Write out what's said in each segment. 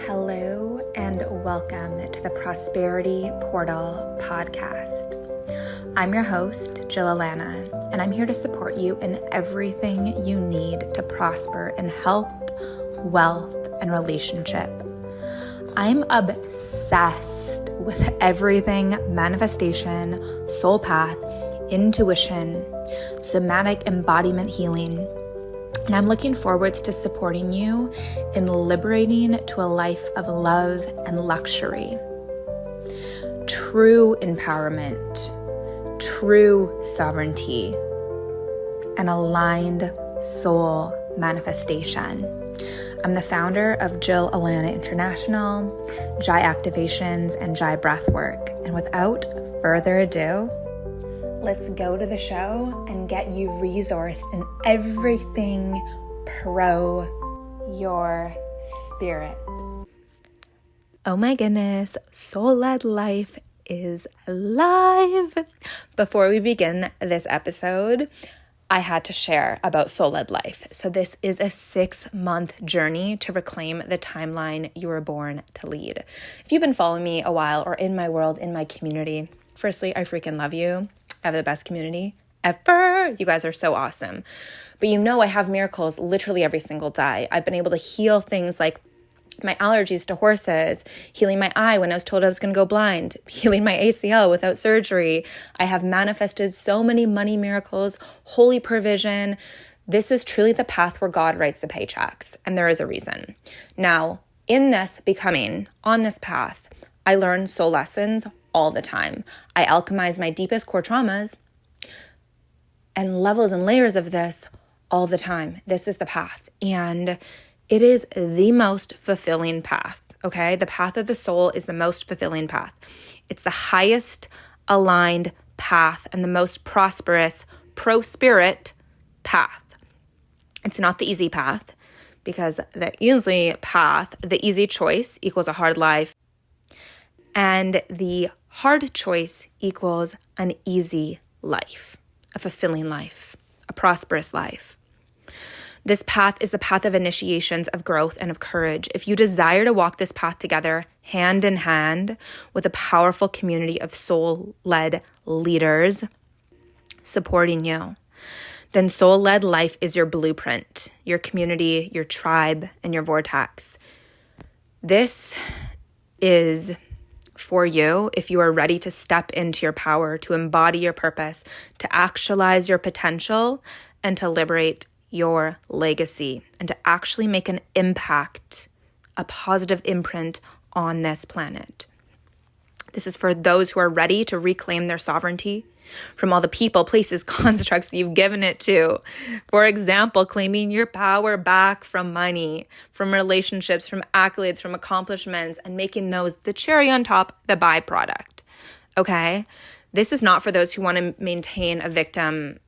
Hello and welcome to the Prosperity Portal podcast. I'm your host, Jill Alana, and I'm here to support you in everything you need to prosper in health, wealth, and relationship. I'm obsessed with everything manifestation, soul path, intuition, somatic embodiment healing, and I'm looking forward to supporting you in liberating to a life of love and luxury. True empowerment, true sovereignty, and aligned soul manifestation. I'm the founder of Jill Alana International, Jai Activations, and Jai Breathwork. And without further ado, let's go to the show and get you resourced in everything pro your spirit. Oh my goodness, soul-led life is alive. Before we begin this episode, I had to share about soul-led life. So this is a 6-month journey to reclaim the timeline you were born to lead. If you've been following me a while or in my world, in my community, firstly, I freaking love you. I have the best community ever. You guys are so awesome. But you know I have miracles literally every single day. I've been able to heal things like my allergies to horses, healing my eye when I was told I was going to go blind, healing my ACL without surgery. I have manifested so many money miracles, holy provision. This is truly the path where God writes the paychecks, and there is a reason. Now, in this becoming, on this path, I learn soul lessons all the time. I alchemize my deepest core traumas and levels and layers of this all the time. This is the path. And it is the most fulfilling path, okay? The path of the soul is the most fulfilling path. It's the highest aligned path and the most prosperous, pro-spirit path. It's not the easy path, because the easy path, the easy choice equals a hard life. And the hard choice equals an easy life, a fulfilling life, a prosperous life. This path is the path of initiations, of growth, and of courage. If you desire to walk this path together, hand in hand, with a powerful community of soul-led leaders supporting you, then soul-led life is your blueprint, your community, your tribe, and your vortex. This is for you if you are ready to step into your power, to embody your purpose, to actualize your potential, and to liberate your legacy, and to actually make an impact, a positive imprint on this planet. This is for those who are ready to reclaim their sovereignty from all the people, places, constructs that you've given it to. For example, claiming your power back from money, from relationships, from accolades, from accomplishments, and making those the cherry on top, the byproduct. Okay? This is not for those who want to maintain a victim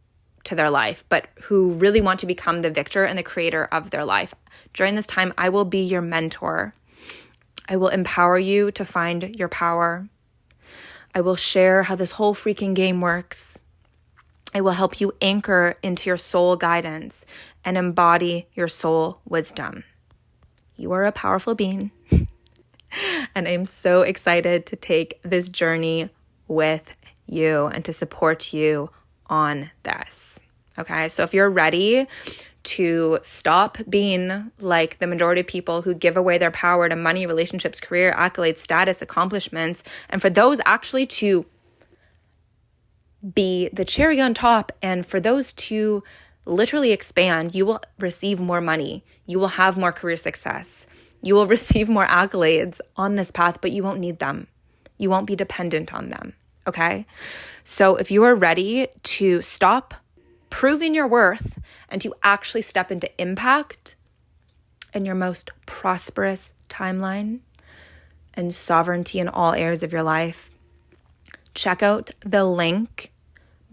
to their life, but who really want to become the victor and the creator of their life. During this time, I will be your mentor. I will empower you to find your power. I will share how this whole freaking game works. I will help you anchor into your soul guidance and embody your soul wisdom. You are a powerful being, and I'm so excited to take this journey with you and to support you on this. Okay, so if you're ready to stop being like the majority of people who give away their power to money, relationships, career, accolades, status, accomplishments, and for those actually to be the cherry on top, and for those to literally expand, you will receive more money. You will have more career success. You will receive more accolades on this path, but you won't need them. You won't be dependent on them, okay? So if you are ready to stop proving your worth and to actually step into impact in your most prosperous timeline and sovereignty in all areas of your life, check out the link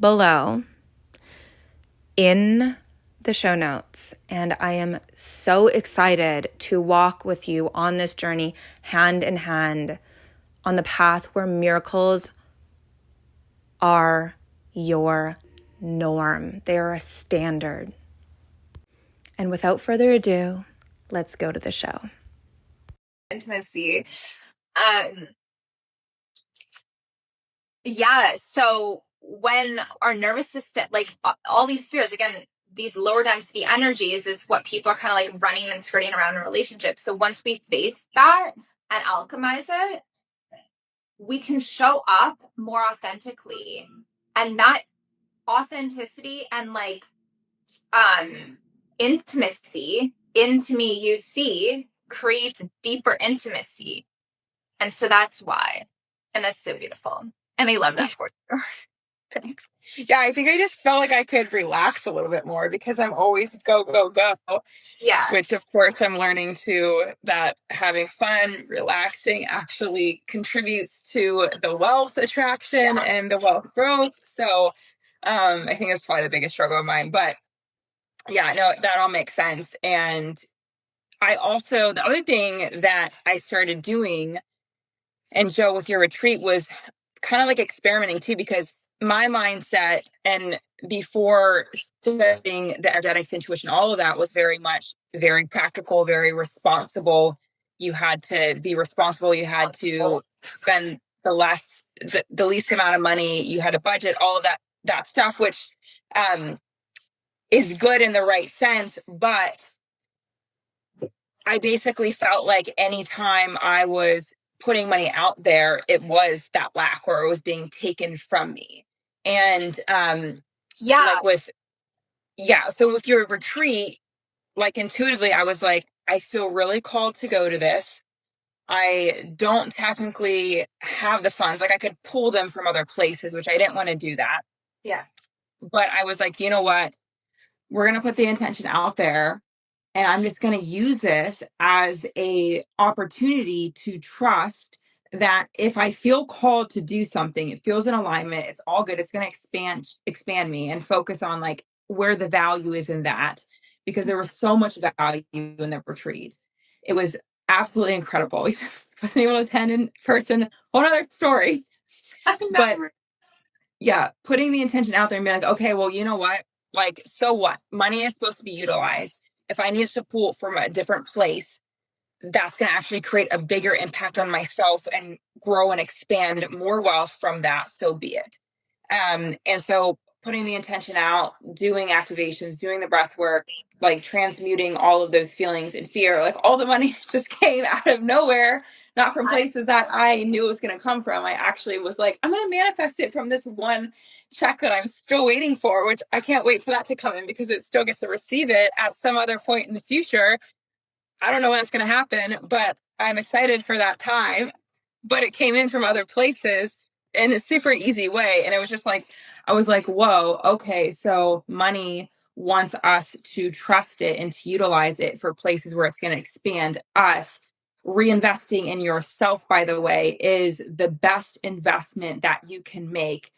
below in the show notes. And I am so excited to walk with you on this journey hand in hand on the path where miracles are your norm. They are a standard. And without further ado, let's go to the show. intimacy. Um, yeah. So when our nervous system, like all these fears, again, these lower density energies is what people are kind of like running and skirting around in relationships. So once we face that and alchemize it, we can show up more authentically. And that authenticity and like intimacy into me you see creates deeper intimacy. And so that's why. And that's so beautiful. And I love that for you. Thanks. Yeah, I think I just felt like I could relax a little bit more because I'm always go, go, go. Yeah. Which, of course, I'm learning too that having fun, relaxing actually contributes to the wealth attraction and the wealth growth. So I think that's probably the biggest struggle of mine. But yeah, no, that all makes sense. And I also, the other thing that I started doing, and Joe, with your retreat, was kind of like experimenting too, because my mindset and before studying the energetics, intuition, all of that was very much very practical, very responsible. You had to be responsible. You had to spend the least amount of money. You had a budget, all of that stuff, which is good in the right sense. But I basically felt like anytime I was putting money out there, it was that lack or it was being taken from me. And Yeah. so with your retreat, like intuitively, I was like, I feel really called to go to this. I don't technically have the funds. Like I could pull them from other places, which I didn't want to do that. Yeah. But I was like, you know what? We're going to put the intention out there, and I'm just going to use this as a opportunity to trust that if I feel called to do something, it feels in alignment, it's all good. It's going to expand me and focus on like where the value is in that, because there was so much value in the retreat. It was absolutely incredible. Wasn't able to attend in person, whole other story. But yeah, putting the intention out there and be like, okay, well, you know what? Like, so what? Money is supposed to be utilized. If I need to pull from a different place, that's going to actually create a bigger impact on myself and grow and expand more wealth from that. So be it. And so putting the intention out, doing activations, doing the breath work, like transmuting all of those feelings and fear, like all the money just came out of nowhere, not from places that I knew it was going to come from. I actually was like, I'm going to manifest it from this one check that I'm still waiting for, which I can't wait for that to come in because it still gets to receive it at some other point in the future. I don't know when it's going to happen, but I'm excited for that time. But it came in from other places in a super easy way. And it was just like, I was like, whoa, okay. So money wants us to trust it and to utilize it for places where it's going to expand us. Reinvesting in yourself, by the way, is the best investment that you can make,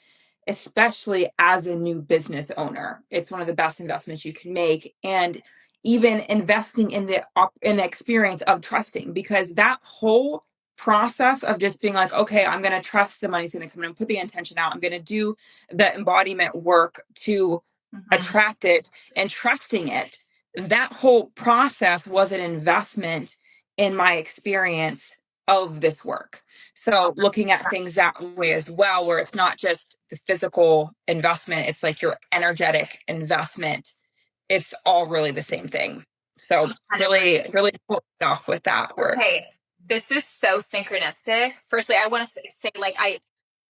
especially as a new business owner. It's one of the best investments you can make. And even investing in the experience of trusting, because that whole process of just being like, okay, I'm going to trust the money's going to come in and put the intention out. I'm going to do the embodiment work to attract it and trusting it. That whole process was an investment in my experience of this work. So looking at things that way as well, where it's not just the physical investment, it's like your energetic investment. It's all really the same thing. So really, really cool stuff with that work. Okay. This is so synchronistic. Firstly, I want to say like I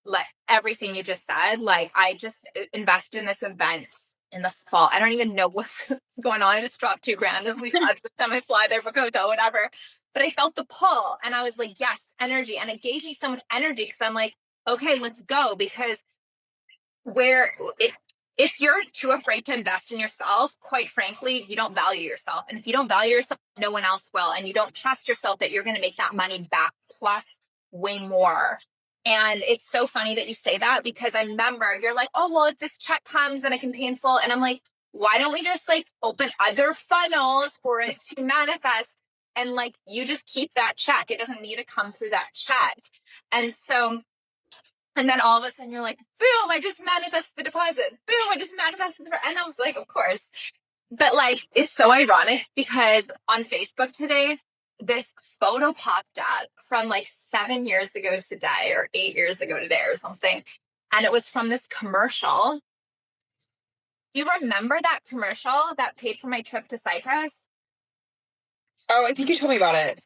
like everything you just said. Like I just invested in this event in the fall. I don't even know what's going on. I just dropped $2,000 as we time I fly there for hotel, whatever. But I felt the pull and I was like, yes, energy. And it gave me so much energy because I'm like, okay, let's go. Because if you're too afraid to invest in yourself, quite frankly, you don't value yourself. And if you don't value yourself, no one else will. And you don't trust yourself that you're going to make that money back plus way more. And it's so funny that you say that because I remember you're like, oh, well, if this check comes and it can pay in full. And I'm like, why don't we just like open other funnels for it to manifest? And like, you just keep that check. It doesn't need to come through that check. And so, and then all of a sudden you're like, boom, I just manifested the deposit. Boom, I just manifested the, and I was like, of course. But like, it's so ironic because on Facebook today, this photo popped up from like 7 years ago today or 8 years ago today or something. And it was from this commercial. Do you remember that commercial that paid for my trip to Cyprus? Oh, I think you told me about it.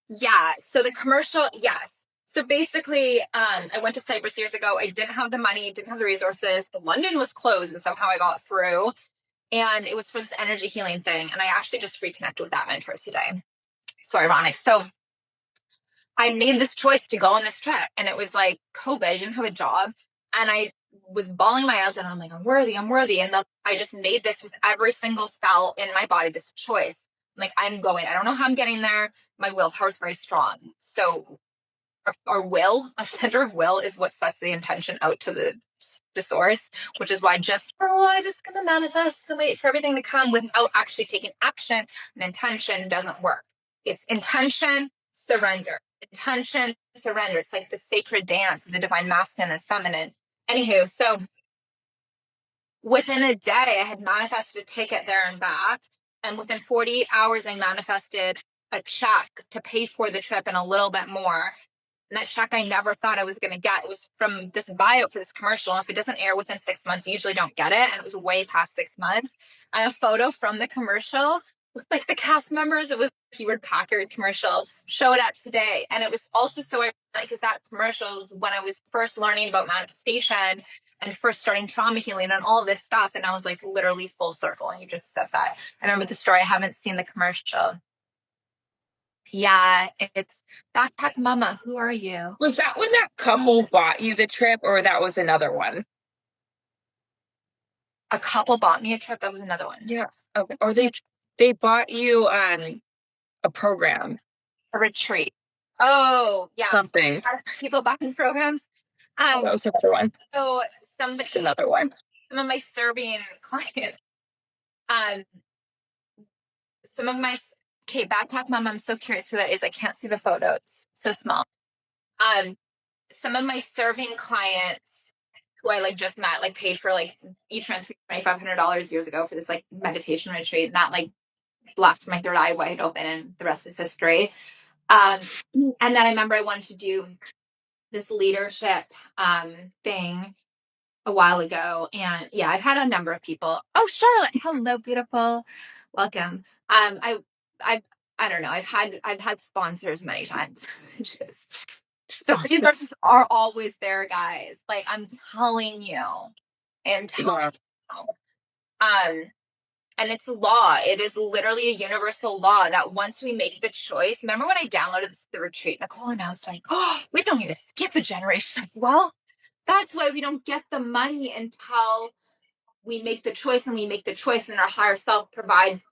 Yeah. So the commercial, yes. So basically, I went to Cyprus years ago. I didn't have the money, didn't have the resources. London was closed, and somehow I got through. And it was for this energy healing thing. And I actually just reconnected with that mentor today. So ironic. So I made this choice to go on this trip, and it was like COVID. I didn't have a job, and I was bawling my eyes out. And I'm like, I'm worthy, I'm worthy. And I just made this with every single cell in my body, this choice. I'm like, I'm going. I don't know how I'm getting there. My willpower is very strong. So our will, our center of will, is what sets the intention out to the source, which is why I just gonna manifest and wait for everything to come without actually taking action. And intention doesn't work. It's intention, surrender. Intention, surrender. It's like the sacred dance of the divine masculine and feminine. Anywho, so within a day, I had manifested a ticket there and back. And within 48 hours, I manifested a check to pay for the trip and a little bit more. And that check I never thought I was going to get. It was from this buyout for this commercial. And if it doesn't air within 6 months, you usually don't get it. And it was way past 6 months. And a photo from the commercial with like the cast members, it was Hewlett Packard commercial, showed up today. And it was also so ironic because that commercial was when I was first learning about manifestation and first starting trauma healing and all this stuff. And I was like literally full circle. And you just said that. I remember the story. I haven't seen the commercial. Yeah, it's Backpack Mama. Who are you? Was that when that couple bought you the trip, or that was another one? A couple bought me a trip. That was another one. Yeah. Okay. Or they bought you a program, A retreat. Oh, yeah. something. Are people buying programs? That was another one. So Just another one. some of my Serbian clients, um, some of my okay, Backpack Mom, I'm so curious who that is. I can't see the photo. It's so small. Some of my Serbian clients who I like just met, like paid for like each transfer $2,500 years ago for this like meditation retreat, and that like blessed my third eye wide open, and the rest is history. And then I remember I wanted to do this leadership thing a while ago, and yeah, I've had a number of people. Oh, Charlotte, hello, beautiful, welcome. I don't know. I've had sponsors many times. Just so resources are always there, guys. Like I'm telling you, and telling you. And it's law. It is literally a universal law that once we make the choice. Remember when I downloaded the retreat, Nicole, and I was like, oh, we don't need to skip a generation. Well, that's why we don't get the money until we make the choice, and we make the choice, and our higher self provides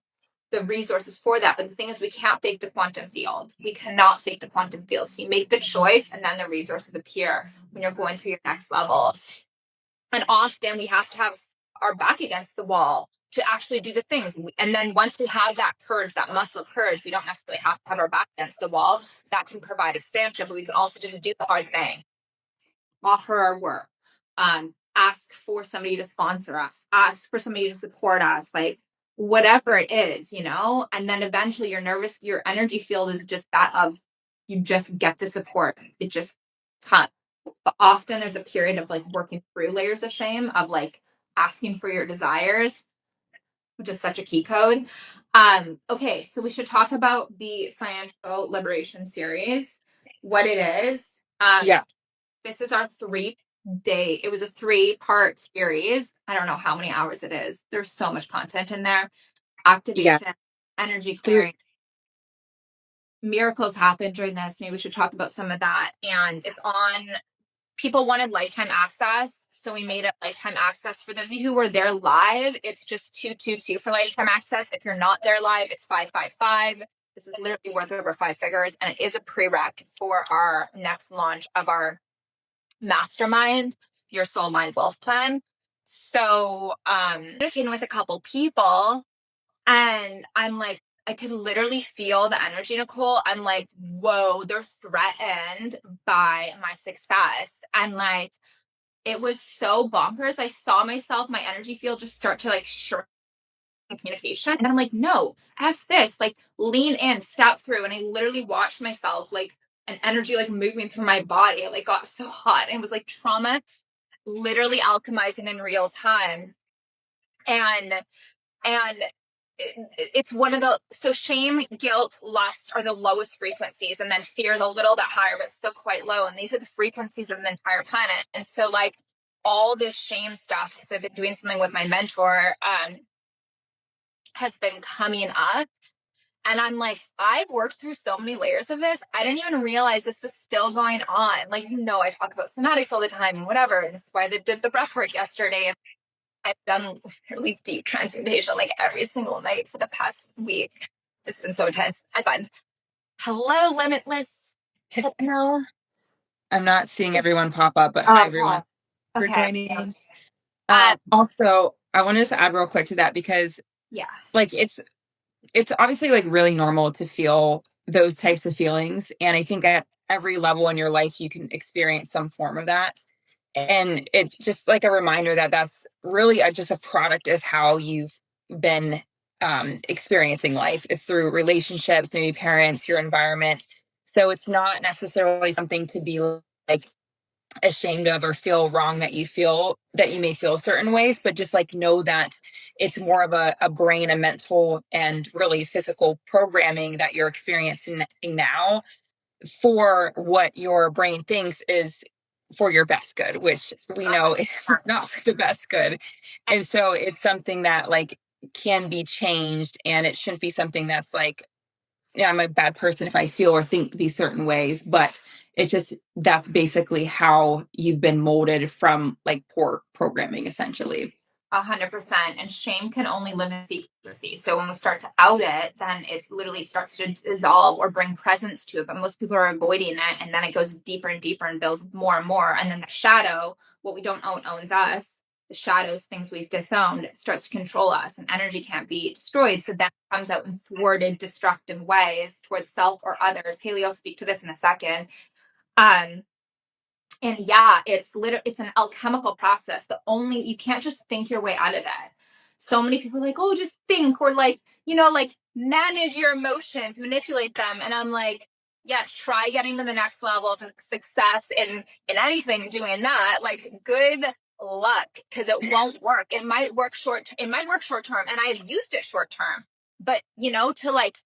the resources for that. But the thing is, we can't fake the quantum field. We cannot fake the quantum field. So you make the choice, and then the resources appear when you're going through your next level. And often we have to have our back against the wall to actually do the things. And then once we have that courage, that muscle of courage, we don't necessarily have to have our back against the wall. That can provide expansion, but we can also just do the hard thing. Offer our work. Ask for somebody to sponsor us. Ask for somebody to support us. Like whatever it is, you know? And then eventually your energy field is just that of you just get the support. It just can't. But often there's a period of like working through layers of shame, of like asking for your desires, which is such a key code. Okay, so we should talk about the Financial Liberation Series, what it is. Yeah. This is our 3-day, it was a 3-part series. I don't know how many hours it is. There's so much content in there. Activation, energy clearing. Miracles happen during this. Maybe we should talk about some of that. And it's on, people wanted lifetime access, so we made it lifetime access. For those of you who were there live, it's just 222 for lifetime access. If you're not there live, it's 555. This is literally worth over 5 figures, and it is a prereq for our next launch of our mastermind, your soul mind wealth plan. So working with a couple people, and I'm like, I could literally feel the energy, Nicole. I'm like, whoa, they're threatened by my success. And like, it was so bonkers. I saw myself, my energy field just start to like shrink communication. And then I'm like, no, F this, like lean in, step through. And I literally watched myself, like an energy like moving through my body. It like got so hot. And it was like trauma literally alchemizing in real time. And it's one of the, so shame, guilt, lust are the lowest frequencies, and then fear is a little bit higher but still quite low, and these are the frequencies of the entire planet. And so like all this shame stuff, because I've been doing something with my mentor, has been coming up, and I'm like, I've worked through so many layers of this, I didn't even realize this was still going on. Like, I talk about somatics all the time and whatever, and this is why they did the breath work yesterday. I've done really deep transmutation like every single night for the past week. It's been so intense. I find. Hello, Limitless. No. I'm not seeing everyone pop up, but hi everyone for joining. Also, I want to just add real quick to that, because like it's obviously like really normal to feel those types of feelings, and I think at every level in your life you can experience some form of that. And it's just like a reminder that that's really just a product of how you've been experiencing life. It's through relationships, maybe parents, your environment. So it's not necessarily something to be like ashamed of or feel wrong that you may feel certain ways, but just like know that it's more of a brain, a mental, and really physical programming that you're experiencing now for what your brain thinks is for your best good, which we know is not for the best good. And so it's something that like can be changed, and it shouldn't be something that's like, yeah, I'm a bad person if I feel or think these certain ways, but it's just that's basically how you've been molded from like poor programming, essentially. 100%. And shame can only live in secrecy. So when we start to out it, then it literally starts to dissolve or bring presence to it. But most people are avoiding it. And then it goes deeper and deeper and builds more and more. And then the shadow, what we don't own, owns us. The shadows, things we've disowned, starts to control us, and energy can't be destroyed. So that comes out in thwarted, destructive ways towards self or others. Haley will speak to this in a second. And yeah, it's an alchemical process. You can't just think your way out of that. So many people are like, oh, just think, or like, like manage your emotions, manipulate them. And I'm like, yeah, try getting to the next level of success in anything doing that. Like, good luck, because it won't work. It might work short term, and I've used it short term. But to like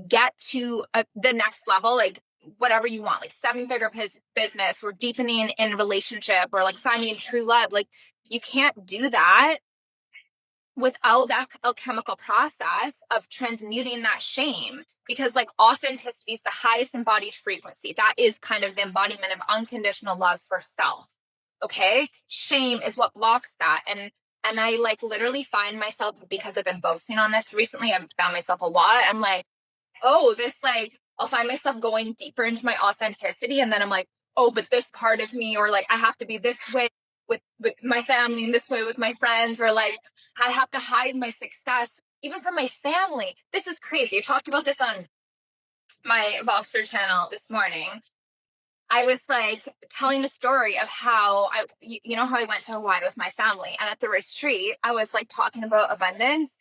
get to the next level, like whatever you want, like 7-figure business, or deepening in relationship, or like finding true love, like you can't do that without that alchemical process of transmuting that shame. Because like authenticity is the highest embodied frequency. That is kind of the embodiment of unconditional love for self. Okay, shame is what blocks that. And I like literally find myself, because I've been focusing on this recently, I've found myself a lot, I'm like, oh, this like, I'll find myself going deeper into my authenticity, and then I'm like, oh, but this part of me, or like I have to be this way with my family and this way with my friends, or like I have to hide my success even from my family. This is crazy. I talked about this on my Voxer channel this morning. I was like telling the story of how how I went to Hawaii with my family, and at the retreat I was like talking about abundance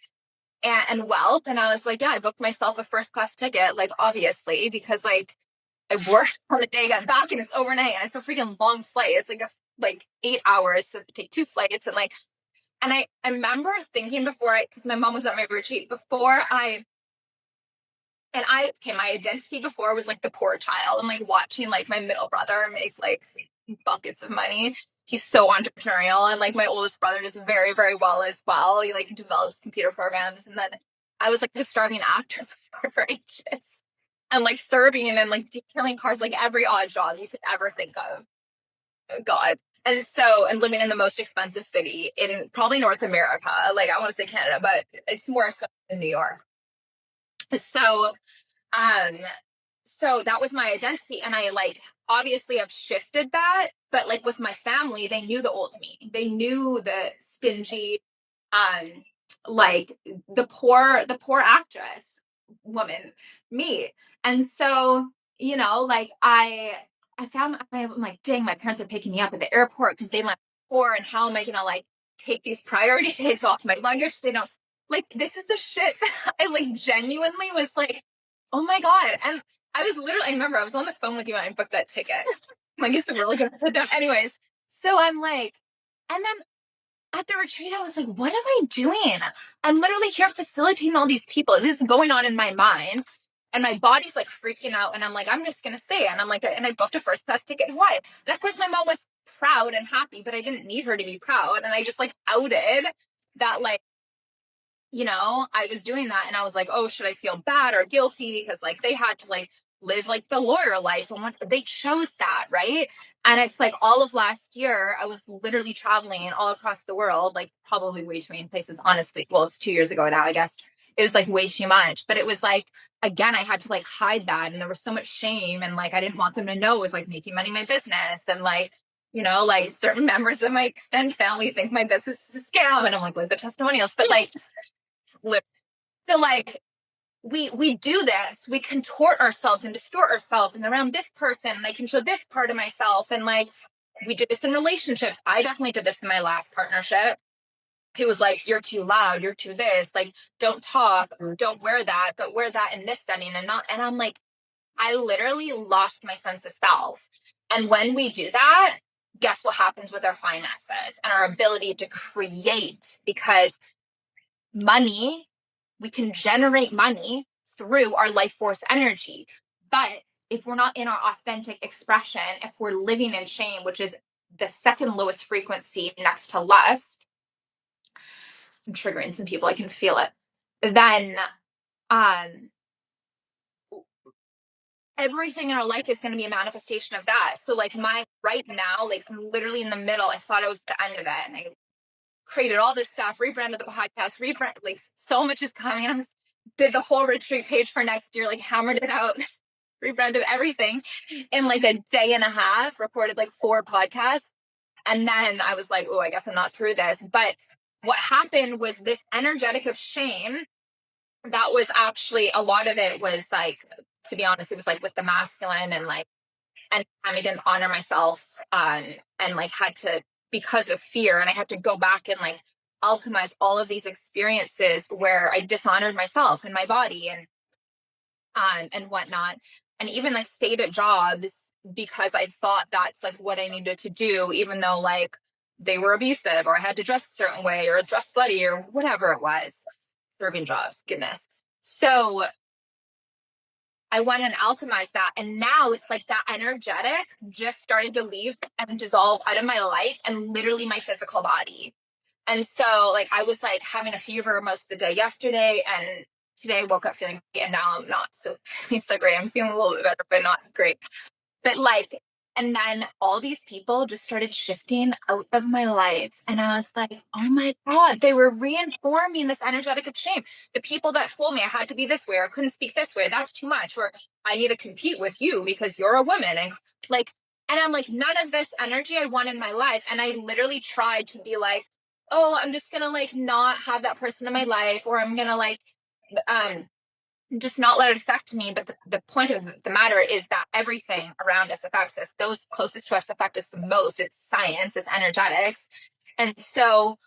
and wealth. And I was like, yeah, I booked myself a first class ticket, like obviously, because like I worked on the day, got back, and it's overnight, and it's a freaking long flight. It's like 8 hours to take 2 flights. And like, and I remember thinking because my mom was at my retreat my identity before was like the poor child, and like watching like my middle brother make like buckets of money. He's so entrepreneurial, and like my oldest brother does very, very well as well. He like develops computer programs, and then I was like the starving actor for ages, and like serving and like detailing cars, like every odd job you could ever think of. Oh, God. And living in the most expensive city in probably North America. Like I want to say Canada, but it's more expensive than New York. So that was my identity, and I like obviously have shifted that, but like with my family, they knew the old me. They knew the stingy, like the poor actress woman, me. And so, like I'm like, dang, my parents are picking me up at the airport because they went poor, and how am I gonna like take these priority days off my luggage? They don't like, this is the shit that I like genuinely was like, oh my God. And I remember I was on the phone with you and I booked that ticket. Like, it's really good. Anyways, so I'm like, and then at the retreat, I was like, what am I doing? I'm literally here facilitating all these people. This is going on in my mind. And my body's like freaking out. And I'm like, I'm just going to say it. And I'm like, and I booked a first class ticket to Hawaii. And of course, my mom was proud and happy, but I didn't need her to be proud. And I just like outed that, like, I was doing that, and I was like, oh, should I feel bad or guilty? Because like they had to like live like the lawyer life, and what they chose that, right? And it's like all of last year, I was literally traveling all across the world, like probably way too many places, honestly. Well, it's 2 years ago now, I guess. It was like way too much, but it was like, again, I had to like hide that, and there was so much shame, and like I didn't want them to know it was like making money my business, and like, like certain members of my extended family think my business is a scam, and I'm like the testimonials, but like. So like we do this, we contort ourselves and distort ourselves and around this person, and I can show this part of myself. And like we did this in relationships. I definitely did this in my last partnership. He was like, you're too loud, you're too this, like don't talk, don't wear that, but wear that in this setting and not. And I'm like, I literally lost my sense of self. And when we do that, guess what happens with our finances and our ability to create? Because money, we can generate money through our life force energy. But if we're not in our authentic expression, if we're living in shame, which is the second lowest frequency next to lust, I'm triggering some people, I can feel it, then everything in our life is going to be a manifestation of that. So like right now, like I'm literally in the middle. I thought it was the end of it, and I created all this stuff, rebranded the podcast, like so much is coming. I did the whole retreat page for next year, like hammered it out, rebranded everything in like a day and a half, recorded like 4 podcasts. And then I was like, oh, I guess I'm not through this. But what happened was this energetic of shame. That was actually, a lot of it was like, to be honest, it was like with the masculine, and like, and I didn't honor myself, and like had to, because of fear, and I had to go back and like alchemize all of these experiences where I dishonored myself and my body and whatnot, and even like stayed at jobs because I thought that's like what I needed to do, even though like they were abusive, or I had to dress a certain way, or dress slutty, or whatever it was. Serving jobs, goodness. So I went and alchemized that, and now it's like that energetic just started to leave and dissolve out of my life and literally my physical body. And so like I was like having a fever most of the day yesterday, and today I woke up feeling great, and now I'm not so feeling so great. I'm feeling a little bit better, but not great. But like, and then all these people just started shifting out of my life. And I was like, oh my God, they were reinforming this energetic of shame. The people that told me I had to be this way, or I couldn't speak this way, that's too much, or I need to compete with you because you're a woman. And like, and I'm like, none of this energy I want in my life. And I literally tried to be like, oh, I'm just going to like not have that person in my life, or I'm going to like, just not let it affect me. But the point of the matter is that everything around us affects us. Those closest to us affect us the most. It's science, it's energetics. And so,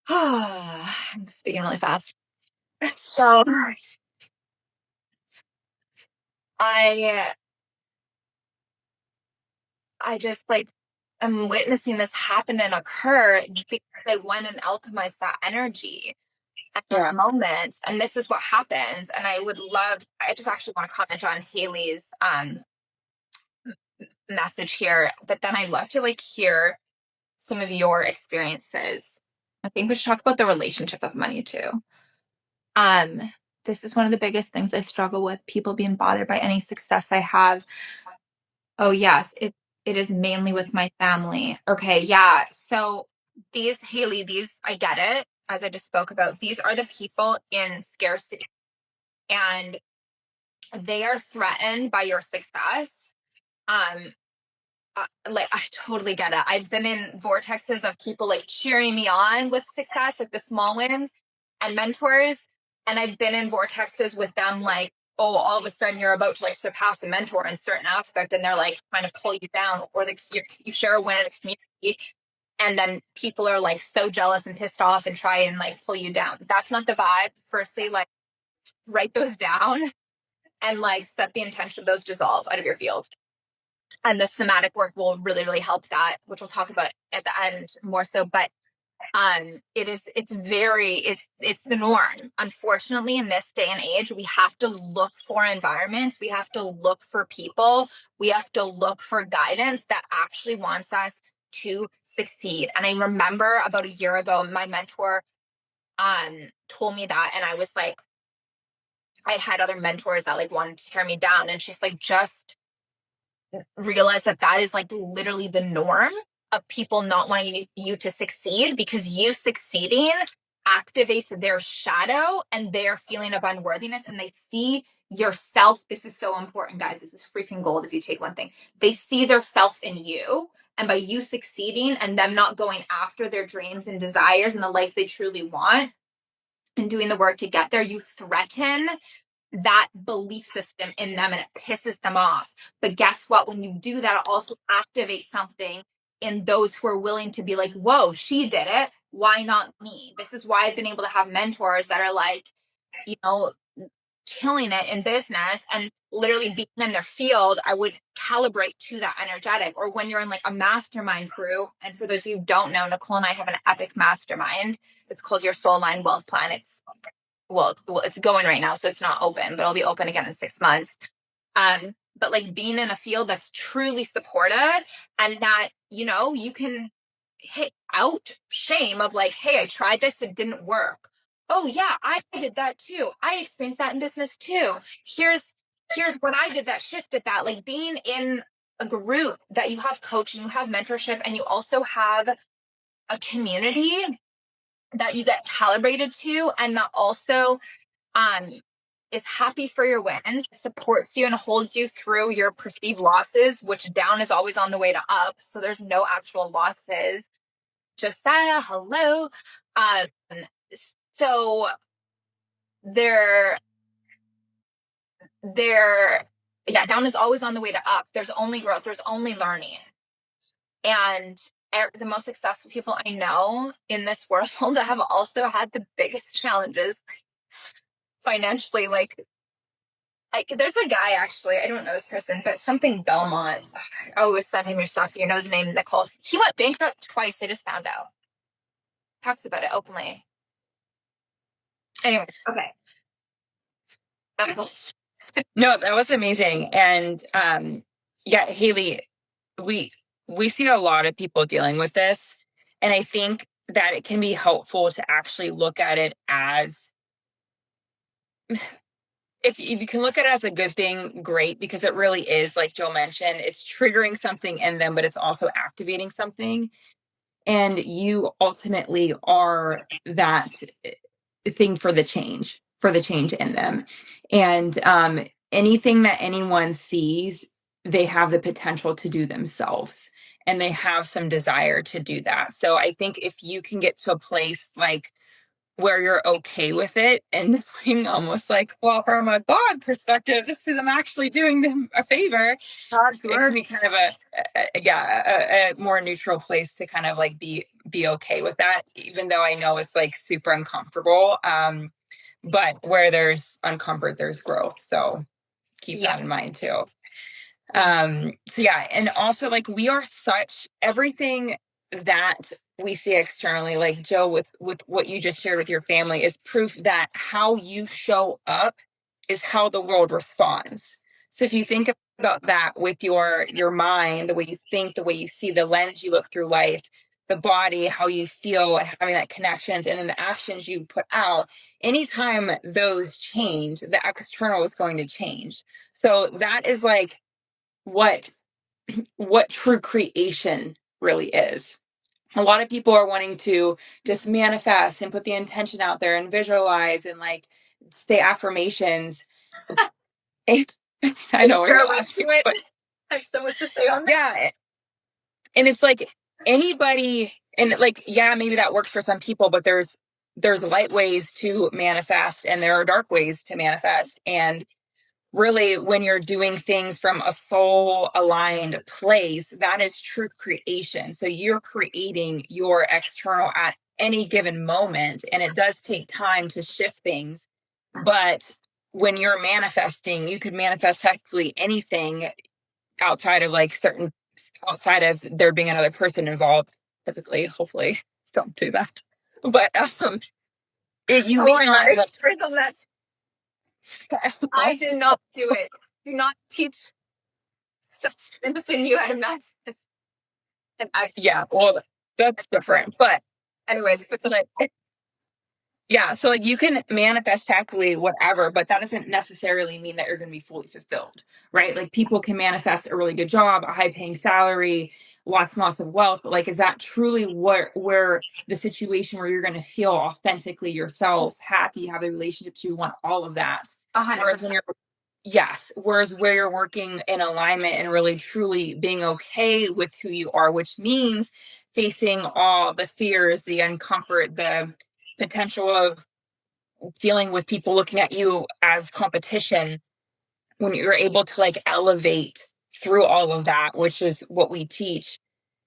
I'm speaking really fast. So I just like, I'm witnessing this happen and occur because I went and alchemized that energy at those moments. And this is what happens. And I just actually want to comment on Haley's message here, but then I'd love to like hear some of your experiences. I think we should talk about the relationship of money too. This is one of the biggest things I struggle with, people being bothered by any success I have. Oh yes, it is mainly with my family. Okay, yeah. So Haley, I get it, as I just spoke about, these are the people in scarcity, and they are threatened by your success. Like I totally get it. I've been in vortexes of people like cheering me on with success, like the small wins and mentors. And I've been in vortexes with them like, oh, all of a sudden you're about to like surpass a mentor in a certain aspect, and they're like trying to pull you down, or you share a win in a community and then people are like so jealous and pissed off and try and like pull you down. That's not the vibe. Firstly, like write those down and like set the intention of those dissolve out of your field. And the somatic work will really, really help that, which we'll talk about at the end more so. But it's the norm. Unfortunately, in this day and age, we have to look for environments, we have to look for people, we have to look for guidance that actually wants us to succeed. And I remember about a year ago, my mentor told me that, and I was like, I had other mentors that like wanted to tear me down, and she's like, just realize that is like literally the norm of people not wanting you to succeed, because you succeeding activates their shadow and their feeling of unworthiness, and they see yourself. This is so important, guys. This is freaking gold. If you take one thing, they see their self in you, and by you succeeding and them not going after their dreams and desires and the life they truly want and doing the work to get there, you threaten that belief system in them, and it pisses them off. But guess what? When you do that, it also activates something in those who are willing to be like, whoa, she did it. Why not me? This is why I've been able to have mentors that are like, you know, killing it in business and literally being in their field. I would calibrate to that energetic. Or when you're in like a mastermind crew, and for those of you who don't know, Nicole and I have an epic mastermind. It's called Your Soul Line Wealth Plan. It's going right now, so it's not open, but it'll be open again in 6 months. But like being in a field that's truly supported, and that, you know, you can hit out shame of like, hey, I tried this, it didn't work. Oh yeah, I did that too. I experienced that in business too. Here's when I did that, shifted that. Like being in a group that you have coaching, you have mentorship, and you also have a community that you get calibrated to, and that also is happy for your wins, supports you and holds you through your perceived losses, which down is always on the way to up. So there's no actual losses. Josiah, hello. So down is always on the way to up. There's only growth, there's only learning. And the most successful people I know in this world that have also had the biggest challenges financially, like there's a guy, actually, I don't know this person, but something Belmont. I always send him your stuff. You know his name, Nicole. He went bankrupt twice. I just found out. Talks about it openly. Anyway, okay. No, that was amazing. And yeah, Haley, we see a lot of people dealing with this, and I think that it can be helpful to actually look at it as, if you can look at it as a good thing, great, because it really is, like Jill mentioned, it's triggering something in them, but it's also activating something. And you ultimately are that thing for the change in them. And anything that anyone sees, they have the potential to do themselves, and they have some desire to do that. So I think if you can get to a place like where you're okay with it, and feeling almost like, well, from a God perspective, this is, I'm actually doing them a favor. God's word. It can be kind of a more neutral place to kind of like be okay with that, even though I know it's like super uncomfortable. But where there's uncomfort, there's growth. So keep that in mind too. So yeah, and also like we are such, everything that we see externally, like Joe, with what you just shared with your family, is proof that how you show up is how the world responds. So if you think about that with your mind, the way you think, the way you see, the lens you look through life, the body, how you feel, and having that connections, and then the actions you put out, anytime those change, the external is going to change. So that is like what true creation really is. A lot of people are wanting to just manifest and put the intention out there and visualize and like say affirmations. I know we're laughing, but I have so much to say on that. Yeah. And it's like anybody, and like, yeah, maybe that works for some people, but there's light ways to manifest and there are dark ways to manifest. And really, when you're doing things from a soul aligned place, that is true creation. So you're creating your external at any given moment, and it does take time to shift things. But when you're manifesting, you could manifest technically anything outside of like certain, outside of there being another person involved. Typically, hopefully, don't do that. But you Oh may my not. God, expert on that. I did not do it. Do not teach innocent you how to manifest. And I, Yeah, well, that's different. But anyways, it's like, yeah, so like you can manifest tactically whatever, but that doesn't necessarily mean that you're going to be fully fulfilled, right? Like people can manifest a really good job, a high paying salary, lots and lots of wealth, but like is that truly where the situation where you're going to feel authentically yourself, happy, have the relationships you want, all of that. Whereas when 100%. you're Yes, whereas where you're working in alignment and really truly being okay with who you are, which means facing all the fears, the uncomfort, the potential of dealing with people looking at you as competition, when you're able to like elevate through all of that, which is what we teach,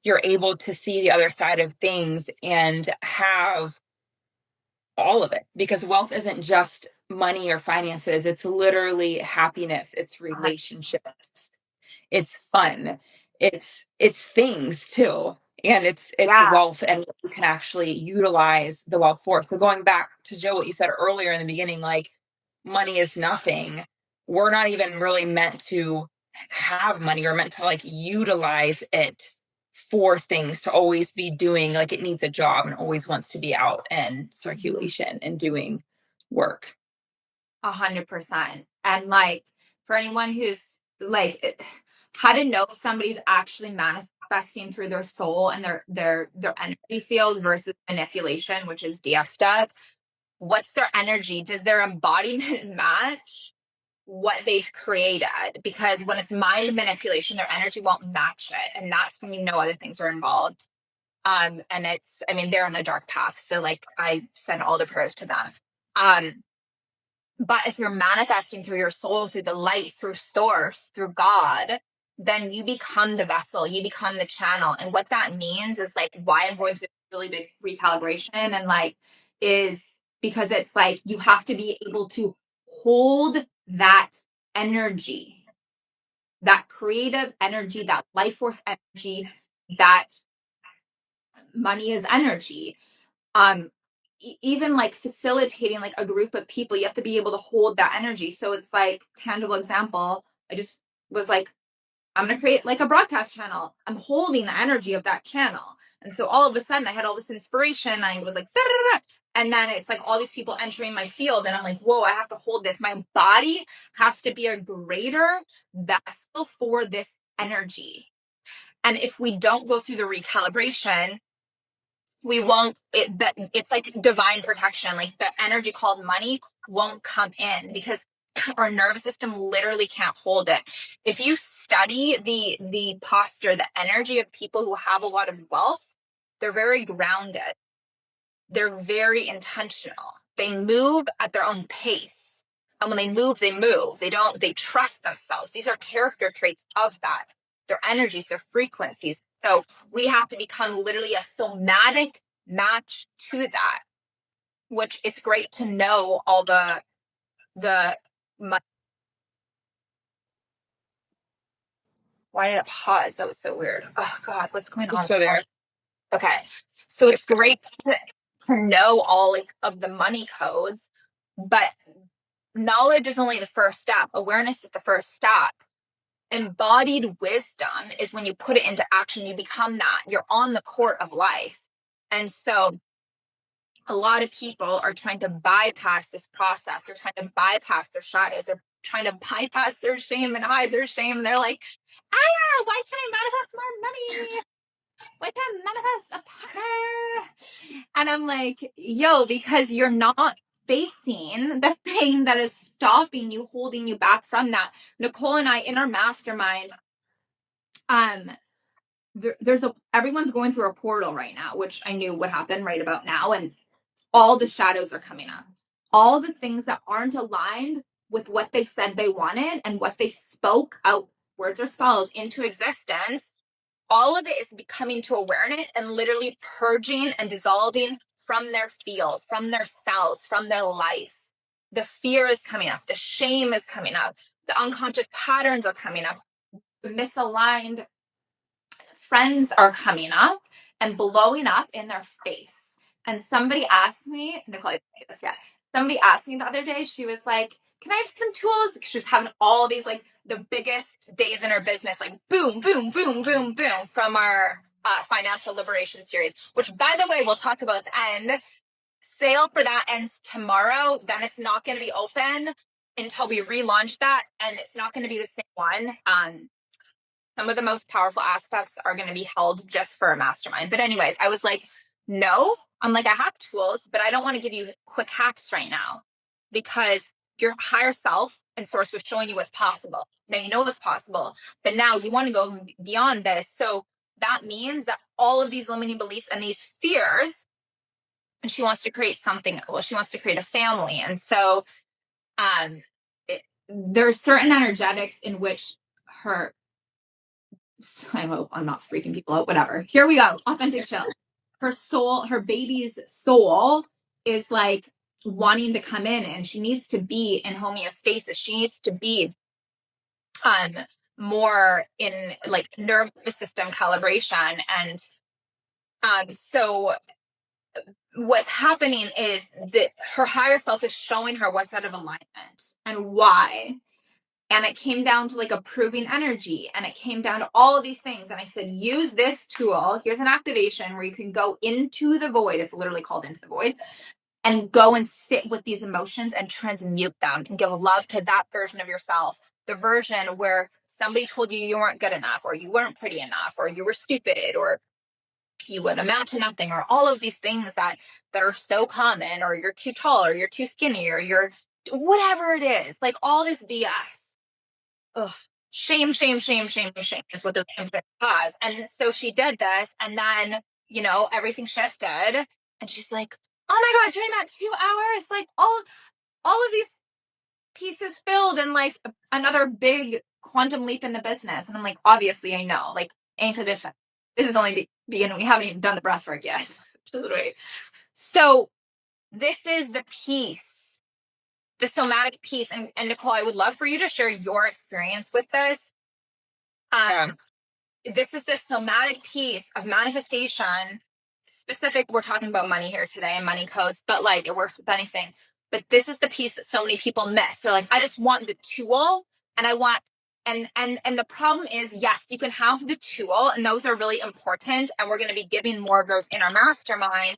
you're able to see the other side of things and have all of it, because wealth isn't just money or finances, it's literally happiness, it's relationships, it's fun, it's things too, and it's Yeah. wealth, and you can actually utilize the wealth for. So going back to Joe, what you said earlier in the beginning, like money is nothing, we're not even really meant to have money, or meant to like utilize it for things, to always be doing, like it needs a job and always wants to be out and circulation and doing work. 100%. And like for anyone who's like, how to know if somebody's actually manifesting through their soul and their energy field versus manipulation, which is DF stuff. What's their energy? Does their embodiment match what they've created? Because when it's mind manipulation, their energy won't match it, and that's when you know other things are involved. And it's, I mean, they're on a dark path, so like I send all the prayers to them. But if you're manifesting through your soul, through the light, through source, through God, then you become the vessel, you become the channel. And what that means is like why I'm going through this really big recalibration, and like is because it's like you have to be able to hold that energy, that creative energy, that life force energy, that money is energy. Even like facilitating like a group of people, you have to be able to hold that energy. So it's like, tangible example, I just was like, I'm gonna create like a broadcast channel, I'm holding the energy of that channel. And so all of a sudden I had all this inspiration, I was like da-da-da-da. And then it's like all these people entering my field, and I'm like, whoa, I have to hold this. My body has to be a greater vessel for this energy. And if we don't go through the recalibration, we won't, it's like divine protection, like the energy called money won't come in because our nervous system literally can't hold it. If you study the posture, the energy of people who have a lot of wealth, they're very grounded, they're very intentional, they move at their own pace, and when they move, they trust themselves. These are character traits of that, their energies, their frequencies. So we have to become literally a somatic match to that, which it's great to know all the why did it pause? That was so weird. Oh God, what's going on? So there. Okay. So it's great to know all like of the money codes, but knowledge is only the first step. Awareness is the first step. Embodied wisdom is when you put it into action, you become that. You're on the court of life. And so a lot of people are trying to bypass this process. They're trying to bypass their shadows. They're trying to bypass their shame and hide their shame. They're like, why can't I manifest more money? Why can't I manifest a partner? And I'm like, yo, because you're not facing the thing that is stopping you, holding you back from that. Nicole and I, in our mastermind, everyone's going through a portal right now, which I knew would happen right about now. And all the shadows are coming up. All the things that aren't aligned with what they said they wanted and what they spoke out, words or spells, into existence, all of it is becoming to awareness and literally purging and dissolving from their field, from their cells, from their life. The fear is coming up. The shame is coming up. The unconscious patterns are coming up. The misaligned friends are coming up and blowing up in their face. And somebody asked me, Nicole, I didn't say this yet. Somebody asked me the other day, she was like, can I have some tools? Because she was having all these, like, the biggest days in her business, like boom, boom, boom, boom, boom, from our financial liberation series, which, by the way, we'll talk about at the end. Sale for that ends tomorrow. Then it's not going to be open until we relaunch that, and it's not going to be the same one. Some of the most powerful aspects are going to be held just for a mastermind. But anyways, I was like, no, I'm like, I have tools, but I don't want to give you quick hacks right now, because your higher self and source was showing you what's possible. Now you know what's possible, but now you want to go beyond this. So that means that all of these limiting beliefs and these fears, and she wants to create something, well, she wants to create a family. And so there's certain energetics in which her, I hope I'm not freaking people out, whatever. Here we go. Authentic chill. Her soul, her baby's soul is like wanting to come in, and she needs to be in homeostasis. She needs to be more in like nervous system calibration. And so what's happening is that her higher self is showing her what's out of alignment and why. And it came down to like approving energy, and it came down to all of these things. And I said, use this tool. Here's an activation where you can go into the void. It's literally called Into the Void, and go and sit with these emotions and transmute them and give love to that version of yourself. The version where somebody told you weren't good enough, or you weren't pretty enough, or you were stupid, or you would amount to nothing, or all of these things that are so common, or you're too tall, or you're too skinny, or you're whatever it is, like all this BS. Ugh. Shame is what the cause. And so she did this, and then, you know, everything shifted, and she's like, oh my God, during that 2 hours, like all of these pieces filled, and like another big quantum leap in the business. And I'm like, obviously I know, like, anchor this up. This is only beginning. We haven't even done the breath work yet. Just wait. So this is the piece, the somatic piece. And Nicole, I would love for you to share your experience with this. This is the somatic piece of manifestation. Specific, we're talking about money here today and money codes, but like it works with anything. But this is the piece that so many people miss. So like, I just want the tool, and I want, and the problem is, yes, you can have the tool, and those are really important, and we're going to be giving more of those in our mastermind.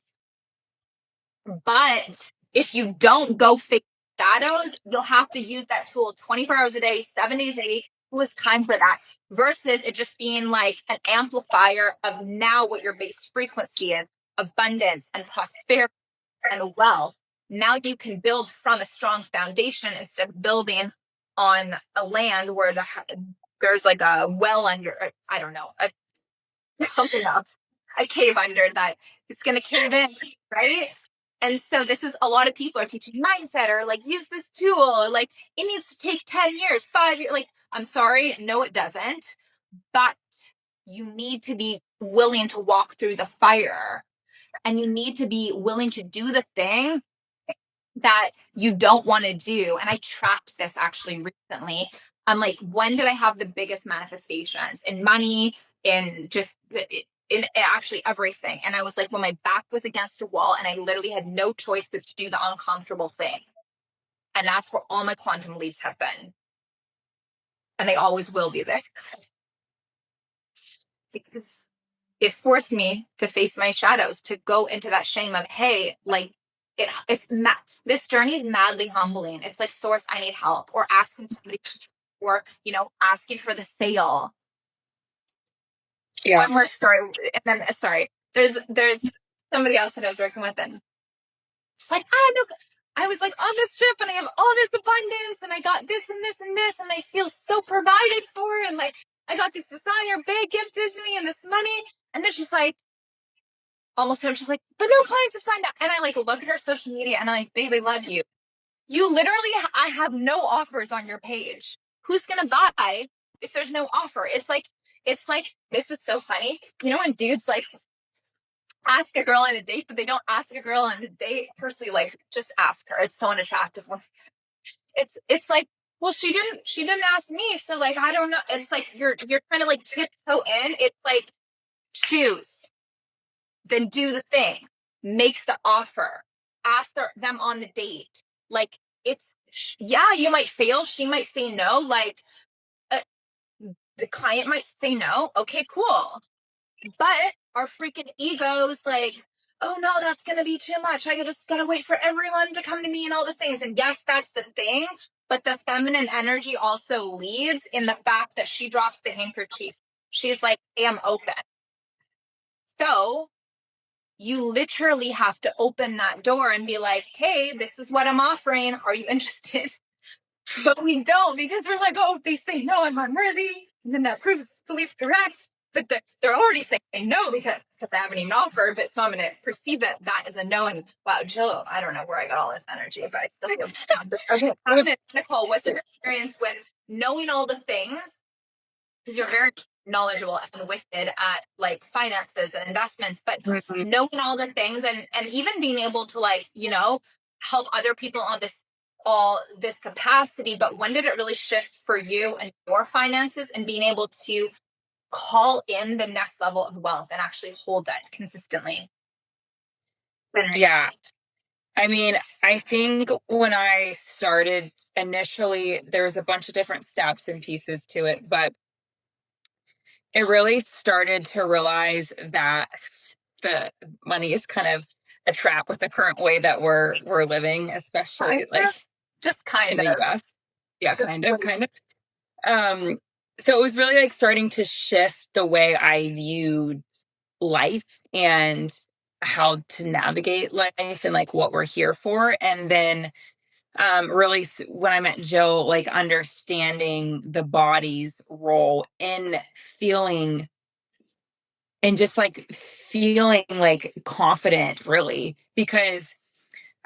But if you don't go fix shadows, you'll have to use that tool 24 hours a day, 7 days a week. Who has time for that? Versus it just being like an amplifier of now what your base frequency is: abundance and prosperity and wealth. Now you can build from a strong foundation instead of building on a land where there's like a well under, I don't know, something else, a cave under that it's going to cave in, right? And so this is, a lot of people are teaching mindset, or like, use this tool, or like, it needs to take 10 years, 5 years. Like, I'm sorry, no, it doesn't. But you need to be willing to walk through the fire, and you need to be willing to do the thing that you don't want to do. And I tracked this actually recently. I'm like, when did I have the biggest manifestations in money, in just in actually everything? And I was like, when my back was against a wall and I literally had no choice but to do the uncomfortable thing. And that's where all my quantum leaps have been. And they always will be there. Because it forced me to face my shadows, to go into that shame of, hey, like, this journey is madly humbling. It's like, source, I need help, or asking somebody, or, you know, asking for the sale. Yeah. One more story, and then there's somebody else that I was working with, and she's like, I was like on this trip, and I have all this abundance, and I got this and this and this, and I feel so provided for, and like, I got this designer bag gifted to me and this money. And then she's like, almost home, she's like, but no clients have signed up. And I like look at her social media, and I'm like, babe, I love you. You literally, I have no offers on your page. Who's gonna buy if there's no offer? It's like, this is so funny. You know, when dudes like ask a girl on a date, but they don't ask a girl on a date. Personally, like, just ask her. It's so unattractive when it's like, well, she didn't ask me, so like, I don't know. It's like you're trying to like tiptoe in. It's like, choose, then do the thing, make the offer, ask them on the date. Like, it's, yeah, you might fail. She might say no. Like, the client might say no. Okay, cool. But our freaking egos, like, oh no, that's gonna be too much. I just gotta wait for everyone to come to me and all the things. And yes, that's the thing. But the feminine energy also leads in the fact that she drops the handkerchief. She's like, hey, I'm open. So you literally have to open that door and be like, hey, this is what I'm offering. Are you interested? But we don't, because we're like, oh, if they say no, I'm unworthy. And then that proves belief correct. But they're already saying no because I haven't even offered. But so I'm going to perceive that as a no. And wow, Jill, I don't know where I got all this energy, but I still feel okay. Nicole, what's your experience with knowing all the things? Because you're very knowledgeable and wicked at like finances and investments, but knowing all the things and even being able to like, you know, help other people on this capacity. But when did it really shift for you and your finances and being able to call in the next level of wealth and actually hold that consistently? Yeah. I mean, I think when I started initially, there was a bunch of different steps and pieces to it, but it really started to realize that the money is kind of a trap with the current way that we're living, especially like just kind in the US. Yeah, kind of. So it was really like starting to shift the way I viewed life and how to navigate life and like what we're here for. And then really when I met Jill, like understanding the body's role in feeling and just like feeling like confident, really, because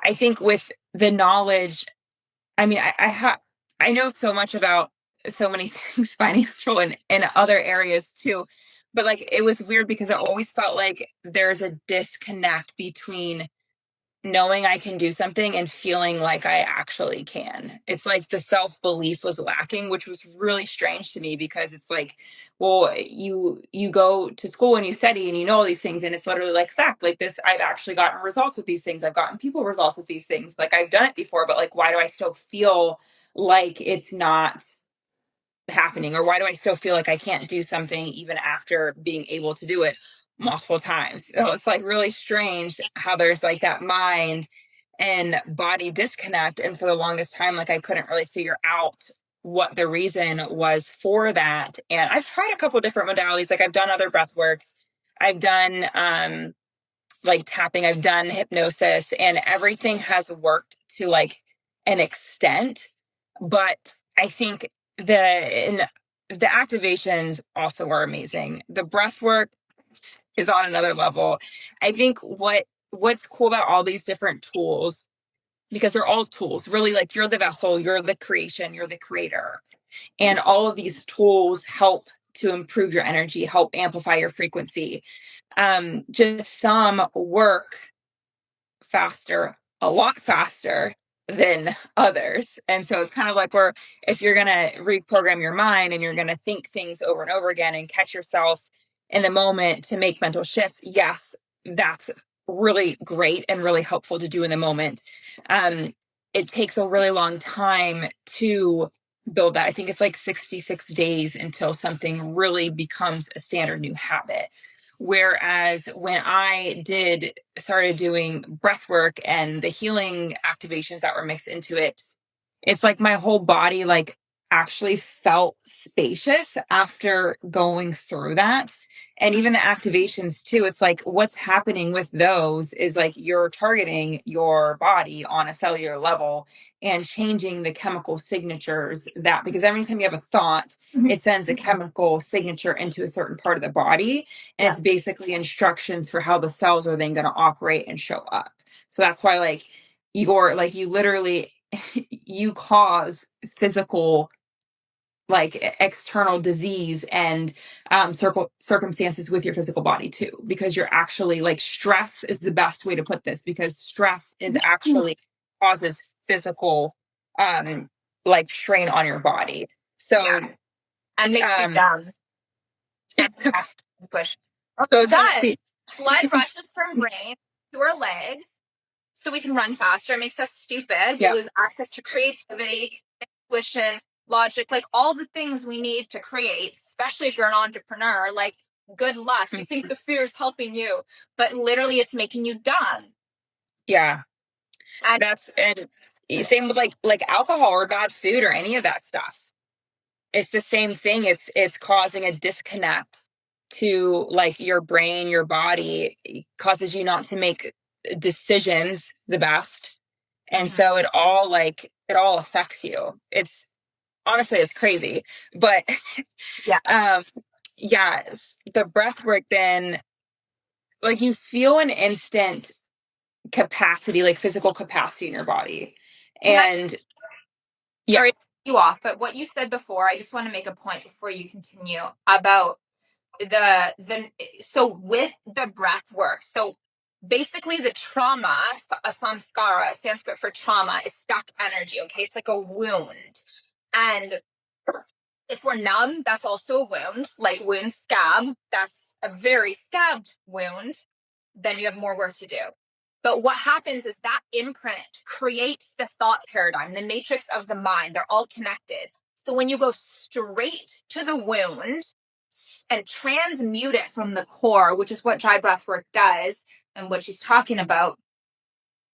I think with the knowledge, I mean, I know so much about so many things financial and in other areas too, but like it was weird because I always felt like there's a disconnect between knowing I can do something and feeling like I actually can. It's like the self-belief was lacking, which was really strange to me because it's like, well, you go to school and you study and you know all these things and it's literally like fact, like this, I've actually gotten results with these things. I've gotten people results with these things. Like I've done it before, but like why do I still feel like it's not happening, or why do I still feel like I can't do something even after being able to do it multiple times? So it's like really strange how there's like that mind and body disconnect. And for the longest time, like I couldn't really figure out what the reason was for that. And I've tried a couple different modalities. Like I've done other breath works. I've done like tapping, I've done hypnosis, and everything has worked to like an extent. But I think the activations also are amazing. The breath work is on another level. I think what's cool about all these different tools, because they're all tools, really, like you're the vessel, you're the creation, you're the creator. And all of these tools help to improve your energy, help amplify your frequency. Just some work faster, a lot faster than others. And so it's kind of like if you're going to reprogram your mind and you're going to think things over and over again and catch yourself in the moment to make mental shifts, yes, that's really great and really helpful to do in the moment. It takes a really long time to build that. I think it's like 66 days until something really becomes a standard new habit. Whereas when I started doing breath work and the healing activations that were mixed into it, it's like my whole body like actually felt spacious after going through that. And even the activations too, it's like what's happening with those is like you're targeting your body on a cellular level and changing the chemical signatures because every time you have a thought, it sends a chemical signature into a certain part of the body. And it's basically instructions for how the cells are then going to operate and show up. So that's why like you literally you cause physical, like external disease and circumstances with your physical body too, because you're actually like, stress is the best way to put this, because stress is actually causes physical like strain on your body. So Yeah. And makes you dumb. Push. so Done. Blood rushes from brain to our legs so we can run faster. It makes us stupid. We lose access to creativity, intuition, logic, like all the things we need to create, especially if you're an entrepreneur. Like, good luck. You think the fear is helping you, but literally it's making you dumb. Yeah. And And same with like alcohol or bad food or any of that stuff. It's the same thing. It's causing a disconnect to like your brain, your body. It causes you not to make decisions the best. And so it all affects you. It's honestly, it's crazy. But the breath work, then like you feel an instant capacity, like physical capacity in your body. And sorry to cut you off, but what you said before, I just want to make a point before you continue about so with the breath work. So basically the trauma, samskara, Sanskrit for trauma, is stuck energy. Okay, it's like a wound. And if we're numb, that's also a wound, like wound scab. That's a very scabbed wound. Then you have more work to do. But what happens is that imprint creates the thought paradigm, the matrix of the mind. They're all connected. So when you go straight to the wound and transmute it from the core, which is what Jai Breathwork does and what she's talking about,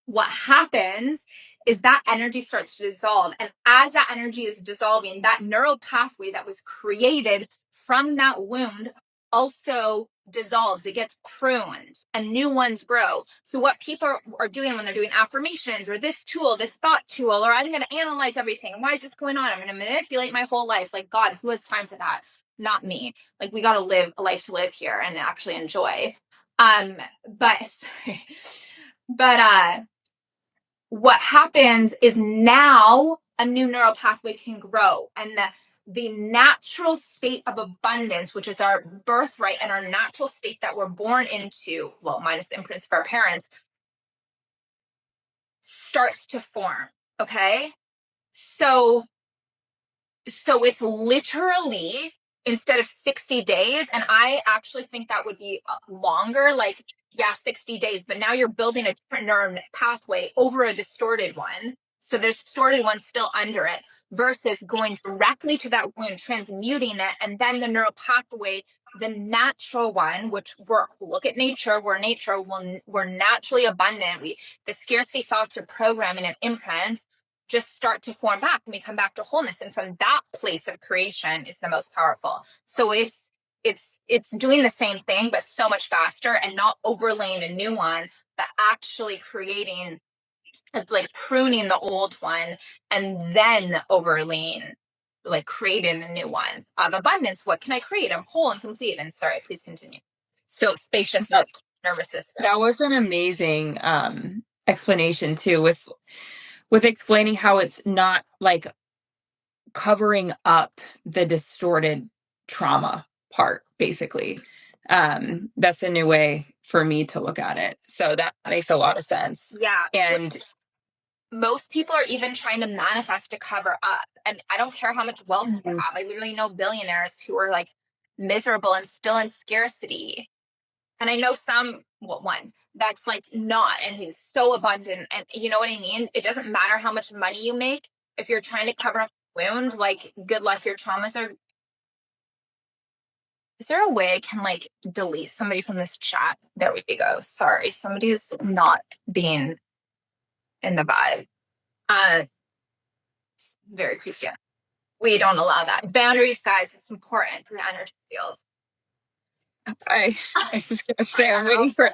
what happens is that energy starts to dissolve. And as that energy is dissolving, that neural pathway that was created from that wound also dissolves. It gets pruned and new ones grow. So what people are doing when they're doing affirmations or this tool, this thought tool, or I'm going to analyze everything. Why is this going on? I'm going to manipulate my whole life. Like, God, who has time for that? Not me. Like, we got to live a life to live here and actually enjoy. What happens is now a new neural pathway can grow, and the natural state of abundance, which is our birthright and our natural state that we're born into, well, minus the imprints of our parents, starts to form. Okay, so it's literally, instead of 60 days, and I actually think that would be longer, like 60 days, but now you're building a different neural pathway over a distorted one. So there's distorted ones still under it versus going directly to that wound, transmuting it, and then the neural pathway, the natural one, which look at nature, we're naturally abundant. The scarcity thoughts are programming and imprints just start to form back and we come back to wholeness. And from that place of creation is the most powerful. So it's doing the same thing, but so much faster, and not overlaying a new one, but actually creating, like pruning the old one and then overlaying, like creating a new one of abundance. What can I create? I'm whole and complete. And sorry, please continue. So spacious nervous system. That was an amazing explanation too, with explaining how it's not like covering up the distorted trauma part, basically. That's a new way for me to look at it. So that makes a lot of sense. Yeah. And most people are even trying to manifest to cover up. And I don't care how much wealth you have. I literally know billionaires who are like miserable and still in scarcity. And I know one that's like not, and he's so abundant. And you know what I mean? It doesn't matter how much money you make. If you're trying to cover up a wound, like, good luck, your traumas are. Is there a way I can like delete somebody from this chat? There we go. Sorry, somebody's not being in the vibe. Very creepy. We don't allow that. Boundaries, guys, it's important for energy fields. I was just gonna say,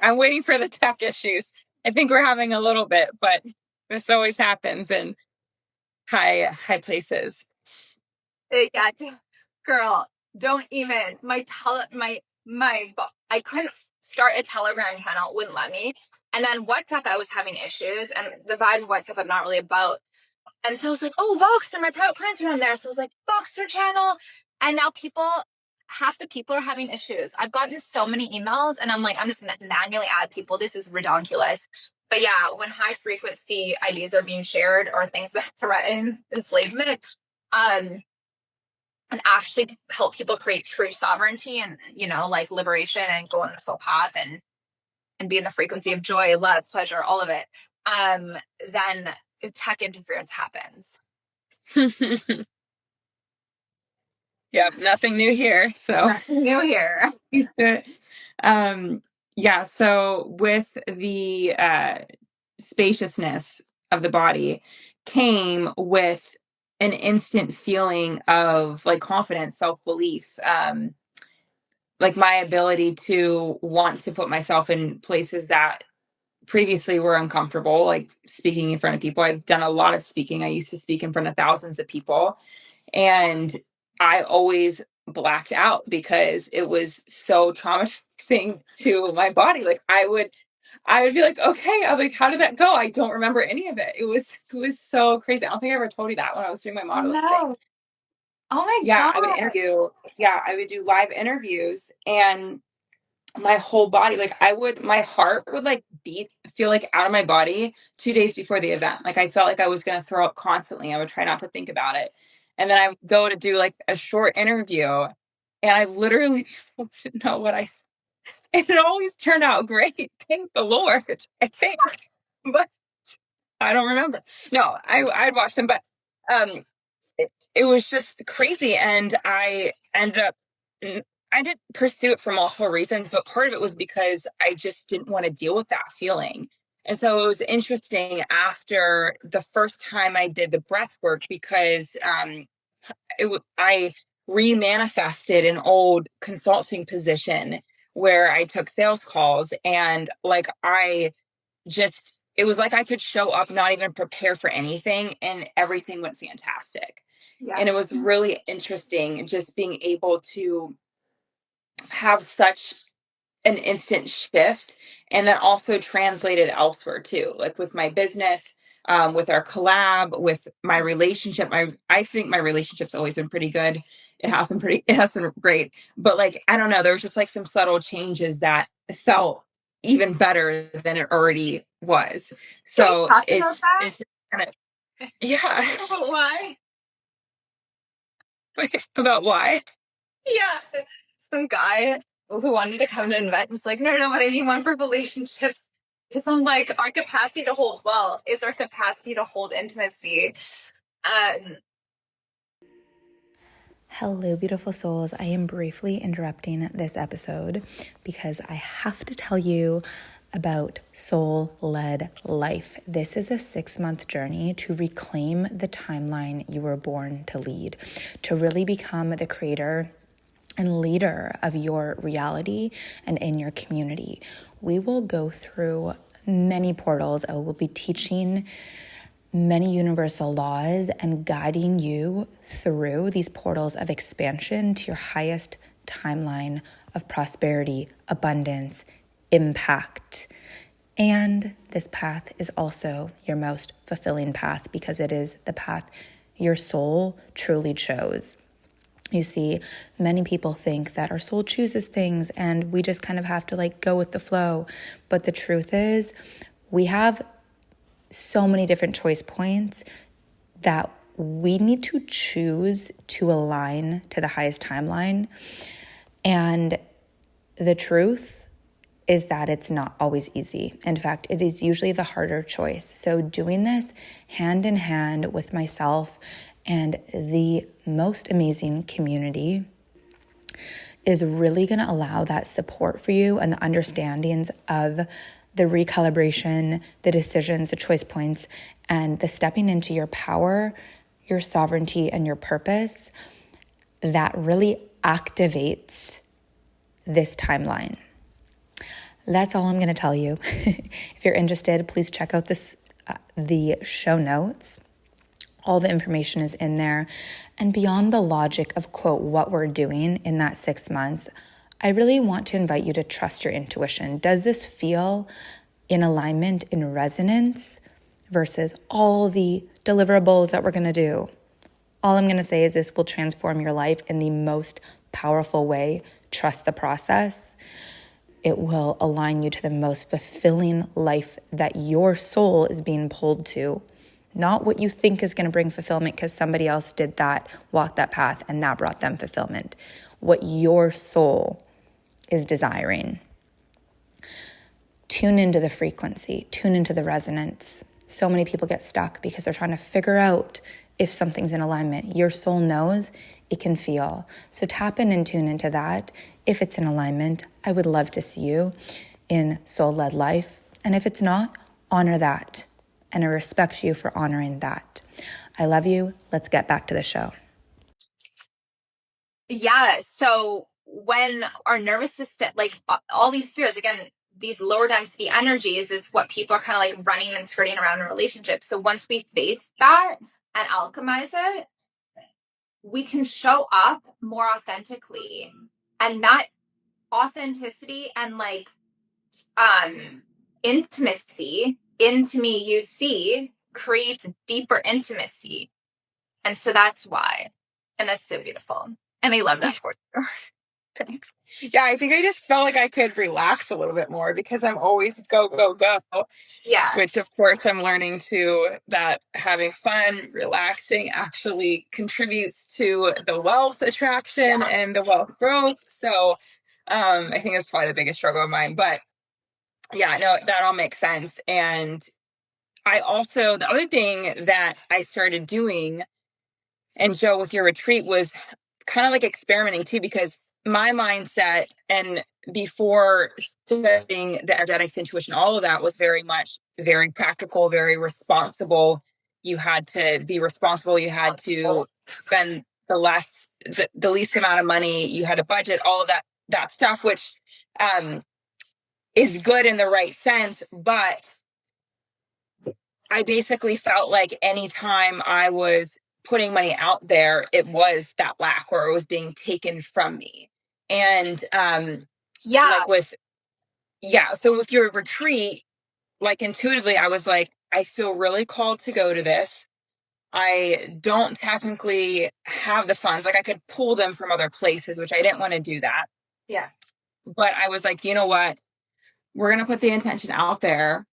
I'm waiting for the tech issues. I think we're having a little bit, but this always happens in high places. Yeah, girl, don't even. I couldn't start a Telegram channel, wouldn't let me. And then WhatsApp, I was having issues, and the vibe of WhatsApp I'm not really about. And so I was like, oh, Voxer, my private clients are on there. So I was like, Voxer channel. And now half the people are having issues. I've gotten so many emails and I'm like, I'm just going to manually add people. This is ridiculous. But yeah, when high frequency ideas are being shared or things that threaten enslavement, and actually help people create true sovereignty and, like liberation and go on their soul path and be in the frequency of joy, love, pleasure, all of it, then tech interference happens. Yeah, nothing new here. So Nothing new here. Used to it. Yeah, so with the spaciousness of the body came with an instant feeling of like confidence, self-belief, like my ability to want to put myself in places that previously were uncomfortable, like speaking in front of people. I've done a lot of speaking. I used to speak in front of thousands of people, and I always blacked out because it was so traumatizing to my body. Like I would be like, okay, I'm like, how did that go? I don't remember any of it. It was so crazy. I don't think I ever told you that when I was doing my modeling thing. Oh my Yeah, God. I would do live interviews, and my whole body, like my heart would like feel like out of my body 2 days before the event. Like I felt like I was going to throw up constantly. I would try not to think about it. And then I would go to do like a short interview, and I literally didn't know and it always turned out great. Thank the Lord, I think. But I don't remember. No, I'd watched them, but it was just crazy. And I ended up, I didn't pursue it for multiple reasons, but part of it was because I just didn't want to deal with that feeling. And so it was interesting after the first time I did the breath work because I remanifested an old consulting position where I took sales calls, and like it was like I could show up, not even prepare for anything, and everything went fantastic. Yeah. And it was really interesting just being able to have such an instant shift, and then also translated elsewhere too, like with my business, with our collab, with my relationship. I think my relationship's always been pretty good. It has been great, but like, I don't know, there was just like some subtle changes that felt even better than it already was. So it's kind of, yeah. Why? About why? Yeah. Some guy who wanted to come to an event was like, no, but I need one for relationships. Because I'm like, our capacity to hold is our capacity to hold intimacy. Hello, beautiful souls. I am briefly interrupting this episode because I have to tell you about Soul-Led Life. This is a 6-month journey to reclaim the timeline you were born to lead, to really become the creator and leader of your reality and in your community. We will go through many portals. I will be teaching many universal laws and guiding you through these portals of expansion to your highest timeline of prosperity, abundance, impact. And this path is also your most fulfilling path because it is the path your soul truly chose. You see, many people think that our soul chooses things and we just kind of have to like go with the flow. But the truth is, we have so many different choice points that we need to choose to align to the highest timeline. And the truth is that it's not always easy. In fact, it is usually the harder choice. So doing this hand in hand with myself and the most amazing community is really going to allow that support for you and the understandings of the recalibration, the decisions, the choice points, and the stepping into your power, your sovereignty, and your purpose that really activates this timeline. That's all I'm going to tell you. If you're interested, please check out the show notes. All the information is in there. And beyond the logic of, quote, what we're doing in that 6 months, I really want to invite you to trust your intuition. Does this feel in alignment, in resonance versus all the deliverables that we're going to do. All I'm going to say is this will transform your life in the most powerful way. Trust the process. It will align you to the most fulfilling life that your soul is being pulled to. Not what you think is going to bring fulfillment because somebody else did that, walked that path, and that brought them fulfillment. What your soul is desiring. Tune into the frequency, tune into the resonance. So many people get stuck because they're trying to figure out if something's in alignment. Your soul knows, it can feel. So tap in and tune into that. If it's in alignment, I would love to see you in soul-led life. And if it's not, honor that. And I respect you for honoring that. I love you. Let's get back to the show. Yeah. So when our nervous system, like all these fears, again, these lower density energies is what people are kind of like running and skirting around in relationships. So once we face that and alchemize it, we can show up more authentically. And that authenticity and like intimacy, into me you see, creates deeper intimacy. And so that's why. And that's so beautiful. And I love that for you. Thanks. Yeah, I think I just felt like I could relax a little bit more because I'm always go, go, go. Yeah. Which, of course, I'm learning too that having fun, relaxing actually contributes to the wealth attraction and the wealth growth. So I think that's probably the biggest struggle of mine. But yeah, no, that all makes sense. And I also, the other thing that I started doing, and Joe, with your retreat, was kind of like experimenting too, because my mindset and before studying the energetics, intuition, all of that was very much very practical, very responsible. You had to be responsible. You had to spend the least amount of money. You had a budget, all of that stuff, which is good in the right sense. But I basically felt like anytime I was putting money out there, it was that lack or it was being taken from me. And so with your retreat, like intuitively, I was like, I feel really called to go to this. I don't technically have the funds. Like I could pull them from other places, which I didn't want to do that. Yeah. But I was like, you know what? We're going to put the intention out there.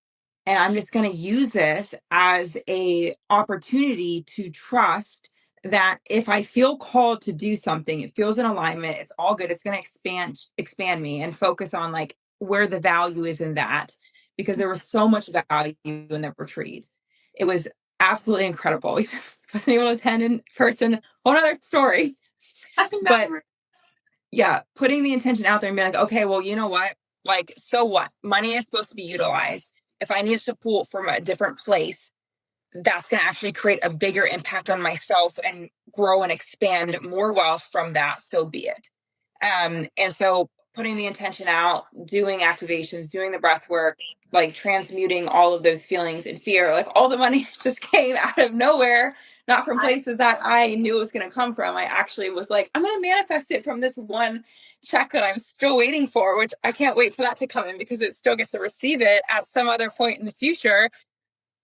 And I'm just going to use this as a opportunity to trust that if I feel called to do something, it feels in alignment, it's all good. It's going to expand me and focus on like where the value is in that, because there was so much value in the retreat. It was absolutely incredible. We wasn't able to attend in person, whole other story. But yeah, putting the intention out there and being like, okay, well, you know what? Like, so what? Money is supposed to be utilized. If I need to pull from a different place, that's going to actually create a bigger impact on myself and grow and expand more wealth from that. So be it. And so putting the intention out, doing activations, doing the breath work, like transmuting all of those feelings and fear, like all the money just came out of nowhere, not from places that I knew it was going to come from. I actually was like, I'm going to manifest it from this one check that I'm still waiting for, which I can't wait for that to come in because it still gets to receive it at some other point in the future.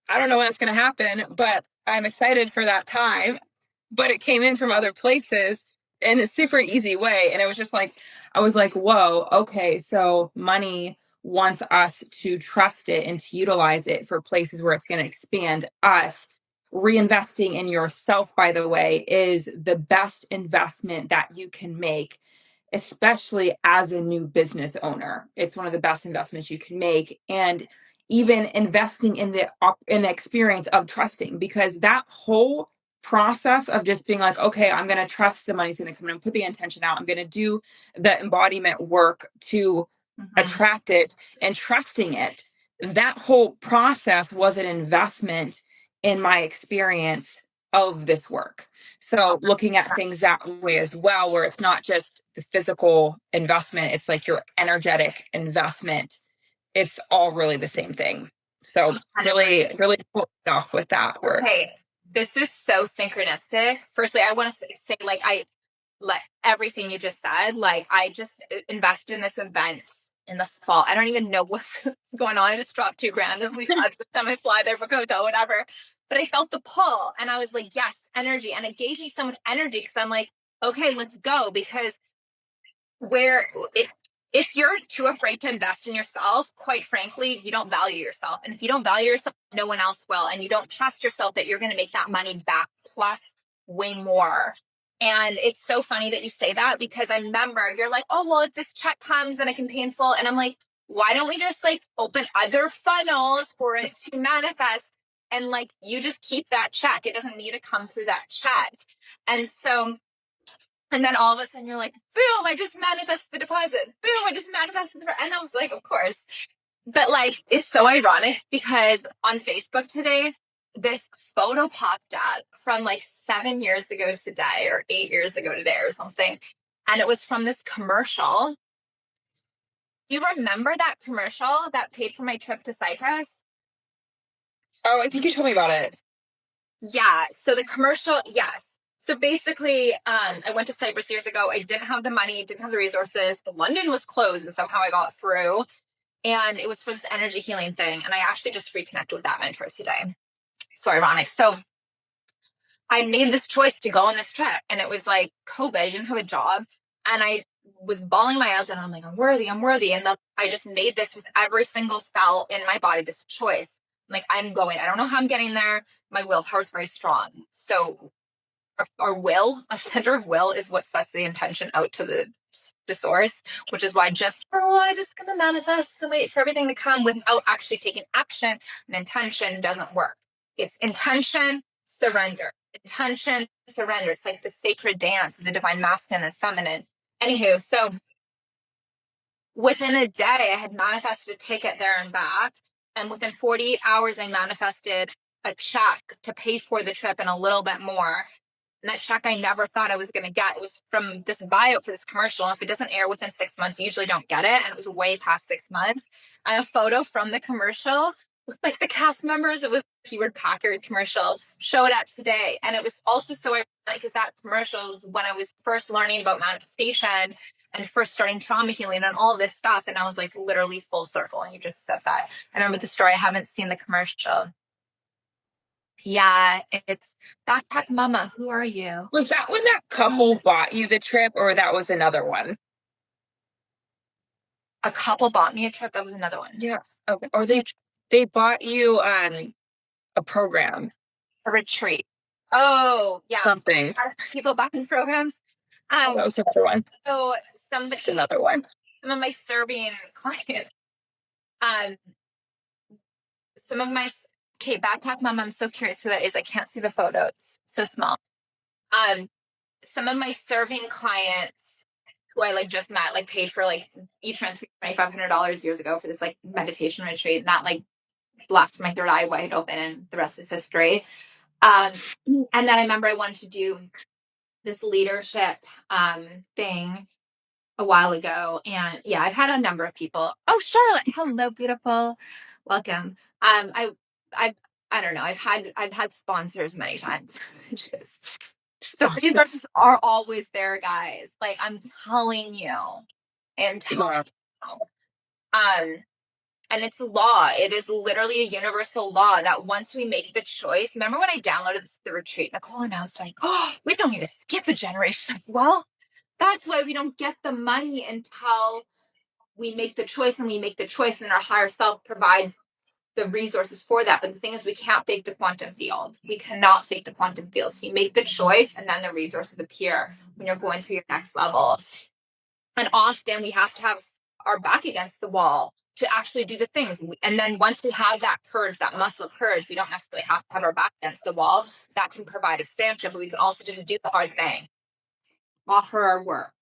I don't know when it's going to happen, but I'm excited for that time. But it came in from other places in a super easy way. And it was just like, I was like, whoa, okay. So money wants us to trust it and to utilize it for places where it's going to expand us. Reinvesting in yourself, by the way, is the best investment that you can make, especially as a new business owner. It's one of the best investments you can make. And even investing in the experience of trusting, because that whole process of just being like, okay, I'm going to trust the money's going to come in and put the intention out. I'm going to do the embodiment work to attract it and trusting it. That whole process was an investment in my experience of this work. So looking at things that way as well, where it's not just the physical investment, it's like your energetic investment. It's all really the same thing. So really, really pull off with that work. Okay. This is so synchronistic. Firstly, I want to say like like everything you just said. Like I just invested in this event in the fall. I don't even know what's going on. I just dropped $2,000 as we time I fly there for hotel, whatever. But I felt the pull and I was like, yes, energy. And it gave me so much energy because I'm like, okay, let's go. Because if you're too afraid to invest in yourself, quite frankly, you don't value yourself. And if you don't value yourself, no one else will. And you don't trust yourself that you're going to make that money back plus way more. And it's so funny that you say that because I remember you're like, oh, well, if this check comes then I can pay in full. And I'm like, why don't we just like open other funnels for it to manifest? And like, you just keep that check. It doesn't need to come through that check. And so, and then all of a sudden you're like, boom, I just manifested the deposit. Boom, I just manifested the, and I was like, of course. But like, it's so ironic because on Facebook today, this photo popped up from like 7 years ago today or 8 years ago today or something. And it was from this commercial. Do you remember that commercial that paid for my trip to Cyprus? Oh, I think you told me about it. Yeah. So the commercial, yes. So basically, I went to Cyprus years ago. I didn't have the money, didn't have the resources. London was closed and somehow I got through. And it was for this energy healing thing. And I actually just reconnected with that mentor today. So ironic. So I made this choice to go on this trip and it was like COVID. I didn't have a job and I was bawling my eyes out. I'm like, I'm worthy. And I just made this with every single cell in my body, this choice. I'm like, I'm going. I don't know how I'm getting there. My willpower is very strong. So our center of will is what sets the intention out to the source, which is why I just gonna manifest and wait for everything to come without actually taking action. And intention doesn't work. It's intention, surrender. Intention, surrender. It's like the sacred dance of the divine masculine and feminine. Anywho, so within a day, I had manifested a ticket there and back. And within 48 hours, I manifested a check to pay for the trip and a little bit more. And that check I never thought I was going to get. It was from this buyout for this commercial. If it doesn't air within 6 months, you usually don't get it. And it was way past 6 months. And a photo from the commercial with like the cast members. It was Hewlett Packard commercial showed up today. And it was also so ironic because that commercial was when I was first learning about manifestation and first starting trauma healing and all this stuff. And I was like literally full circle. And you just said that. I remember the story. I haven't seen the commercial. Yeah, it's Backpack Mama. Who are you? Was that when that couple bought you the trip or that was another one? A couple bought me a trip. That was another one. Yeah. Okay. Or they bought you a program. A retreat. Oh, yeah. Something. Are people buying programs? That was another one. So Just another one. some of my Serbian clients, Backpack Mom, I'm so curious who that is. I can't see the photo. It's so small. Some of my Serbian clients who I like just met, like paid for like each transfer $2,500 years ago for this like meditation retreat. And that like blessed my third eye wide open and the rest is history. And then I remember I wanted to do this leadership thing a while ago. And yeah, I've had a number of people. Oh, Charlotte. Hello, beautiful. Welcome. I don't know. I've had sponsors many times. Just so resources are always there, guys. Like I'm telling you. And and it's law. It is literally a universal law that once we make the choice, remember when I downloaded the retreat, Nicole, and I was like, oh, we don't need to skip a generation. Well, that's why we don't get the money until we make the choice and then our higher self provides the resources for that. But the thing is, we can't fake the quantum field. We cannot fake the quantum field. So you make the choice and then the resources appear when you're going through your next level. And often we have to have our back against the wall to actually do the things. And then once we have that courage, that muscle of courage, we don't necessarily have to have our back against the wall. That can provide expansion, but we can also just do the hard thing. Offer our work.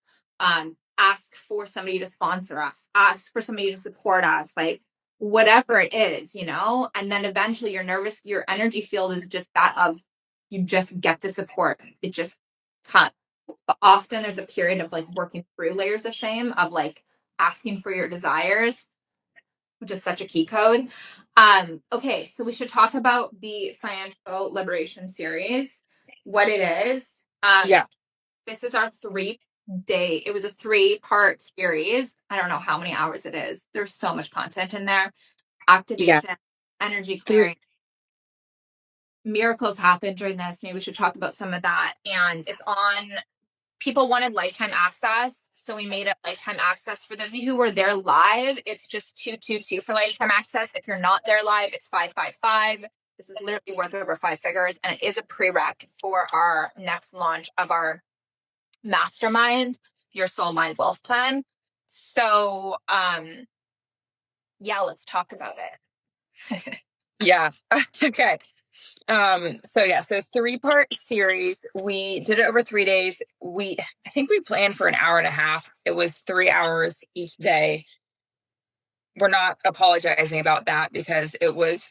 Ask for somebody to sponsor us. Ask for somebody to support us. Like whatever it is, you know? And then eventually your energy field is just that of you just get the support. It just can't. But often there's a period of like working through layers of shame of like asking for your desires, which is such a key code. Okay, so we should talk about the Financial Liberation Series, what it is. Yeah. This is our 3-day. It was a 3-part series. I don't know how many hours it is. There's so much content in there. Yeah. Activation, energy clearing. Miracles happen during this. Maybe we should talk about some of that. And it's on, people wanted lifetime access. So we made it lifetime access. For those of you who were there live, it's just 222 for lifetime access. If you're not there live, it's 555. This is literally worth over 5 figures. And it is a prereq for our next launch of our mastermind, your soul mind wealth plan. So yeah, let's talk about it. Yeah. Okay. So 3-part series. We did it over 3 days. I think we planned for an hour and a half. It was 3 hours each day. We're not apologizing about that because it was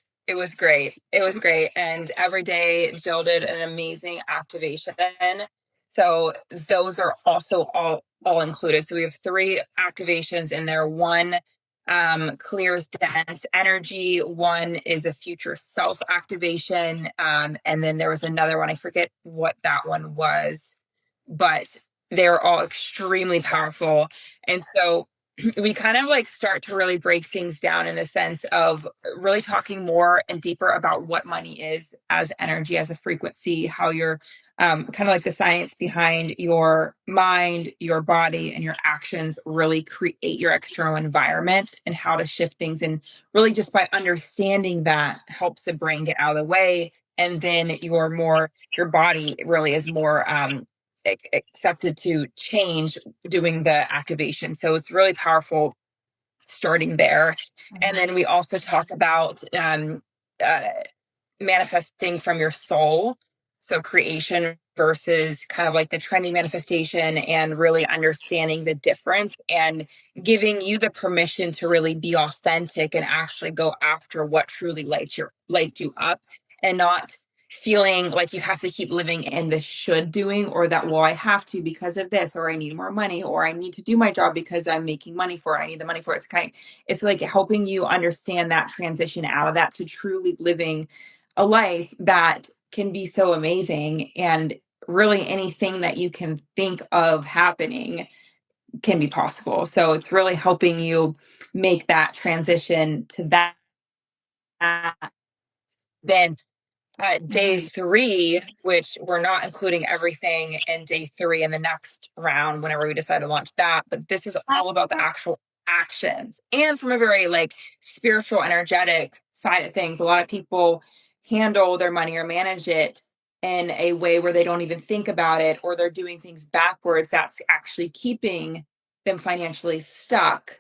great. It was great. And every day Jill did an amazing activation. So those are also all included. So we have 3 activations in there. One clears dense energy. One is a future self activation. And then there was another one. I forget what that one was, but they're all extremely powerful. And so we kind of like start to really break things down in the sense of really talking more and deeper about what money is as energy, as a frequency, how you're kind of like the science behind your mind, your body, and your actions really create your external environment, and how to shift things. And really just by understanding that helps the brain get out of the way. And then your body really is more accepted to change doing the activation. So it's really powerful starting there. And then we also talk about manifesting from your soul. So creation versus kind of like the trendy manifestation, and really understanding the difference and giving you the permission to really be authentic and actually go after what truly lights you up, and not feeling like you have to keep living in the should doing, or that, well, I have to because of this, or I need more money, or I need to do my job because I'm making money for it. I need the money for it. It's like helping you understand that transition out of that to truly living a life that can be so amazing, and really anything that you can think of happening can be possible. So it's really helping you make that transition to that. Then day 3, which we're not including everything in day 3 in the next round whenever we decide to launch that, but this is all about the actual actions. And from a very like spiritual, energetic side of things, a lot of people handle their money or manage it in a way where they don't even think about it, or they're doing things backwards. That's actually keeping them financially stuck.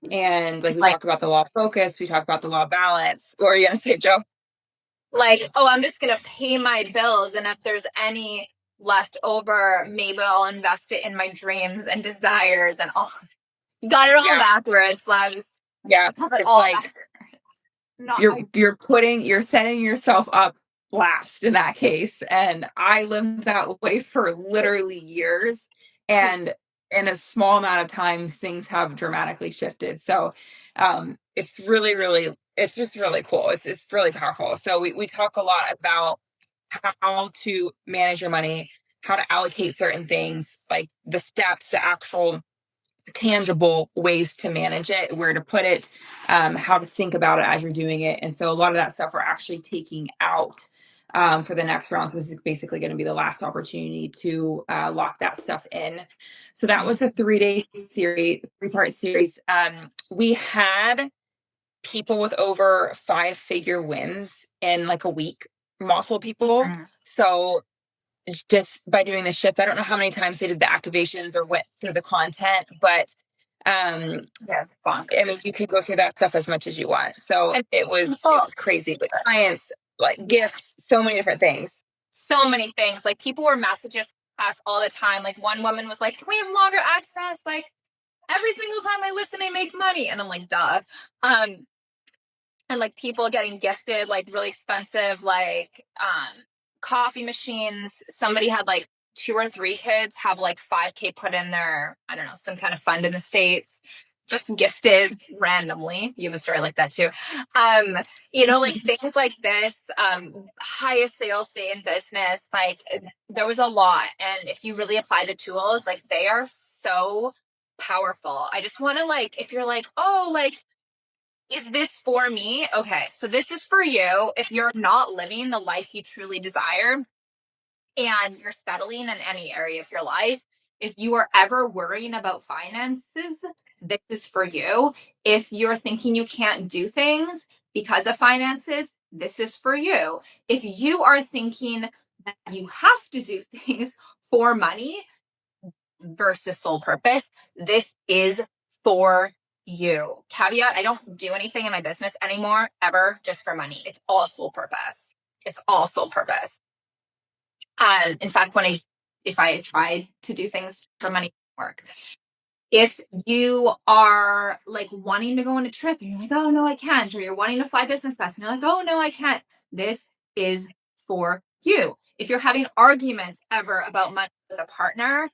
And like we talk about the law of focus, we talk about the law of balance. What are you gonna say, Joe? Like, oh, I'm just going to pay my bills. And if there's any left over, maybe I'll invest it in my dreams and desires and all. You got it all backwards, loves. Yeah. It's like you're setting yourself up last in that case. And I lived that way for literally years. And in a small amount of time, things have dramatically shifted. So it's really, really, it's just really cool. It's really powerful. So we talk a lot about how to manage your money, how to allocate certain things, like the steps, the actual tangible ways to manage it, where to put it, how to think about it as you're doing it. And so a lot of that stuff we're actually taking out for the next round. So this is basically going to be the last opportunity to lock that stuff in. So that was a 3-day series, 3-part series. We had people with over 5-figure wins in like a week, multiple people. So just by doing the shift, I don't know how many times they did the activations or went through the content, but yes, bonkers. I mean, you could go through that stuff as much as you want. So it was crazy. But clients, like gifts, so many different things. So many things. Like people were messaging us all the time. Like one woman was like, "Can we have longer access? Like every single time I listen, I make money." And I'm like, "Duh." And like people getting gifted like really expensive like coffee machines. Somebody had like 2 or 3 kids have like 5K put in their, I don't know, some kind of fund in the States. just gifted randomly. You have a story like that too. You know, like things like this, highest sales day in business, like there was a lot. And if you really apply the tools, like they are so powerful. I just want to like, if you're like, oh, like, is this for me? Okay, so this is for you. If you're not living the life you truly desire and you're settling in any area of your life, if you are ever worrying about finances, this is for you. If you're thinking you can't do things because of finances, this is for you. If you are thinking that you have to do things for money versus sole purpose, this is for you. Caveat, I don't do anything in my business anymore, ever, just for money. It's all sole purpose. It's all sole purpose. In fact, if I tried to do things for money, it wouldn't work. If you are like wanting to go on a trip and you're like, oh no, I can't, or you're wanting to fly business class and you're like, oh no, I can't, this is for you. If you're having arguments ever about money with a partner,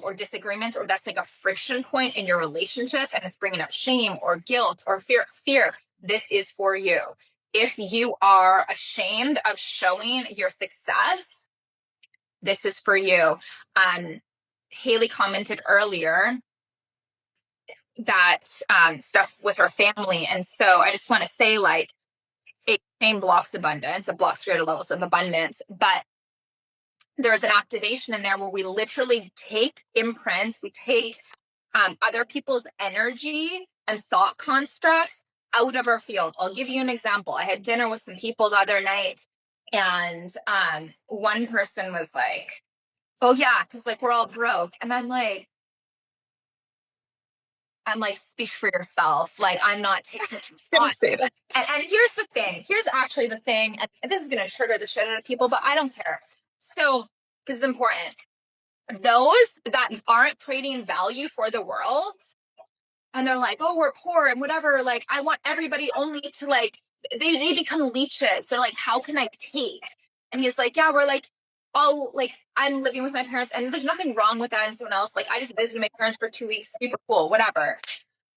or disagreements, or that's like a friction point in your relationship and it's bringing up shame or guilt or fear, this is for you. If you are ashamed of showing your success, this is for you. Haley commented earlier that stuff with her family. And so I just want to say, like, shame blocks abundance, it blocks greater levels of abundance. But there's an activation in there where we literally take imprints, we take other people's energy and thought constructs out of our field. I'll give you an example. I had dinner with some people the other night, and one person was like, oh yeah, because like we're all broke. And I'm like, speak for yourself. Like, I'm not taking say that. And here's the thing. Here's actually the thing. And this is going to trigger the shit out of people, but I don't care. So, because it's important. Those that aren't creating value for the world, and they're like, oh, we're poor and whatever. Like, I want everybody only to like, they become leeches. They're like, how can I take? And he's like, yeah, we're like, oh, like, I'm living with my parents and there's nothing wrong with that and someone else. Like, I just visited my parents for 2 weeks. Super cool, whatever.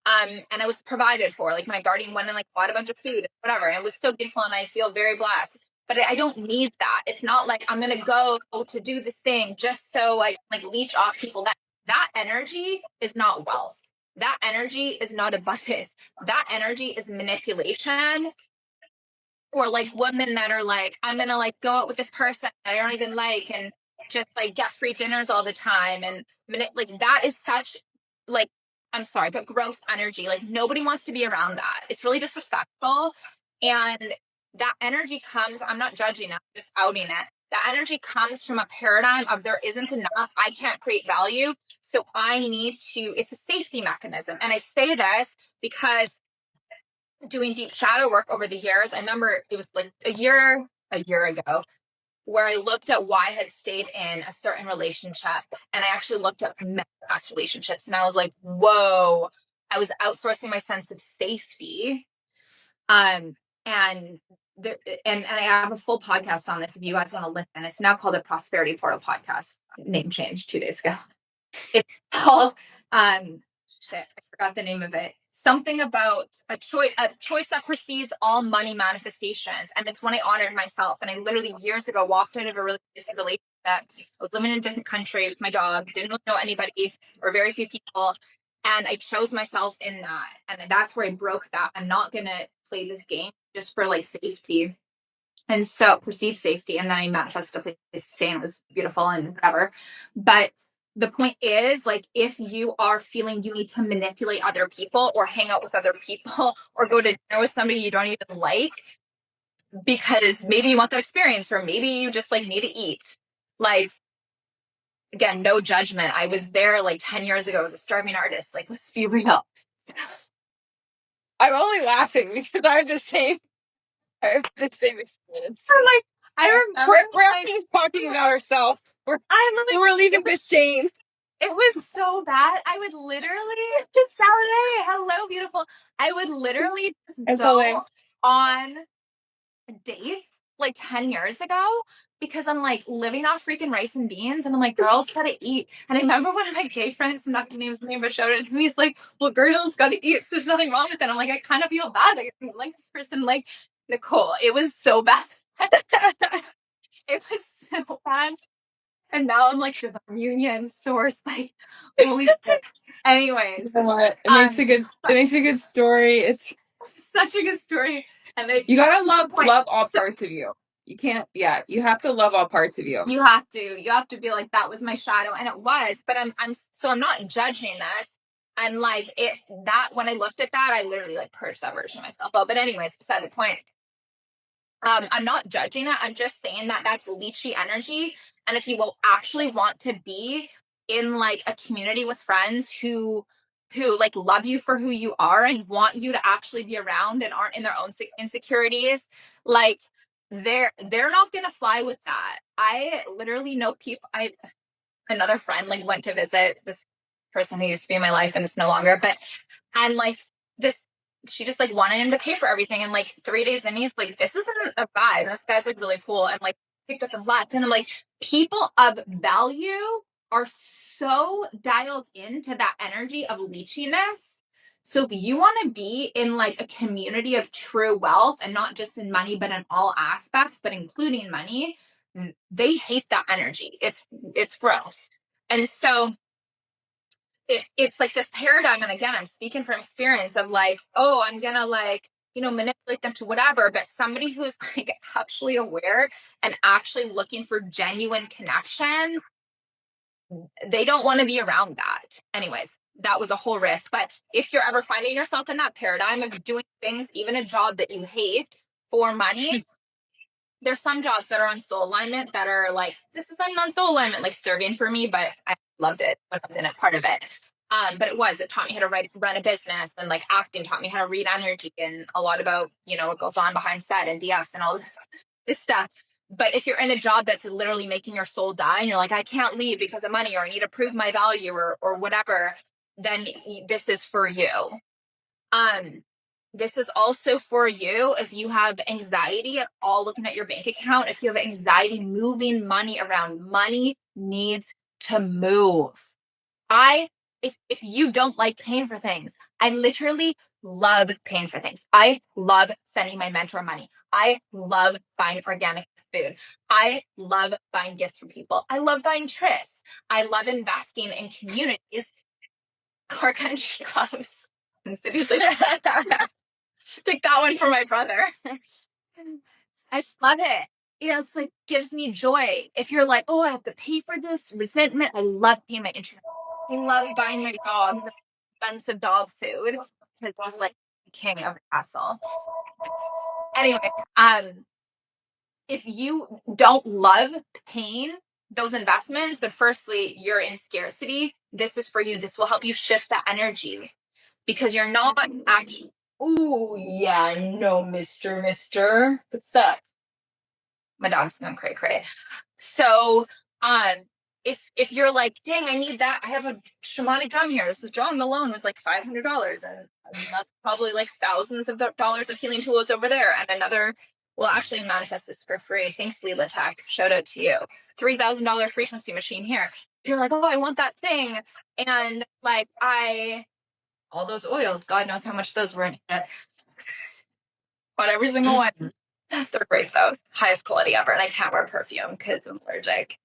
And I was provided for. Like, my guardian went and like bought a bunch of food, whatever. And it was so beautiful and I feel very blessed. But I don't need that. It's not like I'm gonna go to do this thing just so I like leech off people. That energy is not wealth. That energy is not abundance. That energy is manipulation. Or like women that are like, I'm gonna like go out with this person that I don't even like and just like get free dinners all the time. And like that is such like, I'm sorry, but gross energy. Like nobody wants to be around that. It's really disrespectful. And that energy comes, I'm not judging it, I'm just outing it. That energy comes from a paradigm of there isn't enough, I can't create value. So I need to, it's a safety mechanism. And I say this because doing deep shadow work over the years, I remember it was like a year ago where I looked at why I had stayed in a certain relationship, and I actually looked at past relationships, and I was like, whoa, I was outsourcing my sense of safety. And there, and I have a full podcast on this if you guys want to listen. It's now called the Prosperity Portal Podcast. Name change 2 days ago. It's called I forgot the name of it. Something about a choice that precedes all money manifestations. And it's when I honored myself. And I literally years ago walked out of a really abusive relationship. I was living in a different country with my dog, didn't really know anybody or very few people. And I chose myself in that. And that's where I broke that. I'm not going to play this game just for like safety. And so perceived safety. And then I manifested a place to stay, and it was beautiful and whatever. But the point is, like, if you are feeling you need to manipulate other people or hang out with other people or go to dinner with somebody you don't even like because maybe you want that experience or maybe you just like need to eat, like, again, no judgment. I was there like 10 years ago as a starving artist. Like, let's be real. I'm only laughing because I have the same experience. I'm like, I remember We're actually talking about ourselves. We're leaving the shame. It was so bad. I would literally, Saturday, hello, beautiful. I would literally just go on dates like 10 years ago because I'm like living off freaking rice and beans, and I'm like, girls gotta eat. And I remember one of my gay friends, I'm not gonna name his name, but showed it, and he's like, well, girls gotta eat, so there's nothing wrong with it. I'm like, I kind of feel bad. I like this person, like Nicole. It was so bad. It was so bad. And now I'm like Divine Union source, like holy shit. Anyways, You know what? It makes a good story. It's such a good story. And you gotta love all parts of you. You can't, you have to love all parts of you. You have to be like, that was my shadow, and it was. But I'm not judging this. And like when I looked at that, I literally like purged that version of myself. Oh, but anyways, beside the point. I'm not judging it. I'm just saying that that's leechy energy. And if you will actually want to be in like a community with friends who like love you for who you are and want you to actually be around and aren't in their own insecurities, like they're not gonna fly with that. I literally know people. Another friend like went to visit this person who used to be in my life and it's no longer, but and like this, she just like wanted him to pay for everything. And like 3 days in, he's like, this isn't a vibe. This guy's like really cool. And like picked up and left. And I'm like, people of value are so dialed into that energy of leechiness. So if you want to be in like a community of true wealth, and not just in money, but in all aspects, but including money, they hate that energy. It's gross. And so it's like this paradigm, and again, I'm speaking from experience of like, oh, I'm gonna like, manipulate them to whatever. But somebody who's like actually aware and actually looking for genuine connections, they don't want to be around that. Anyways, that was a whole risk. But if you're ever finding yourself in that paradigm of doing things, even a job that you hate for money, there's some jobs that are on soul alignment that are like, this is on soul alignment, like serving for me, but I loved it when I was in it, part of it. But it taught me how to run a business, and like acting taught me how to read energy and a lot about, what goes on behind set and DFs and all this stuff. But if you're in a job that's literally making your soul die and you're like, I can't leave because of money, or I need to prove my value or whatever, then this is for you. This is also for you if you have anxiety at all looking at your bank account. If you have anxiety moving money around, money needs to move. If you don't like paying for things, I literally love paying for things. I love sending my mentor money. I love buying organic food. I love buying gifts for people. I love buying trips. I love investing in communities or country clubs and cities like that. Take that one for my brother. I love it. It's like gives me joy. If you're like, oh, I have to pay for this, resentment. I love being my internet. I love buying my dog the expensive dog food because it was like the king of the castle. Anyway, if you don't love paying those investments, then firstly, you're in scarcity. This is for you. This will help you shift that energy because you're not actually. Oh yeah, no, Mister. What's up? My dog's going cray. So, if you're like, dang, I need that. I have a shamanic drum here. This drum alone was like $500, and that's probably like thousands of dollars of healing tools over there, and another. Well, actually, manifest this for free. Thanks, Leela Tech. Shout out to you. $3,000 frequency machine here. If you're like, oh, I want that thing, and like all those oils, God knows how much those were in it. But every single one. They're great though. Highest quality ever. And I can't wear perfume because I'm allergic.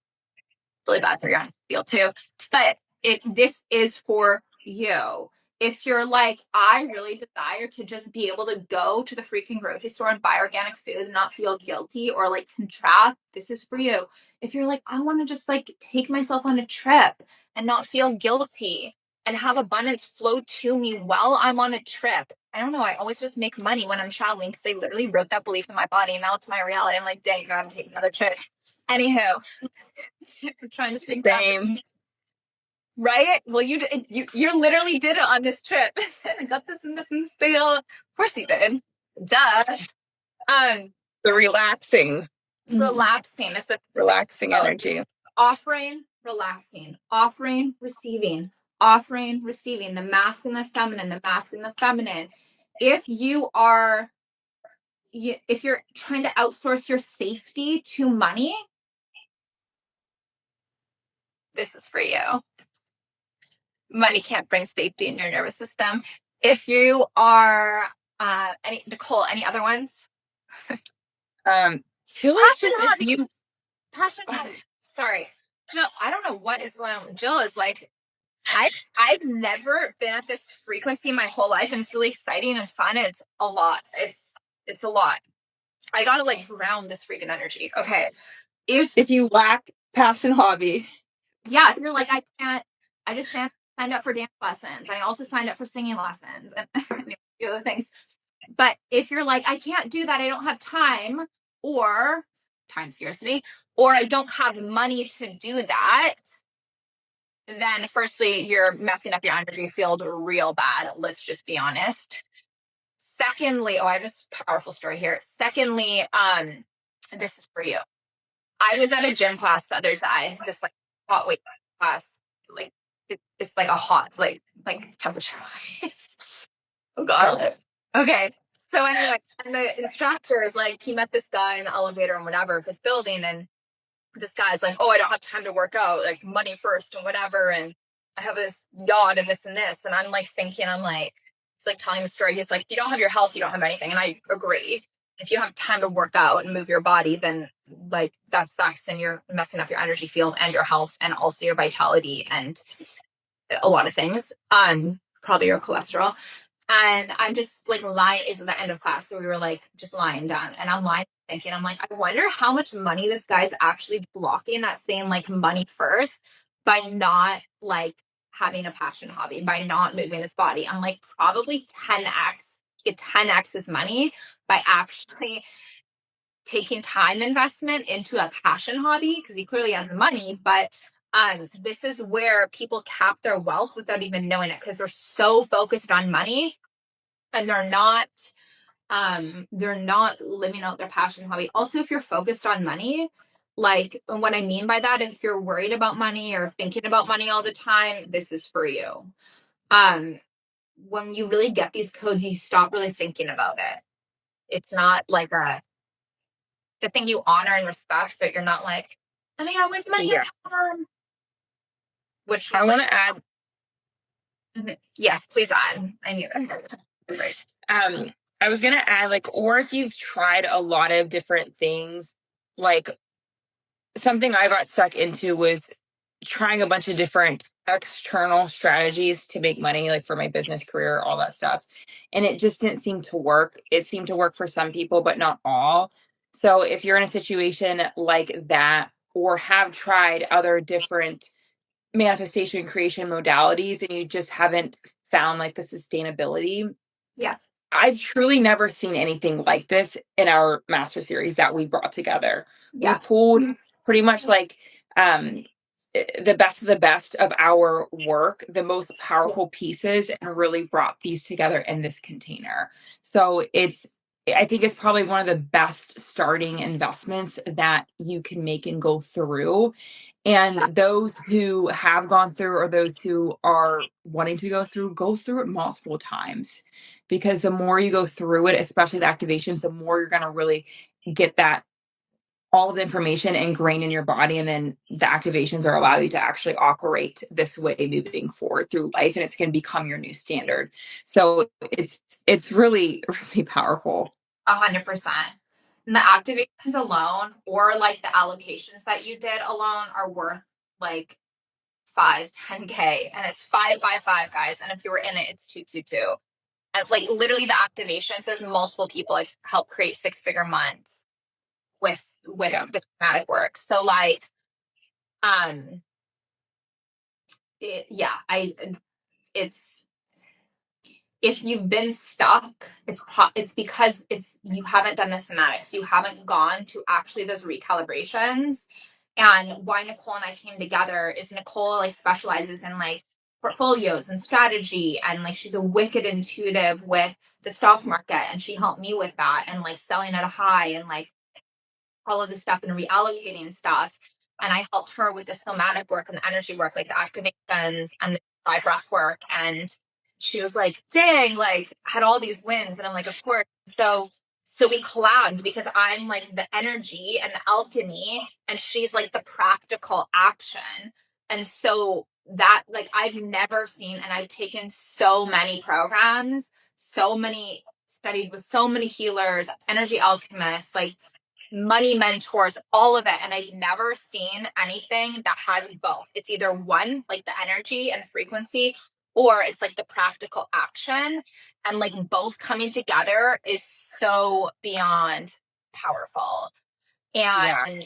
Really bad for your feel too. But this is for you. If you're like, I really desire to just be able to go to the freaking grocery store and buy organic food and not feel guilty or like contract, this is for you. If you're like, I want to just like take myself on a trip and not feel guilty and have abundance flow to me while I'm on a trip. I don't know. I always just make money when I'm traveling because I literally wrote that belief in my body. And now it's my reality. I'm like, dang, God, I'm taking another trip. Anywho, I'm trying to stay Same. Right? Well, you literally did it on this trip. I got this and sale. Of course you did. Duh. The relaxing. It's a relaxing energy. Offering, relaxing. Offering, receiving. Offering, receiving. The masculine, the feminine. The masculine, the feminine. If you're trying to outsource your safety to money, this is for you. Money can't bring safety in your nervous system. If you are Nicole, any other ones? I feel like just if you Passion. Sorry, Jill. I don't know what is going on. Jill is like, I've never been at this frequency my whole life, and it's really exciting and fun. And it's a lot. It's a lot. I gotta like ground this freaking energy. Okay. if you lack passion hobby, Yeah, if you're like, I can't, I just signed up for dance lessons. I also signed up for singing lessons and a few other things. But if you're like, I can't do that, I don't have time, or time scarcity, or I don't have money to do that, then firstly, you're messing up your energy field real bad. Let's just be honest. Secondly, I have this powerful story here. Secondly, this is for you. I was at a gym class the other day, this like hot weight class. Like it's like a hot, like temperature wise. Oh god. Okay. So anyway, and the instructor is like, he met this guy in the elevator and whatever of his building, and this guy's like, oh, I don't have time to work out, like money first and whatever, and I have this yacht and this and this. And I'm like thinking, I'm like, he's like telling the story. He's like, you don't have your health, you don't have anything. And I agree. If you have time to work out and move your body, then like that sucks, and you're messing up your energy field and your health and also your vitality and a lot of things. Probably your cholesterol. And I'm just like lying, is at the end of class. So we were like just lying down, and I'm lying thinking, I'm like, I wonder how much money this guy's actually blocking that saying like money first by not like having a passion hobby, by not moving his body. I'm like, probably 10x, get 10x his money by actually taking time investment into a passion hobby, because he clearly has the money. But this is where people cap their wealth without even knowing it, because they're so focused on money and they're not living out their passion hobby. Also, if you're focused on money, like what I mean by that, if you're worried about money or thinking about money all the time, this is for you. When you really get these codes, you stop really thinking about it. It's not like the thing you honor and respect, but you're not like, oh my god, where's the money? Yeah. Which I want to add. Yes, please add. I knew that. Right. I was gonna add, like, or if you've tried a lot of different things, like something I got stuck into was trying a bunch of different external strategies to make money, like for my business career, all that stuff. And it just didn't seem to work. It seemed to work for some people, but not all. So if you're in a situation like that, or have tried other different manifestation creation modalities and you just haven't found like the sustainability. Yeah. I've truly never seen anything like this in our master series that we brought together. Yeah. We pulled pretty much like the best of the best of our work, the most powerful pieces, and really brought these together in this container. So I think it's probably one of the best starting investments that you can make and go through. And those who have gone through, or those who are wanting to go through it multiple times. Because the more you go through it, especially the activations, the more you're going to really get that all of the information ingrained in your body. And then the activations are allow you to actually operate this way moving forward through life. And it's going to become your new standard. So it's really, really powerful. 100%. And the activations alone, or like the allocations that you did alone, are worth like 10K, and it's 5 by 5, guys. And if you were in it, it's 222. And like literally the activations, there's multiple people I've helped create 6-figure months with the somatic work. So like, it's if you've been stuck, it's because you haven't done the somatics. You haven't gone to actually those recalibrations. And why Nicole and I came together is Nicole like specializes in like portfolios and strategy, and like she's a wicked intuitive with the stock market, and she helped me with that and like selling at a high and like all of this stuff and reallocating stuff. And I helped her with the somatic work and the energy work, like the activations and the dry breath work. And she was like, dang, like had all these wins. And I'm like, of course. So we collabed because I'm like the energy and the alchemy, and she's like the practical action. And so that, like, I've never seen, and I've taken so many programs, studied with so many healers, energy alchemists, like money mentors, all of it. And I've never seen anything that has both. It's either one, like the energy and the frequency, or it's like the practical action. And like both coming together is so beyond powerful. Yeah. And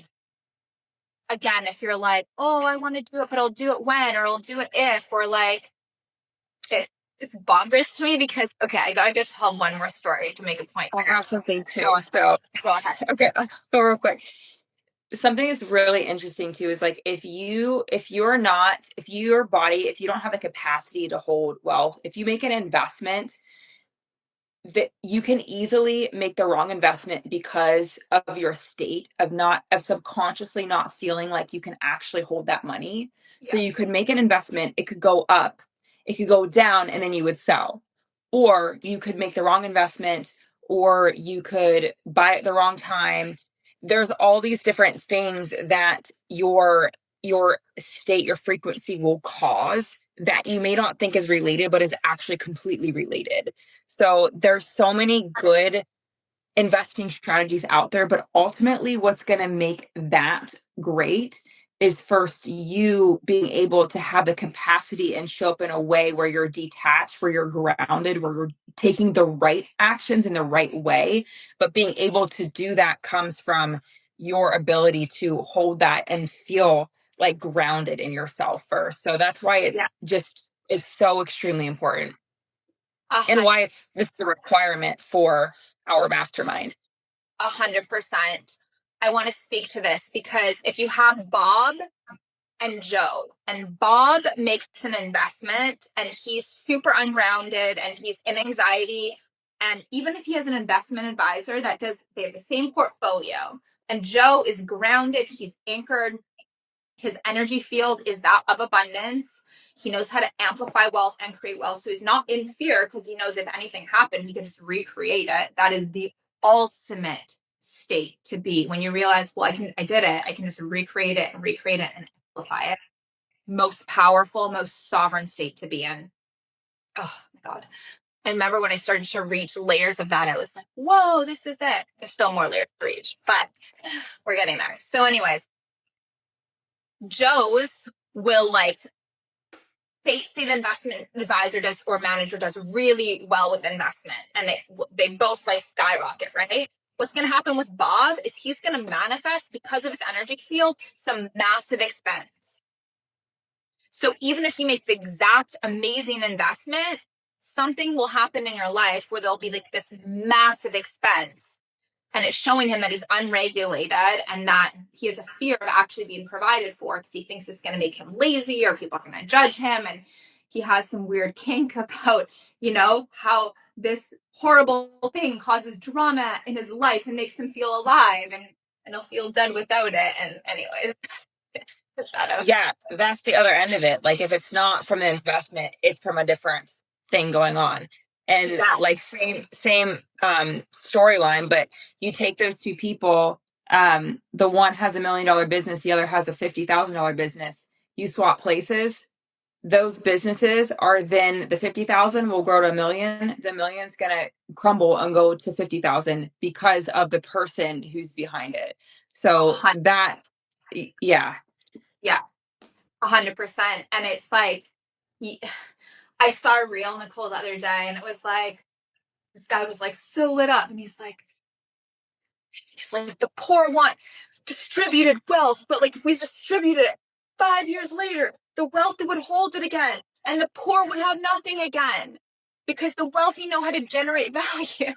again, if you're like, oh, I want to do it, but I'll do it when, or I'll do it if, or like, it's bonkers to me because, okay, I gotta tell one more story to make a point. I have something too. Go So, Go ahead. okay, I'll go real quick. Something that's really interesting too is like if your body, if you don't have the capacity to hold wealth, if you make an investment that you can easily make the wrong investment because of your state of subconsciously not feeling like you can actually hold that money. So you could make an investment, it could go up, it could go down, and then you would sell. Or you could make the wrong investment, or you could buy it the wrong time. There's all these different things that your state, your frequency will cause that you may not think is related, but is actually completely related. So there's so many good investing strategies out there, but ultimately what's going to make that great is first you being able to have the capacity and show up in a way where you're detached, where you're grounded, where you're taking the right actions in the right way. But being able to do that comes from your ability to hold that and feel like grounded in yourself first. So that's why it's so extremely important, and why this is a requirement for our mastermind. 100%. I want to speak to this because if you have Bob and Joe, and Bob makes an investment and he's super ungrounded and he's in anxiety, and even if he has an investment advisor they have the same portfolio, and Joe is grounded, he's anchored, his energy field is that of abundance. He knows how to amplify wealth and create wealth. So he's not in fear because he knows if anything happened, he can just recreate it. That is the ultimate state to be. When you realize, well, I did it. I can just recreate it and amplify it. Most powerful, most sovereign state to be in. Oh my God. I remember when I started to reach layers of that, I was like, whoa, this is it. There's still more layers to reach, but we're getting there. So anyways, Joe's will like say the investment advisor does or manager does really well with investment, and they both like skyrocket, right? What's going to happen with Bob is he's going to manifest, because of his energy field, some massive expense. So even if you make the exact amazing investment, something will happen in your life where there'll be like this massive expense. And it's showing him that he's unregulated and that he has a fear of actually being provided for because he thinks it's going to make him lazy or people are going to judge him. And he has some weird kink about, how this horrible thing causes drama in his life and makes him feel alive, and he'll feel dead without it. And anyways, the shadow. Yeah, that's the other end of it. Like if it's not from the investment, it's from a different thing going on. And like same storyline, but you take those two people, the one has $1 million business, the other has a $50,000 business. You swap places, those businesses are then the 50,000 will grow to 1 million. The million's gonna crumble and go to 50,000 because of the person who's behind it. So that, yeah. Yeah, 100%. And it's like, I saw a reel, Nicole, the other day, and it was like, this guy was like so lit up, and he's like, the poor want distributed wealth, but like if we distributed it 5 years later, the wealthy would hold it again, and the poor would have nothing again because the wealthy know how to generate value.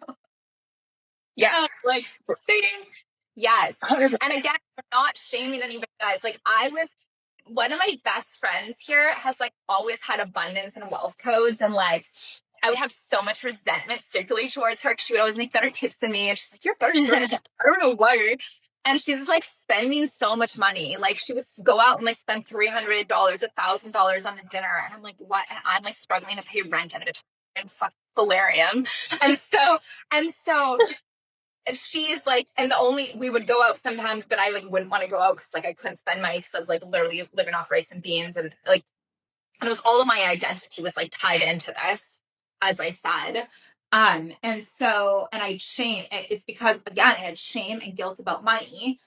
Yeah, like yes. 100%. And again, we're not shaming anybody, guys. Like one of my best friends here has like always had abundance and wealth codes, and like I would have so much resentment circulate towards her because she would always make better tips than me, and she's like, "You're better than I don't know why." And she's just like spending so much money. Like she would go out and like spend $300, $1,000 on a dinner, and I'm like, "What?" And I'm like struggling to pay rent at the time and fuck solarium, and so And she's like, and we would go out sometimes, but I like wouldn't want to go out because like I couldn't spend money because I was like literally living off rice and beans, and like, and it was all of my identity was like tied into this, as I said. And so, and I shame, it's because again, I had shame and guilt about money.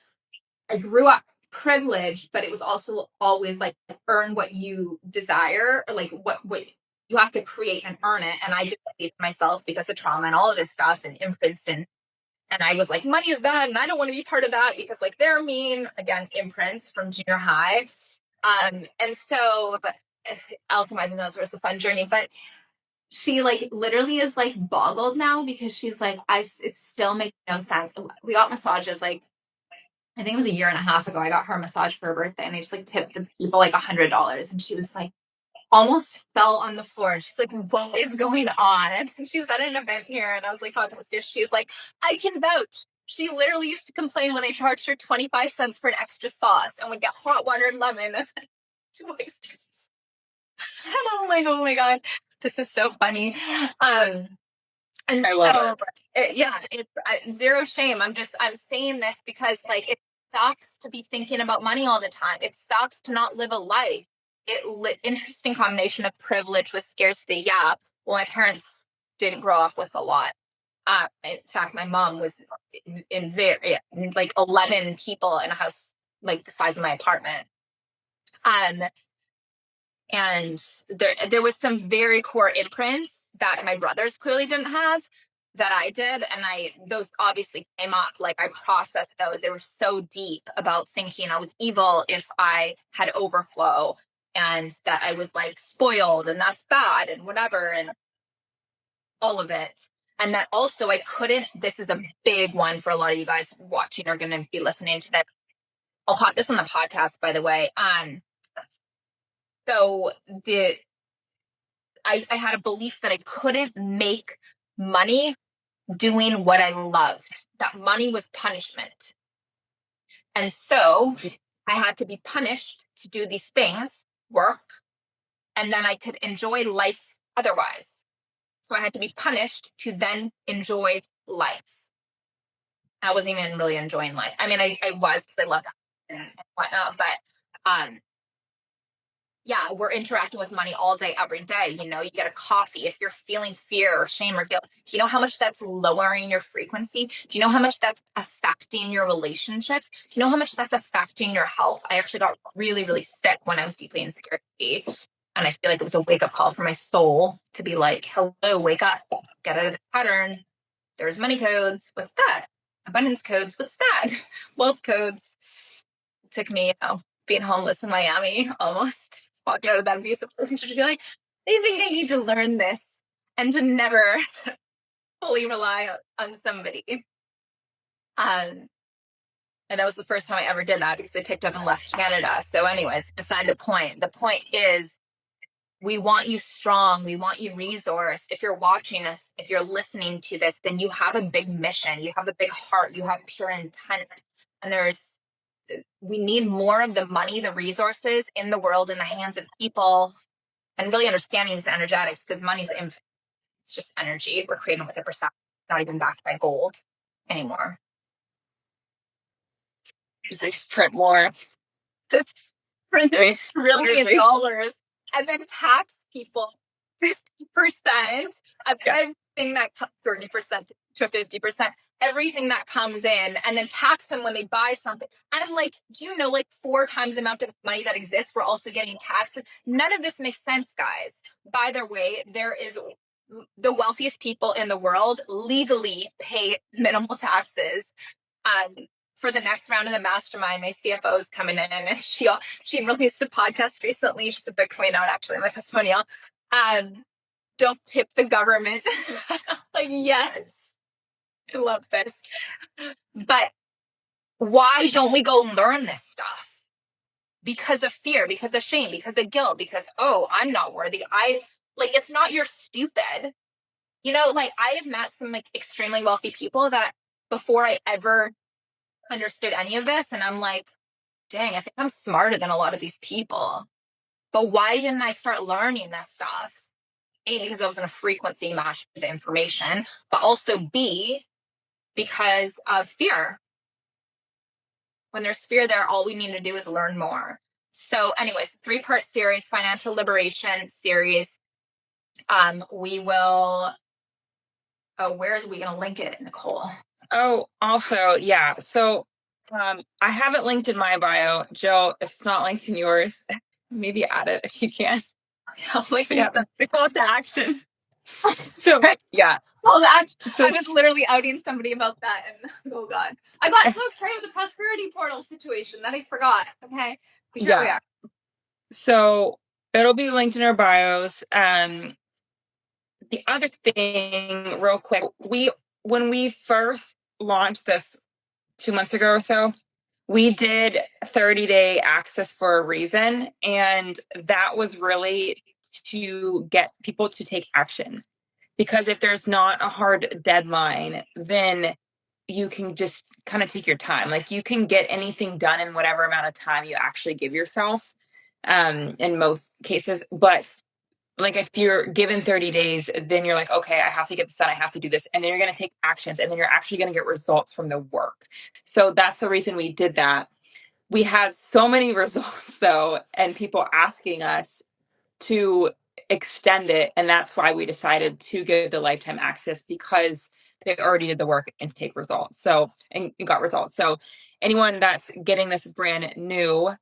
I grew up privileged, but it was also always like earn what you desire, or like what you have to create and earn it. And I just believed myself because of trauma and all of this stuff and imprints, and I was like, money is bad, and I don't want to be part of that because like they're mean. Again, imprints from junior high. And so, but alchemizing those was a fun journey. But she like literally is like boggled now because she's like, it still makes no sense. We got massages like, I think it was a year and a half ago. I got her a massage for her birthday, and I just like tipped the people like $100, and she was like, almost fell on the floor. And she's like, what is going on? And she was at an event here, and I was like, talking with Stitch. She's like, I can vouch. She literally used to complain when they charged her 25 cents for an extra sauce and would get hot water and lemon and 2 oysters. And I'm like, oh my God, this is so funny. And I love zero shame. I'm saying this because like it sucks to be thinking about money all the time. It sucks to not live a life. Interesting combination of privilege with scarcity. Yeah. Well, my parents didn't grow up with a lot. In fact, my mom was in like 11 people in a house like the size of my apartment. And there was some very core imprints that my brothers clearly didn't have that I did. And those obviously came up, like I processed those. They were so deep about thinking I was evil if I had overflow, and that I was like spoiled and that's bad and whatever, and all of it. And that also this is a big one for a lot of you guys watching or going to be listening to that. I'll pop this on the podcast, by the way. So I had a belief that I couldn't make money doing what I loved, that money was punishment. And so I had to be punished to do these things, work, and then I could enjoy life otherwise. So I had to be punished to then enjoy life. I wasn't even really enjoying life. I mean, I was because I loved that and whatnot, but yeah, we're interacting with money all day, every day. You know, you get a coffee. If you're feeling fear or shame or guilt, do you know how much that's lowering your frequency? Do you know how much that's affecting your relationships? Do you know how much that's affecting your health? I actually got really, really sick when I was deeply in scarcity. And I feel like it was a wake up call for my soul to be like, hello, wake up, get out of the pattern. There's money codes. What's that? Abundance codes. What's that? Wealth codes. It took me, being homeless in Miami, almost walking out of that abusive relationship to be like, I think I need to learn this and to never fully rely on somebody. And that was the first time I ever did that because I picked up and left Canada. So anyways, beside the point. The point is, we want you strong. We want you resourced. If you're watching us, if you're listening to this, then you have a big mission. You have a big heart. You have pure intent. And we need more of the money, the resources in the world, in the hands of people, and really understanding these energetics, because money's infinite. It's just energy. We're creating with a perception, not even backed by gold anymore. They just print more. Print $1 trillion and then tax people 50% of everything that 30% to 50%, everything that comes in, and then tax them when they buy something. And I'm like, do you know, like 4 times the amount of money that exists, we're also getting taxed? None of this makes sense, guys. By the way, the wealthiest people in the world legally pay minimal taxes. For the next round of the mastermind, my CFO is coming in, and she released a podcast recently. She's a Bitcoin out, actually, my testimonial. Don't tip the government. Like, yes, I love this. But why don't we go learn this stuff? Because of fear, because of shame, because of guilt, because, oh, I'm not worthy. It's not you're stupid. You know, like I have met some like extremely wealthy people that before I ever understood any of this, and I'm like, dang, I think I'm smarter than a lot of these people. But why didn't I start learning this stuff? A, because I was in a frequency match with the information, but also B, because of fear. When there's fear there, all we need to do is learn more. So anyways, 3-part series, financial liberation series. We will, where are we going to link it, Nicole? Oh, also, yeah. So I have it linked in my bio. Jill, if it's not linked in yours, maybe add it if you can. I'll link Yeah. the call to action. So yeah. Well, So I was literally outing somebody about that, and oh god, I got so excited with the prosperity portal situation that I forgot. Okay, but here we yeah. are. So it'll be linked in our bios. The other thing, real quick, when we first launched this 2 months ago or so, we did 30-day access for a reason, and that was really to get people to take action. Because if there's not a hard deadline, then you can just kind of take your time. Like, you can get anything done in whatever amount of time you actually give yourself, in most cases. But like, if you're given 30 days, then you're like, okay, I have to get this done. I have to do this. And then you're going to take actions, and then you're actually going to get results from the work. So that's the reason we did that. We had so many results though, and people asking us to extend it. And that's why we decided to give the lifetime access, because they already did the work and take results. So, and got results. So anyone that's getting this brand new,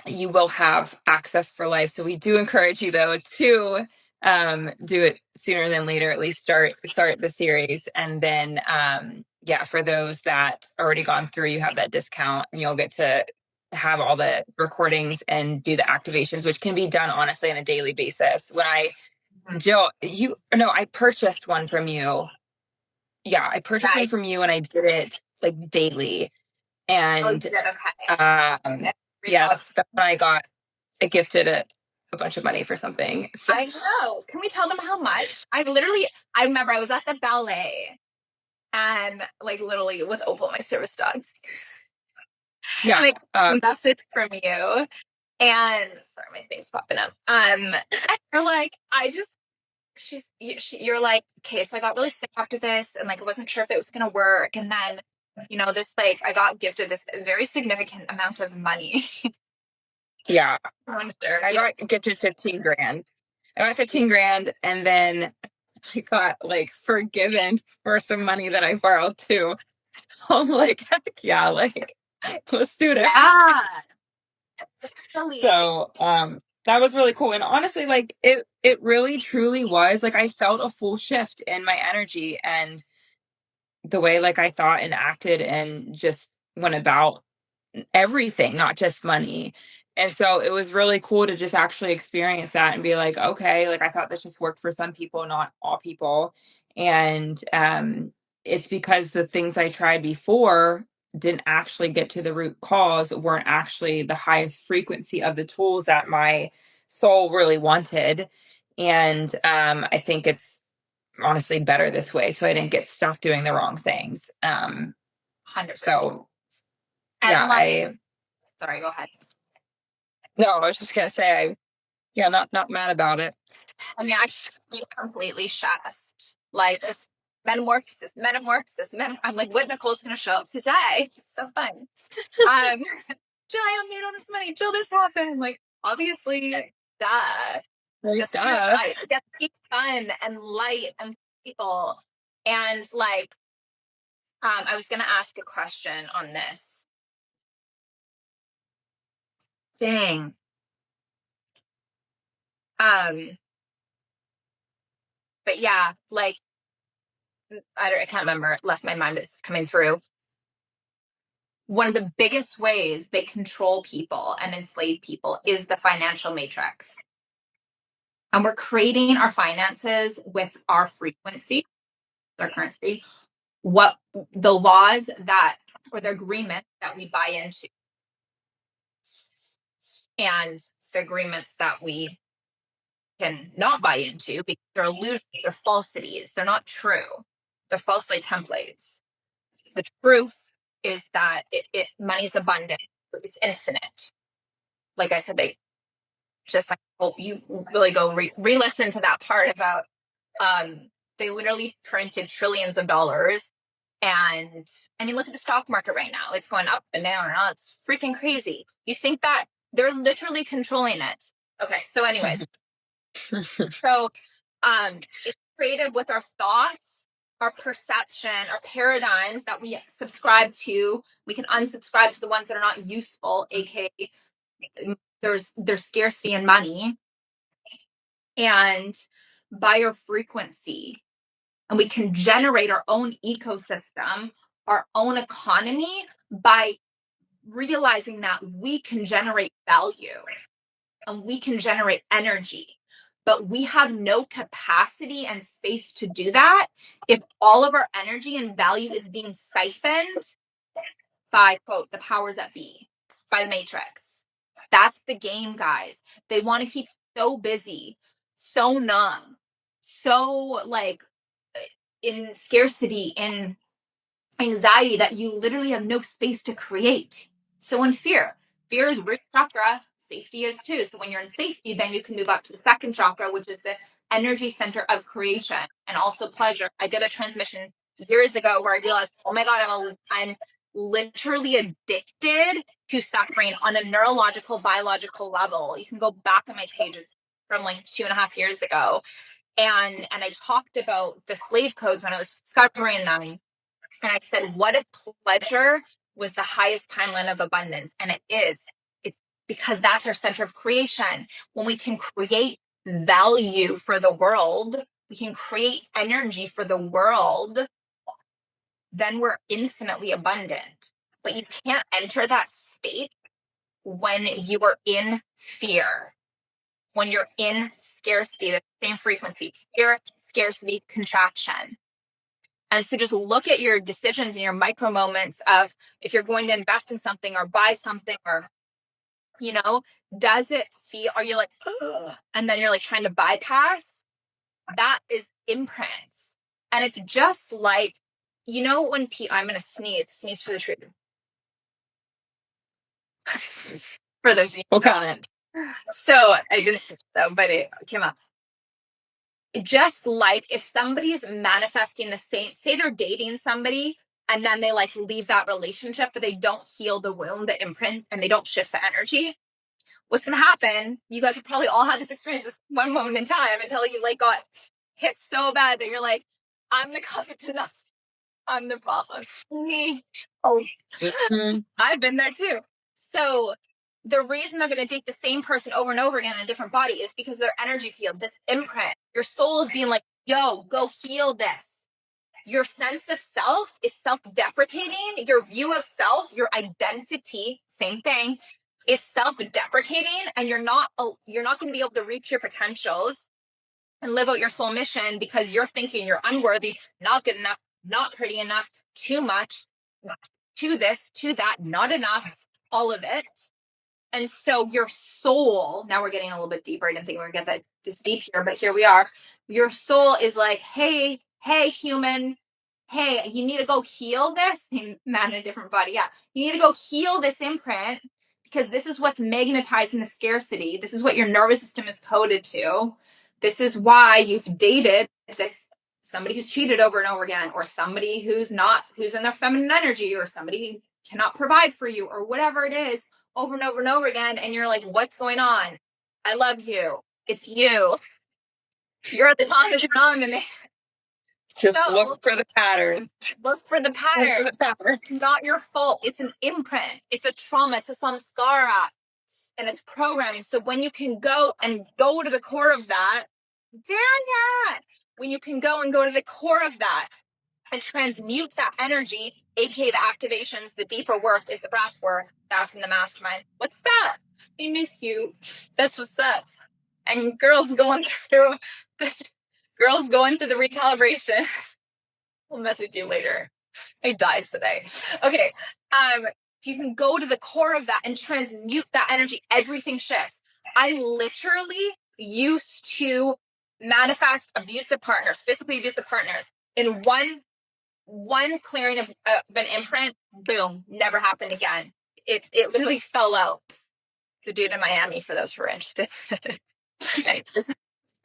you will have access for life. So we do encourage you though to do it sooner than later. At least start the series, and then yeah, for those that already gone through, you have that discount, and you'll get to have all the recordings and do the activations, which can be done honestly on a daily basis. When Jill, I purchased one from you. Yeah, I purchased one from you, and I did it like daily. And Okay. yeah, that's when I got gifted a bunch of money for something. So I know. Can we tell them how much? I remember I was at the ballet, and like literally with Opal, my service dog. yeah, And I got a message from you, and sorry, my thing's popping up. You're like, you're like, okay, so I got really sick after this, and like I wasn't sure if it was gonna work, and then this, like, I got gifted this very significant amount of money. yeah. I got gifted 15 grand. I got 15 grand, and then I got like forgiven for some money that I borrowed too. So I'm like, heck yeah, like, let's do it. Yeah. So that was really cool. And honestly, like, it really truly was like, I felt a full shift in my energy and the way like I thought and acted and just went about everything, not just money. And so it was really cool to just actually experience that and be like, okay, like, I thought this just worked for some people, not all people. And it's because the things I tried before didn't actually get to the root cause, weren't actually the highest frequency of the tools that my soul really wanted. And I think it's honestly better this way, so I didn't get stuck doing the wrong things. 100%. So yeah, sorry, go ahead. No, I was just gonna say, not mad about it. I mean, I just completely shaft. Like, if metamorphosis. I'm like, what Nicole's gonna show up today? It's so fun. Jill, I made all this money. Jill, this happened. Like, obviously, duh. Like, duh. Get to be fun and light and people. And like, I was gonna ask a question on this. Dang. But yeah, like, I can't remember. It left my mind, but it's coming through. One of the biggest ways they control people and enslave people is the financial matrix. And we're creating our finances with our frequency, our currency, what the laws that, or the agreement that we buy into, and the agreements that we can not buy into because they're illusions, they're falsities, they're not true, they're falsely templates. The truth is that money is abundant, it's infinite. Like I said, they just, I hope you really go re-listen to that part about They literally printed trillions of dollars. And I mean, look at the stock market right now. It's going up and down and all. It's freaking crazy. You think that they're literally controlling it. Okay. So anyways, so it's created with our thoughts, our perception, our paradigms that we subscribe to. We can unsubscribe to the ones that are not useful, aka there's scarcity in money, and by our frequency. And we can generate our own ecosystem, our own economy by realizing that we can generate value and we can generate energy. But we have no capacity and space to do that if all of our energy and value is being siphoned by, quote, the powers that be, by the Matrix. That's the game, guys. They want to keep so busy, so numb, so like in scarcity, in anxiety, that you literally have no space to create. So in fear is root chakra, safety is too. So when you're in safety, then you can move up to the second chakra, which is the energy center of creation and also pleasure. I did a transmission years ago where I realized, oh my God, I'm literally addicted to suffering on a neurological, biological level. You can go back on my pages from like 2.5 years ago. And I talked about the slave codes when I was discovering them. And I said, what if pleasure was the highest timeline of abundance? And it is. It's because that's our center of creation. When we can create value for the world, we can create energy for the world, then we're infinitely abundant. But you can't enter that state when you are in fear. When you're in scarcity, the same frequency, fear, scarcity, contraction. And so just look at your decisions and your micro moments of if you're going to invest in something or buy something or, does it feel, are you like, ugh, and then you're like trying to bypass? That is imprints. And it's just like, when I'm going to sneeze for the truth. For those people comment. So I just, but it came up. Just like if somebody's manifesting the same, say they're dating somebody and then they like leave that relationship, but they don't heal the wound, the imprint, and they don't shift the energy. What's going to happen? You guys have probably all had this experience this one moment in time until you like got hit so bad that you're like, I'm the cause to nothing. I'm the problem. Me. Oh, I've been there too. So the reason they're going to date the same person over and over again in a different body is because their energy field, this imprint, your soul is being like, yo, go heal this. Your sense of self is self-deprecating. Your view of self, your identity, same thing, is self-deprecating, and you're not going to be able to reach your potentials and live out your soul mission because you're thinking you're unworthy, not good enough, not pretty enough, too much, to this, to that, not enough, all of it. And so your soul, now we're getting a little bit deeper. I didn't think we were going to get this deep here, but here we are. Your soul is like, hey, human, hey, you need to go heal this. Man in a different body. Yeah. You need to go heal this imprint because this is what's magnetizing the scarcity. This is what your nervous system is coded to. This is why you've dated somebody who's cheated over and over again, or somebody who's in their feminine energy, or somebody who cannot provide for you, or whatever it is, over and over and over again. And you're like, what's going on? I love you. It's you. You're the common denominator. Just look for the pattern. Look for the pattern. It's not your fault. It's an imprint. It's a trauma. It's a samskara. And it's programming. So when you can go to the core of that, when you can go to the core of that and transmute that energy, aka the activations, the deeper work is the breath work. That's in the mastermind. What's that? We miss you. That's what's up. And girls going through the recalibration. We'll message you later. I died today. Okay. If you can go to the core of that and transmute that energy, everything shifts. I literally used to manifest abusive partners, physically abusive partners, in one clearing of an imprint. Boom, never happened again. It literally fell out. The dude in Miami, for those who are interested. That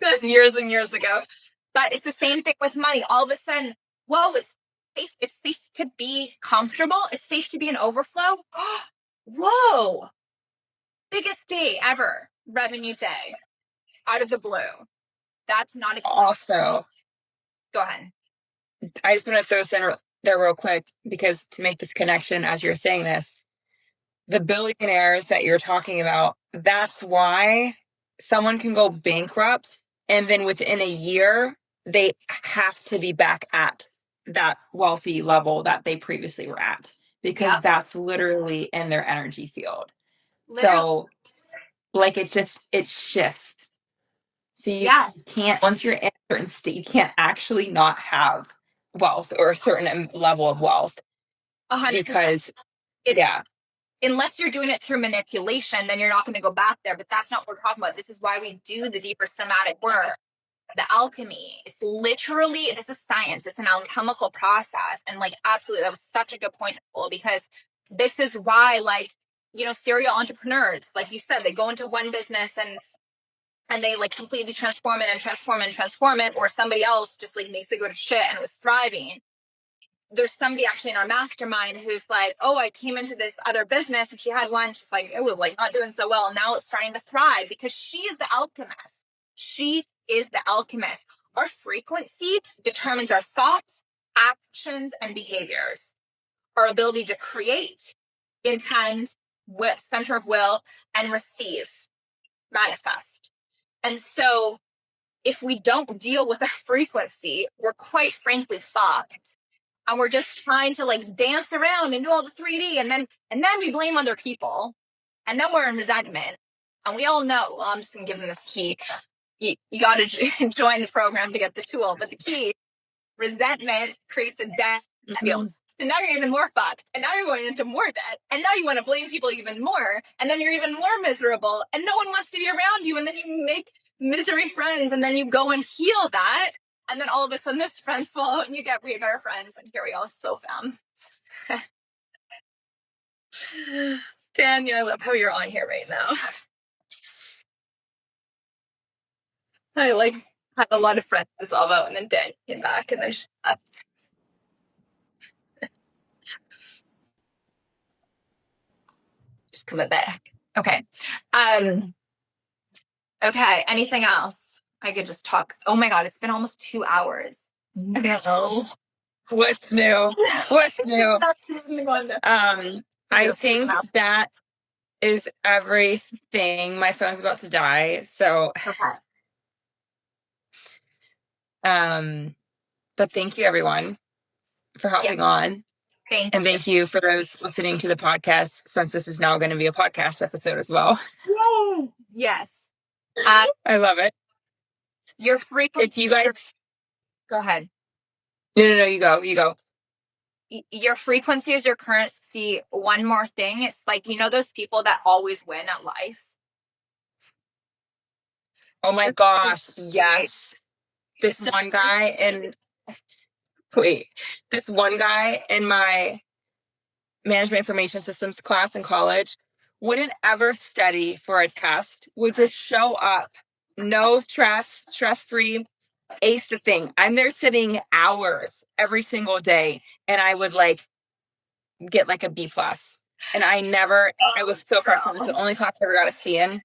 was years and years ago. But it's the same thing with money. All of a sudden, whoa, it's safe. It's safe to be comfortable. It's safe to be in overflow. Whoa. Biggest day ever. Revenue day. Out of the blue. That's not a Also, go ahead. I just want to throw this in there real quick, because to make this connection as you're saying this, the billionaires that you're talking about, that's why someone can go bankrupt and then within a year they have to be back at that wealthy level that they previously were at, because that's literally in their energy field. So like it shifts. So you can't, once you're in a certain state, you can't actually not have wealth or a certain level of wealth. 100%. Because unless you're doing it through manipulation, then you're not going to go back there. But that's not what we're talking about. This is why we do the deeper somatic work, the alchemy. It's literally, this is science. It's an alchemical process. And like, absolutely, that was such a good point, Nicole, because this is why, like, you know, serial entrepreneurs, like you said, they go into one business and they like completely transform it, or somebody else just like makes it go to shit and it was thriving. There's somebody actually in our mastermind who's like, oh, I came into this other business and she had one. She's like, it was like not doing so well. And now it's starting to thrive because she's the alchemist. She is the alchemist. Our frequency determines our thoughts, actions, and behaviors. Our ability to create, intend, with center of will, and receive, manifest. And so if we don't deal with our frequency, we're quite frankly fucked. And we're just trying to like dance around and do all the 3D, and then we blame other people, and then we're in resentment. And we all know, well, I'm just gonna give them this key. You got to join the program to get the tool, but the key, resentment creates a debt feels. So now you're even more fucked, and now you're going into more debt, and now you want to blame people even more, and then you're even more miserable, and no one wants to be around you, and then you make misery friends, and then you go and heal that. And then all of a sudden, those friends fall out and you get way better friends. And here we go, so fam. Tanya, I love how you're on here right now. I like had a lot of friends dissolve out, and then Dan came back, and then she left. Just coming back. Okay. Okay. Anything else? I could just talk. Oh my God, it's been almost 2 hours. No. What's new? What's new? I think that is everything. My phone's about to die, so but thank you everyone for hopping on. Thank you for those listening to the podcast, since this is now going to be a podcast episode as well. Yay! Yes. I love it. Your frequency. If you guys go ahead. No, you go. Your frequency is your currency. One more thing. It's like, you know, those people that always win at life. Oh my gosh. Yes. This one guy in my management information systems class in college wouldn't ever study for a test, would just show up. No stress-free, ace the thing. I'm there sitting hours every single day, and I would like get like a B+. And I was so frustrated. It's the only class I ever got a C in.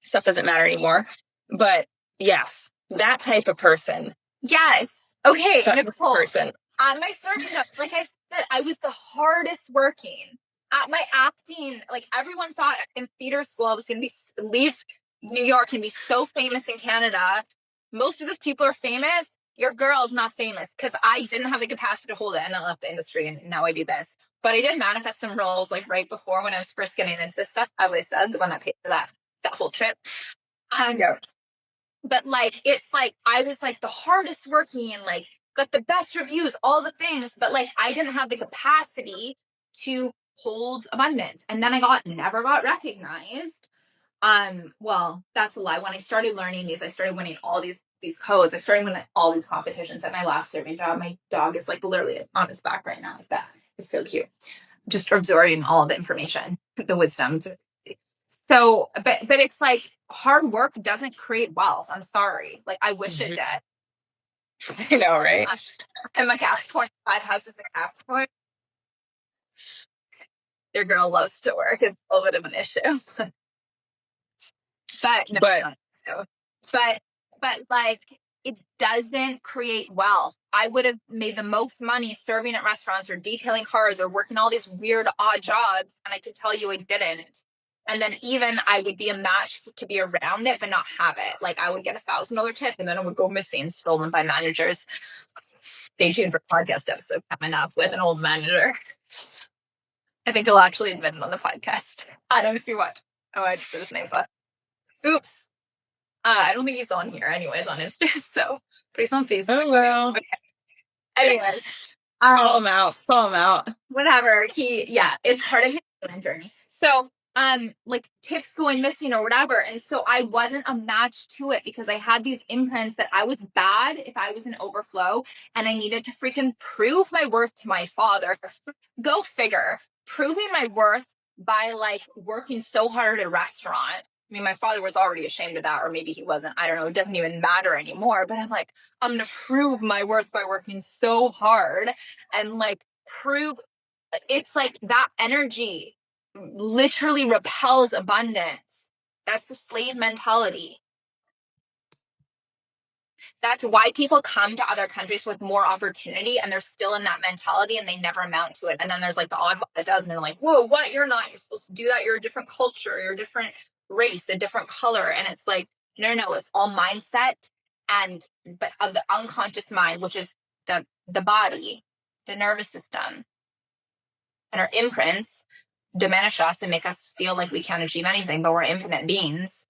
Stuff doesn't matter anymore. But yes, that type of person. Yes. Okay, Nicole. Person. At my surgeon, like I said, I was the hardest working. At my acting, like everyone thought in theater school I was going to leave New York and be so famous in Canada. Most of those people are famous. Your girl's not famous, because I didn't have the capacity to hold it, and I left the industry, and now I do this. But I did manifest some roles like right before, when I was first getting into this stuff, as I said, the one that paid for that whole trip. But like, it's like I was like the hardest working and like got the best reviews, all the things, but like I didn't have the capacity to hold abundance. And then I never got recognized. Well, that's a lie. When I started learning these, I started winning all these codes. I started winning all these competitions. At my last serving job, my dog is like literally on his back right now, like that. It's so cute. Just absorbing all the information, the wisdom. So, but it's like hard work doesn't create wealth. I'm sorry. Like I wish it did. I know, right? Gosh. And my gas 25 houses in Cassport. Your girl loves to work. It's a little bit of an issue. But no, But- it's not. No. But like it doesn't create wealth. I would have made the most money serving at restaurants or detailing cars or working all these weird odd jobs, and I can tell you I didn't. And then even I would be a match to be around it but not have it. Like I would get $1,000 tip and then it would go missing, stolen by managers. Stay tuned for podcast episode coming up with an old manager. I think he'll actually admit it on the podcast. I don't know if you watch. Oh, I just said his name, but oops. I don't think he's on here anyways on Insta, so but he's on Facebook. Oh well. Okay. Anyways. Call him out. Call him out. Whatever. It's part of his healing journey. So like tips going missing or whatever. And so I wasn't a match to it because I had these imprints that I was bad if I was in overflow and I needed to freaking prove my worth to my father. Go figure. Proving my worth by like working so hard at a restaurant. I mean, my father was already ashamed of that, or maybe he wasn't. I don't know. It doesn't even matter anymore. But I'm like, I'm going to prove my worth by working so hard and like prove it's like that energy literally repels abundance. That's the slave mentality. That's why people come to other countries with more opportunity and they're still in that mentality and they never amount to it. And then there's like the oddball that does, and they're like, whoa, what? You're not. You're supposed to do that. You're a different culture. You're a different race, a different color. And it's like, no, it's all mindset but of the unconscious mind, which is the body, the nervous system, and our imprints diminish us and make us feel like we can't achieve anything, but we're infinite beings.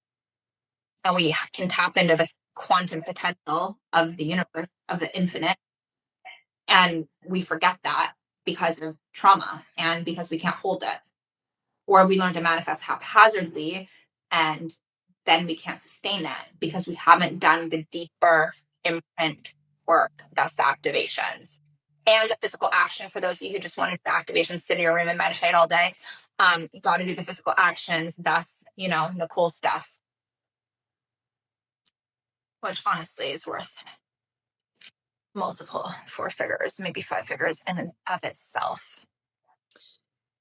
And we can tap into the quantum potential of the universe, of the infinite. And we forget that because of trauma and because we can't hold it. Or we learn to manifest haphazardly and then we can't sustain it because we haven't done the deeper imprint work. That's the activations. And the physical action for those of you who just wanted the activations, sit in your room and meditate all day. You got to do the physical actions. That's, the cool stuff. Which honestly is worth multiple 4 figures, maybe 5 figures in and of itself.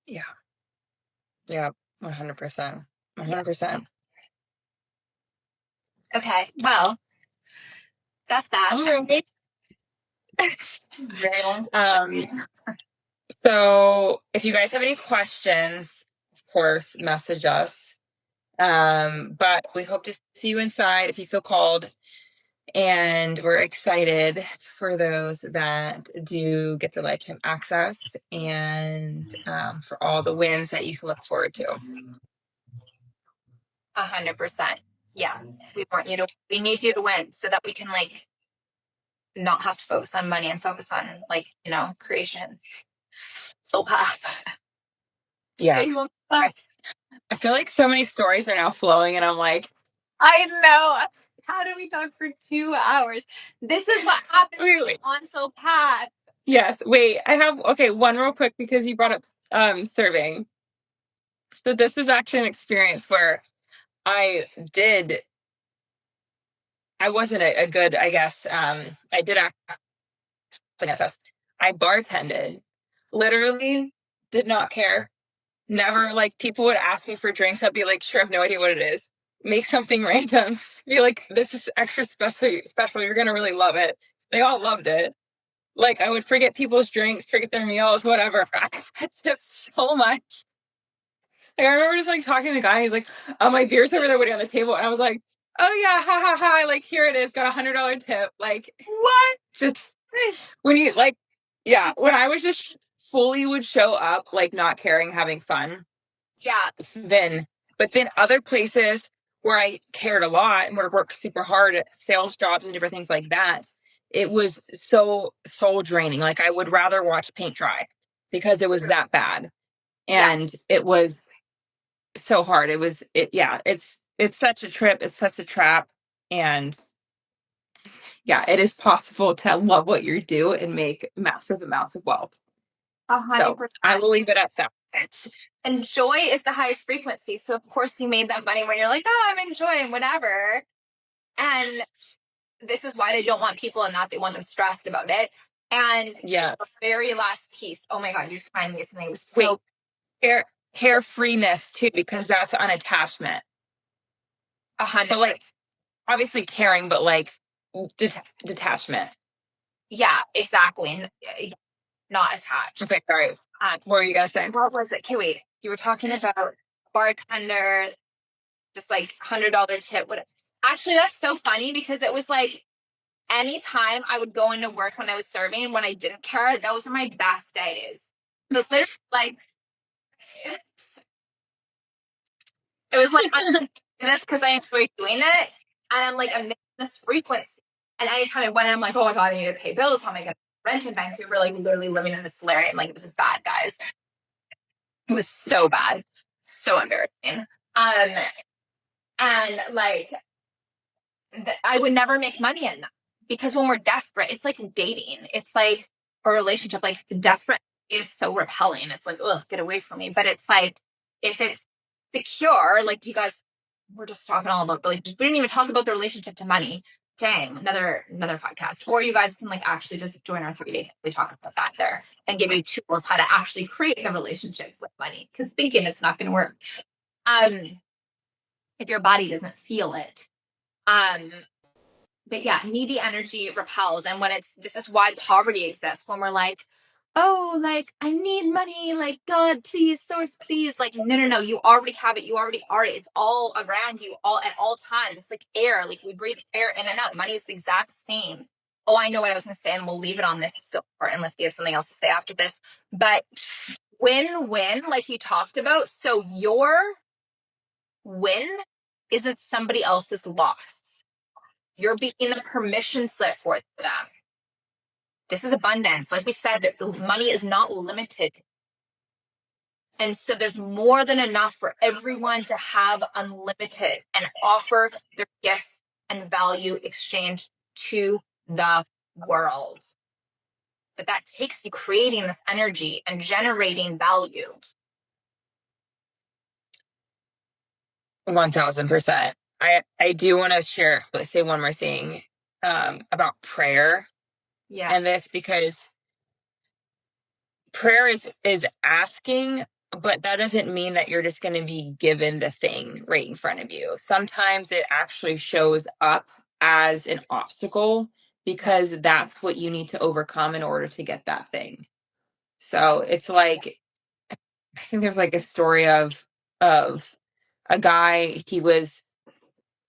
Yeah. Yeah. 100%. 100%. Okay. Well, that's that. Okay. So if you guys have any questions, of course, message us. But we hope to see you inside if you feel called. And we're excited for those that do get the lifetime access and for all the wins that you can look forward to. 100%. Yeah. We need you to win so that we can not have to focus on money and focus on creation. Soul path. Yeah. I feel like so many stories are now flowing and I'm like, I know. How do we talk for 2 hours? This is what happens on Soul Path. Yes. Wait, I have one real quick because you brought up serving. So this was actually an experience where I wasn't a good, I guess, I did act manifest. I bartended. Literally did not care. Never, people would ask me for drinks. I'd be like, sure, I have no idea what it is. Make something random. Be like, this is extra special. You're going to really love it. They all loved it. I would forget people's drinks, forget their meals, whatever. I had tips so much. I remember just talking to the guy. He's like, oh, my beer's over there waiting on the table. And I was like, oh yeah, ha ha ha. Here it is. Got $100 tip. What? Just when you when I was just fully would show up, not caring, having fun. Yeah. But then other places where I cared a lot and would work super hard at sales jobs and different things like that, it was so soul draining. I would rather watch paint dry because it was that bad. And it was so hard. It's such a trip. It's such a trap. And it is possible to love what you do and make massive amounts of wealth. 100%. So I will leave it at that. And joy is the highest frequency. So of course you made that money when you're like, oh, I'm enjoying whatever. And this is why they don't want people in that. They want them stressed about it. And Yeah. the very last piece, oh my God, you just reminded me of something. It was so carefreeness too, because that's unattachment. 100. But like, obviously caring, but like detachment. Yeah, exactly. Not attached. Okay, sorry. What were you gonna say? What was it? Okay, wait. You were talking about bartender, just like $100 tip. What? Actually, that's so funny because it was like anytime I would go into work when I was serving, when I didn't care, those were my best days. It was literally like, it was like, I'm doing this because I enjoy doing it. And I'm like, I'm making this frequency. And anytime I went, I'm like, oh my God, I need to pay bills. How am I going to rent in Vancouver? Like literally living in a solarium. Like it was bad, guys. It was so bad. So embarrassing. And like, I would never make money in that because when we're desperate, it's like dating. It's like a relationship. Like desperate is so repelling. It's like, ugh, get away from me. But it's like, if it's secure, like you guys were just talking all about, like, we didn't even talk about the relationship to money. Dang, another podcast. Or you guys can like actually just join our 3-day. We talk about that there and give you tools how to actually create the relationship with money. Because thinking it's not going to work. If your body doesn't feel it. But yeah, needy energy repels. And when this is why poverty exists. When we're like, oh, like I need money, like God, please, source, please. Like, no. You already have it. You already are it. It's all around you, all at all times. It's like air. Like we breathe air in and out. Money is the exact same. Oh, I know what I was going to say, and we'll leave it on this so far, unless you have something else to say after this. But win-win, like we talked about. So your win isn't somebody else's loss. You're being the permission slip for them. This is abundance. Like we said, money is not limited. And so there's more than enough for everyone to have unlimited and offer their gifts and value exchange to the world. But that takes you creating this energy and generating value. 1000%. I do want to say one more thing about prayer. Yeah. And this, because prayer is asking, but that doesn't mean that you're just going to be given the thing right in front of you. Sometimes it actually shows up as an obstacle because that's what you need to overcome in order to get that thing. So it's like, I think there's like a story of a guy.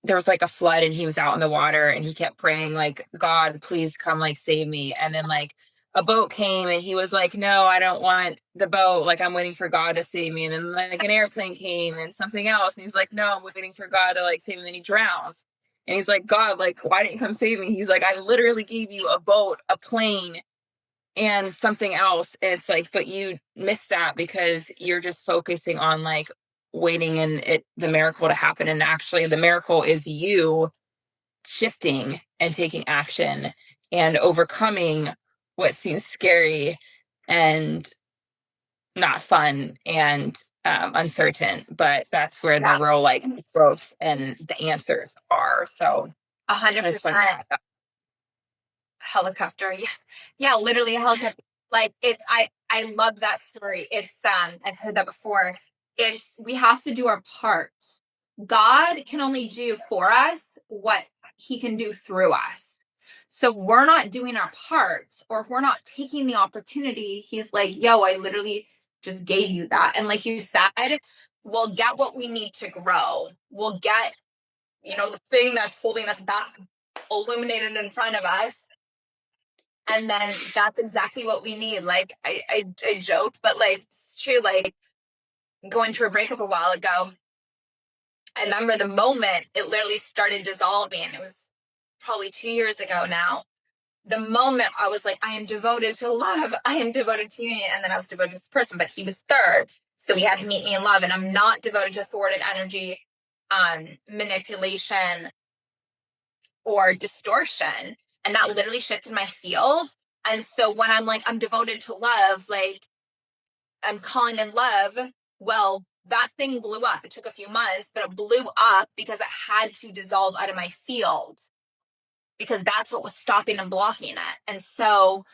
There was like a flood and he was out in the water and he kept praying like, God, please come like save me. And then like a boat came and he was like, no, I don't want the boat. Like I'm waiting for God to save me. And then like an airplane came and something else. And he's like, no, I'm waiting for God to like save me. And then he drowns. And he's like, God, like, why didn't you come save me? He's like, I literally gave you a boat, a plane, and something else. And it's like, but you missed that because you're just focusing on like waiting and the miracle to happen. And actually the miracle is you shifting and taking action and overcoming what seems scary and not fun and uncertain, but that's where the real like growth and the answers are. So 100%. Helicopter. Yeah, literally a helicopter. Like I love that story. It's I've heard that before. We have to do our part. God can only do for us what he can do through us. So we're not doing our part, or if we're not taking the opportunity, he's like, yo, I literally just gave you that. And like you said, we'll get what we need to grow. We'll get, the thing that's holding us back illuminated in front of us. And then that's exactly what we need. Like I joked, but like it's true. Like going through a breakup a while ago, I remember the moment it literally started dissolving. It was probably 2 years ago now. The moment I was like, I am devoted to love. I am devoted to union. And then I was devoted to this person, but he was third. So he had to meet me in love. And I'm not devoted to thwarted energy, manipulation, or distortion. And that literally shifted my field. And so when I'm like, I'm devoted to love, like I'm calling in love, well, that thing blew up. It took a few months, but it blew up because it had to dissolve out of my field. because that's what was stopping and blocking it. And so,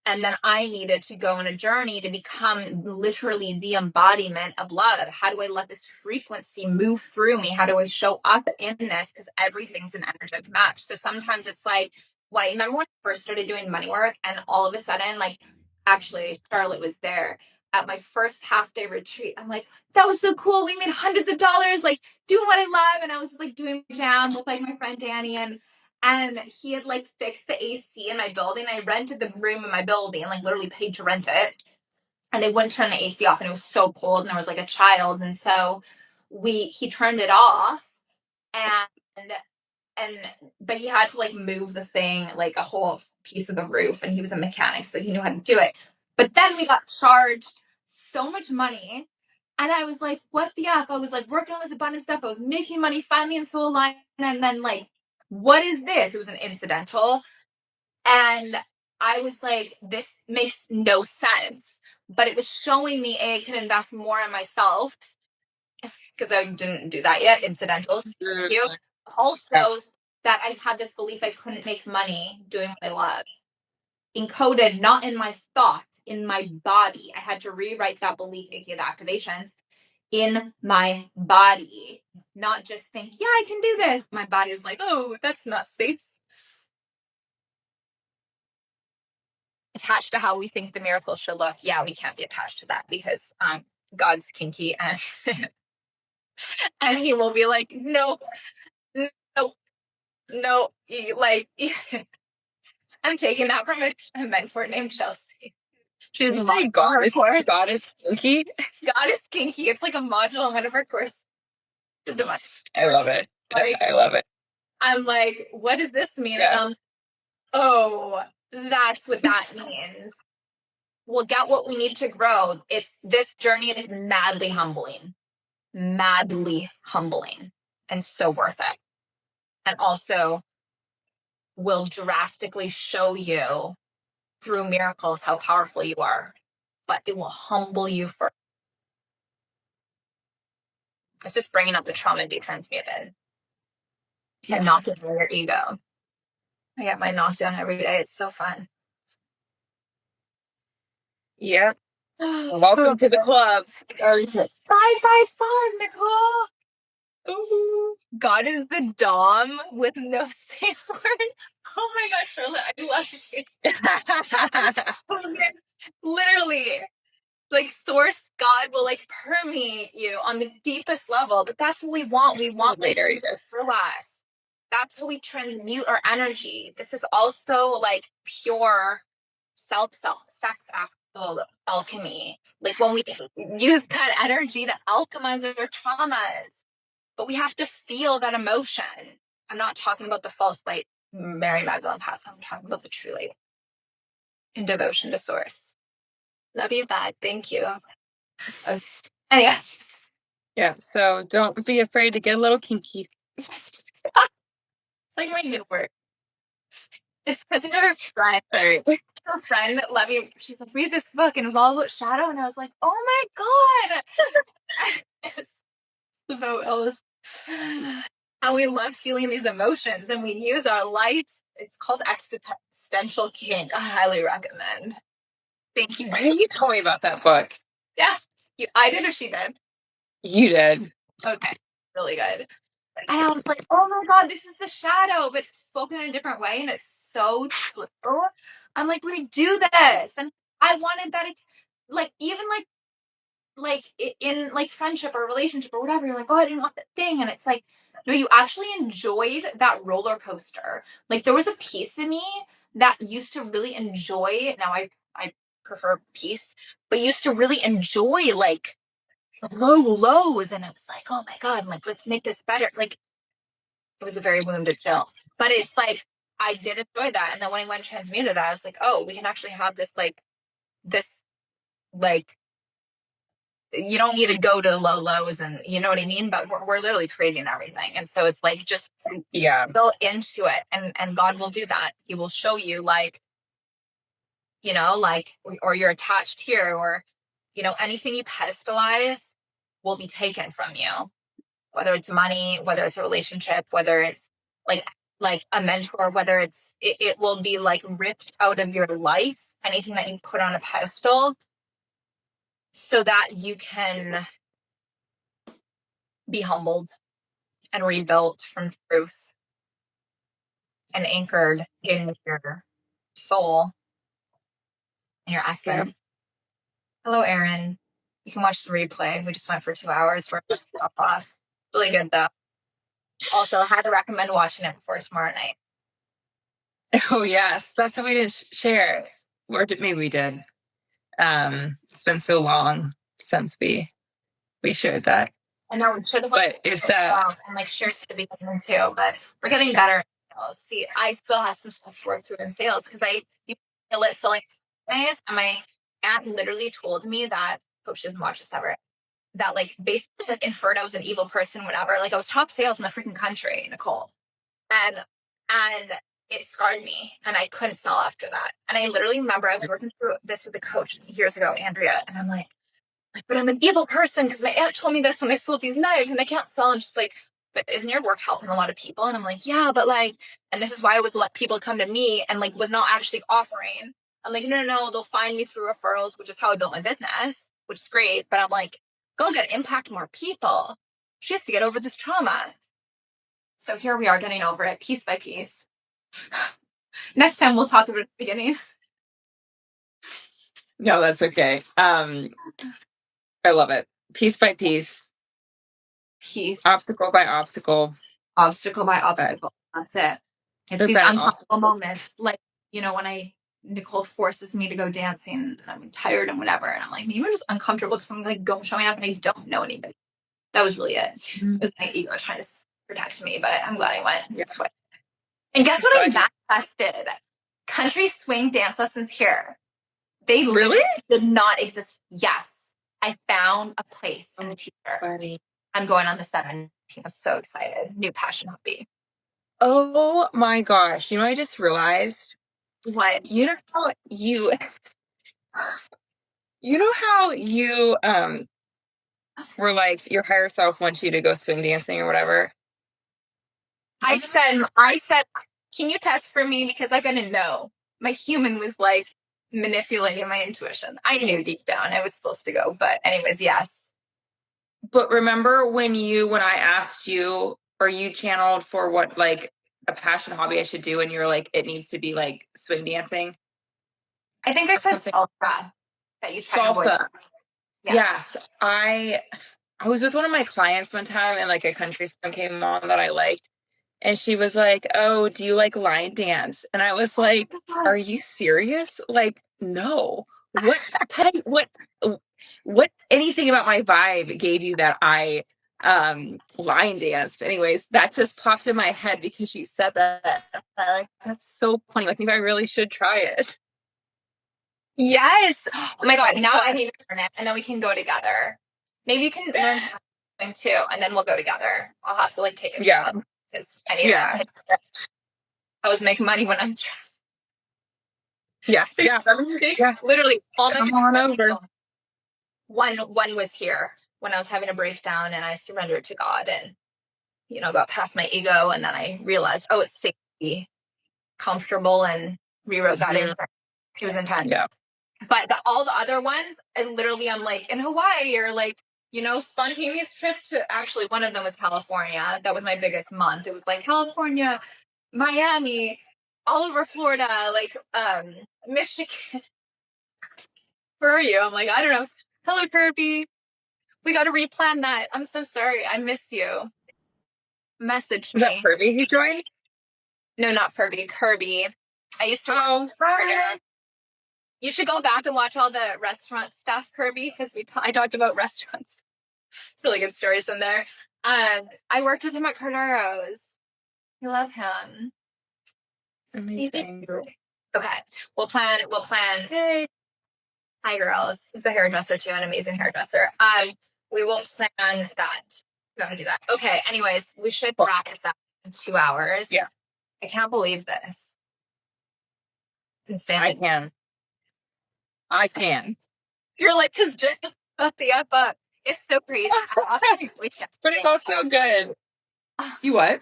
and then I needed to go on a journey to become literally the embodiment of love. How do I let this frequency move through me? How do I show up in this? Because everything's an energetic match. So sometimes it's like, when I remember when I first started doing money work, and all of a sudden, like, actually, Charlotte was there at my first half-day retreat. I'm like, that was so cool. We made hundreds of dollars, like, doing what I love. And I was just like doing jam with like my friend Danny, and he had like fixed the AC in my building. I rented the room in my building, like literally paid to rent it. And they wouldn't turn the AC off, and it was so cold, and there was like a child. And so he turned it off, but he had to like move the thing, like a whole piece of the roof, and he was a mechanic, so he knew how to do it. But then we got charged so much money. And I was like, what the F? I was like working on this abundance stuff. I was making money, finally in Soul Line. And then like, what is this? It was an incidental. And I was like, this makes no sense. But it was showing me I could invest more in myself, because I didn't do that yet. Incidentals. You. Also, that I had this belief I couldn't make money doing what I love. Encoded not in my thoughts, in my body. I had to rewrite that belief, aka the activations, in my body. Not just think, yeah, I can do this. My body is like, oh, that's not safe. Attached to how we think the miracle should look. Yeah, we can't be attached to that, because God's kinky, and and he will be like, no, like I'm taking that from a mentor named Chelsea. She's Did you say God is kinky? God is kinky. It's like a module on one of our courses. I love it. Like, I love it. I'm like, what does this mean? Yeah. Oh, that's what that means. We'll get what we need to grow. This journey is madly humbling, and so worth it. And also will drastically show you through miracles how powerful you are, but it will humble you first. It's just bringing up the trauma to be transmuted. Yeah. And knocking down your ego. I get my knockdown every day. It's so fun. Yep. Welcome to the club. 555, Nicole. Ooh. God is the Dom with no safe word. Oh my gosh, Charlotte, I love you. Literally, like, source God will like permeate you on the deepest level, but that's what we want. We want later through us. That's how we transmute our energy. This is also like pure sex alchemy. Like when we use that energy to alchemize our traumas, but we have to feel that emotion. I'm not talking about the false light, Mary Magdalene path. I'm talking about the true light in devotion to source. Love you back. Thank you. Anyway. Yeah, so don't be afraid to get a little kinky. Like my new word. It's because of her friend. Her friend, Levy, she's like, read this book, and it was all about shadow, and I was like, oh my God. It's about Ellis. And we love feeling these emotions, and we use our life. It's called Existential Kink. I highly recommend. Thank you. I think you told me about that book. Yeah. I did, or she did? You did. Okay. Really good. And I was like, oh my God, this is the shadow, but spoken in a different way. And it's so true. I'm like, we do this. And I wanted that. It's like, even like in like friendship or relationship or whatever, you're like, oh, I didn't want that thing. And it's like, no, you actually enjoyed that roller coaster. Like there was a piece of me that used to really enjoy, now I prefer peace, but used to really enjoy like low lows, and it was like, oh my God, like let's make this better. Like it was a very wounded chill, but it's like I did enjoy that. And then when I went transmuted that, I was like, oh, we can actually have this you don't need to go to the low lows, and you know what I mean, but we're literally creating everything. And so it's like, just go into it, and God will do that. He will show you, like, you know, like, or you're attached here, or, you know, anything you pedestalize will be taken from you, whether it's money, whether it's a relationship, whether it's like like a mentor, whether it will be like ripped out of your life, anything that you put on a pedestal, so that you can be humbled and rebuilt from truth and anchored in your soul and your essence. Hello, Erin. You can watch the replay. We just went for 2 hours. We're off. Really good though. Also, I had to recommend watching it before tomorrow night. Oh yes, that's what we didn't share, or maybe we did. It's been so long since we shared that. I know we should have, but it's and like shared to the beginning too. But we're getting better at sales. See, I still have some stuff to work through in sales because you feel it selling things, and my aunt literally told me that hope she doesn't watch this ever. That like basically just inferred I was an evil person, whatever. Like I was top sales in the freaking country, Nicole, and it scarred me, and I couldn't sell after that. And I literally remember I was working through this with a coach years ago, Andrea, and I'm like, but I'm an evil person because my aunt told me this when I sold these knives and I can't sell. And she's like, but isn't your work helping a lot of people? And I'm like, yeah, but like, and this is why I was let people come to me and like was not actually offering. I'm like, no, they'll find me through referrals, which is how I built my business, which is great. But I'm like, go get impact more people. She has to get over this trauma. So here we are getting over it piece by piece. Next time we'll talk about the beginning. No, that's okay. I love it. Piece by piece. Obstacle by obstacle. Obstacle by obstacle. That's it. It's these uncomfortable moments. Like, when Nicole forces me to go dancing and I'm tired and whatever. And I'm like, maybe I'm just uncomfortable because I'm like showing up and I don't know anybody. That was really it. It was my ego trying to protect me, but I'm glad I went. Yeah. And guess what I manifested? Country swing dance lessons here. They really did not exist. Yes. I found a place and a teacher. Funny. I'm going on the 17th. I'm so excited. New passion hobby. Oh my gosh. You know what I just realized? What? You know how you were like your higher self wants you to go swing dancing or whatever? I said, can you test for me? Because I gotta know. My human was like manipulating my intuition. I knew deep down I was supposed to go, but anyways, yes. But remember when I asked you, or you channeled for what like a passion hobby I should do, and you're like, it needs to be like swing dancing? I think I said salsa. That you salsa. Yeah. Yes. I was with one of my clients one time, and like a country song came on that I liked. And she was like, oh, do you like line dance? And I was like, are you serious? Like, no. What anything about my vibe gave you that I line danced? Anyways, that just popped in my head because you said that. Like, that's so funny. Like, maybe I really should try it. Yes. Oh my God. Now I need to learn it, and then we can go together. Maybe you can learn too, and then we'll go together. I'll have to like take it. Yeah. Because I need to. I was making money when I'm. Yeah. Literally, all my. Come on over. One was here when I was having a breakdown, and I surrendered to God, and got past my ego, and then I realized, oh, it's safe to be comfortable, and rewrote that in. It was intense. Yeah. But all the other ones, and literally, I'm like in Hawaii or like. Spontaneous trip to, actually, one of them was California. That was my biggest month. It was like California, Miami, all over Florida, like Michigan. Where are you? I'm like, I don't know. Hello, Kirby. We got to replan that. I'm so sorry. I miss you. Message me. Is that Kirby you joined? No, not Kirby. Kirby. I used to. Oh, you should go back and watch all the restaurant stuff, Kirby, because I talked about restaurants. Really good stories in there. I worked with him at Carnero's. I love him. Amazing. Okay. We'll plan. Hey. Hi, girls. He's a hairdresser too, an amazing hairdresser. We will plan that. We gotta do that. Okay. Anyways, we should wrap this up in 2 hours. Yeah. I can't believe this. I can. You're like, because just about the up. It's so crazy. But it's also good. You what?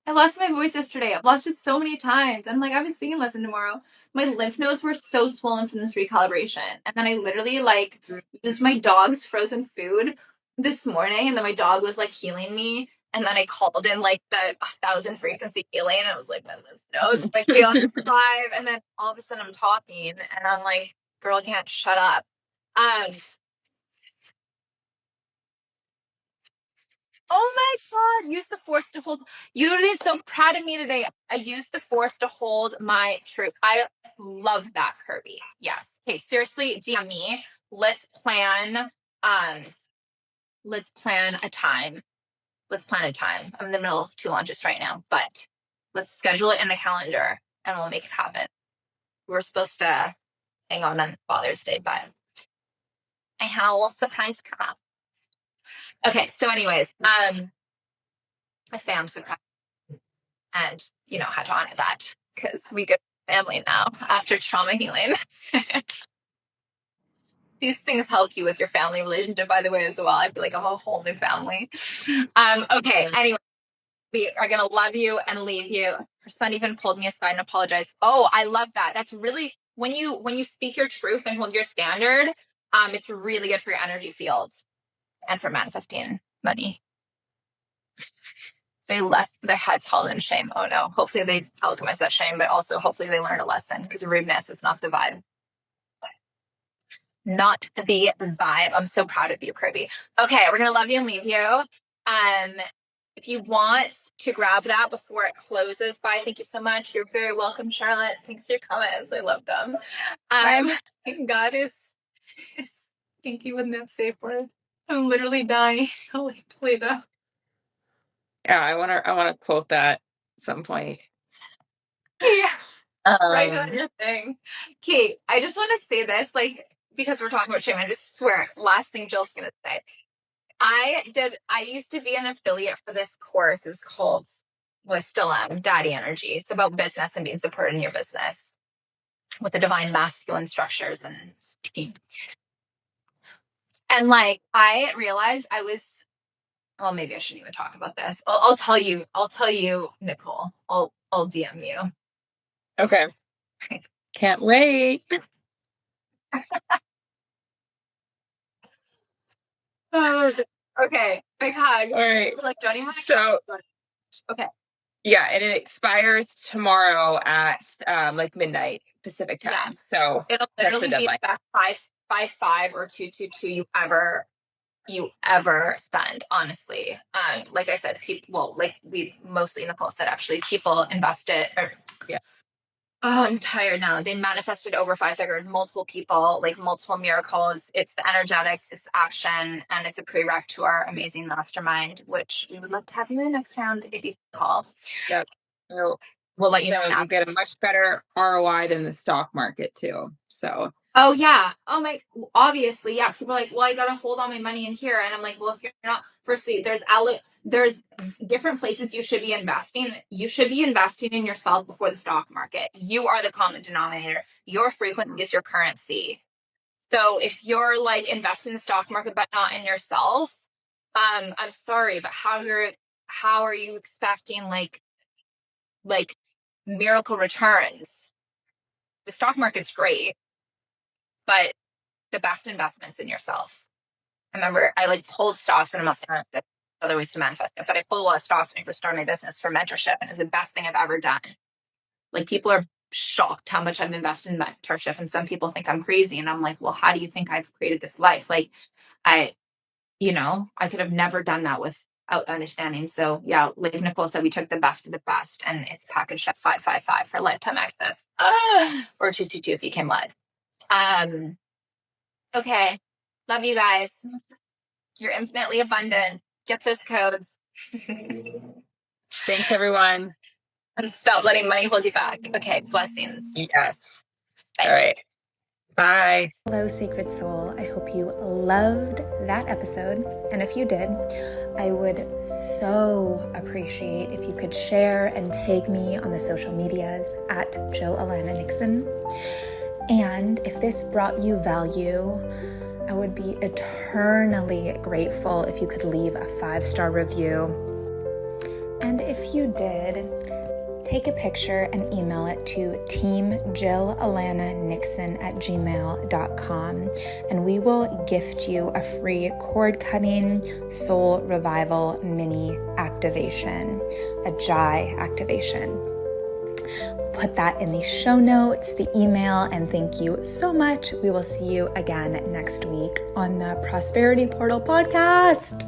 I lost my voice yesterday. I've lost it so many times. I'm like, I have a singing lesson tomorrow. My lymph nodes were so swollen from this recalibration. And then I literally like used my dog's frozen food this morning, and then my dog was like healing me. And then I called in like the 1,000 frequency healing, and I was like, my lymph nodes like beyond 5. And then all of a sudden I'm talking, and I'm like, girl, I can't shut up. Oh my God, use the force to hold. You did so proud of me today. I used the force to hold my truth. I love that, Kirby. Yes. Okay, seriously, DM me. Let's plan a time. Let's plan a time. I'm in the middle of 2 launches right now, but let's schedule it in the calendar and we'll make it happen. We were supposed to hang on Father's Day, but I had a little surprise come up. Okay, so anyways, my fam's surprise. And, you know, had to honor that because we get family now after trauma healing. These things help you with your family relationship, by the way, as well. I feel like I'm a whole new family. Okay, anyway, we are going to love you and leave you. Her son even pulled me aside and apologized. Oh, I love that. That's really, when you speak your truth and hold your standard, it's really good for your energy fields and for manifesting money. They left their heads held in shame. Oh no. Hopefully they alchemize that shame, but also hopefully they learn a lesson, because rudeness is not the vibe. Not the vibe. I'm so proud of you, Kirby. Okay, we're gonna love you and leave you. If you want to grab that before it closes, bye. Thank you so much. You're very welcome, Charlotte. Thanks for your comments. I love them. God is kinky with no safe word. I'm literally dying. Oh, wait, Toledo. Yeah, I wanna quote that at some point. Yeah. Right on your thing. Kate, I just want to say this, like, because we're talking about shame, I just swear, last thing Jill's gonna say. I used to be an affiliate for this course. It was called, well, I still am, Daddy Energy. It's about business and being supported in your business with the divine masculine structures and team. And like, I realized I was, well, maybe I shouldn't even talk about this. I'll tell you, Nicole. I'll DM you. Okay. Can't wait. Okay, big hug. All right. Like, don't even. So, okay. Yeah, and it expires tomorrow at like midnight Pacific time. Yeah. So it'll literally be the best 555 or 222 you ever spend, honestly. Like I said, people, like we mostly, Nicole said, actually, people invested. Yeah. Oh, I'm tired now. They manifested over 5 figures, multiple people, like multiple miracles. It's the energetics, it's the action, and it's a prereq to our amazing mastermind, which we would love to have you in next round if you call. Yep. So we'll let you know. You get a much better ROI than the stock market too. So. Oh yeah. Oh my. Obviously, yeah. People are like, well, I gotta hold all my money in here, and I'm like, well, if you're not. Firstly, there's different places you should be investing. You should be investing in yourself before the stock market. You are the common denominator. Your frequency is your currency. So if you're like investing in the stock market but not in yourself, I'm sorry, but how are you expecting like miracle returns? The stock market's great, but the best investment's in yourself. I remember I like pulled stocks, and I'm not saying that other ways to manifest it, but I pulled a lot of stocks when I first started my business for mentorship, and it's the best thing I've ever done. Like, people are shocked how much I've invested in mentorship, and some people think I'm crazy, and I'm like, well, how do you think I've created this life? Like, I could have never done that without understanding. So yeah, like Nicole said, we took the best of the best, and it's packaged at 555 for lifetime access, or 222 if you came live. Okay. Love you guys. You're infinitely abundant. Get those codes. Thanks, everyone. And stop letting money hold you back. Okay. Blessings. Yes. Bye. All right. Bye. Hello, Sacred Soul. I hope you loved that episode. And if you did, I would so appreciate if you could share and tag me on the social medias at Jill Alana Nixon. And if this brought you value, I would be eternally grateful if you could leave a 5-star review. And And if you did, take a picture and email it to teamjillalana.nixon@gmail.com, and we will gift you a free cord cutting soul revival mini activation, a Jai activation. Put that in the show notes, the email, and thank you so much. We will see you again next week on the Prosperity Portal podcast.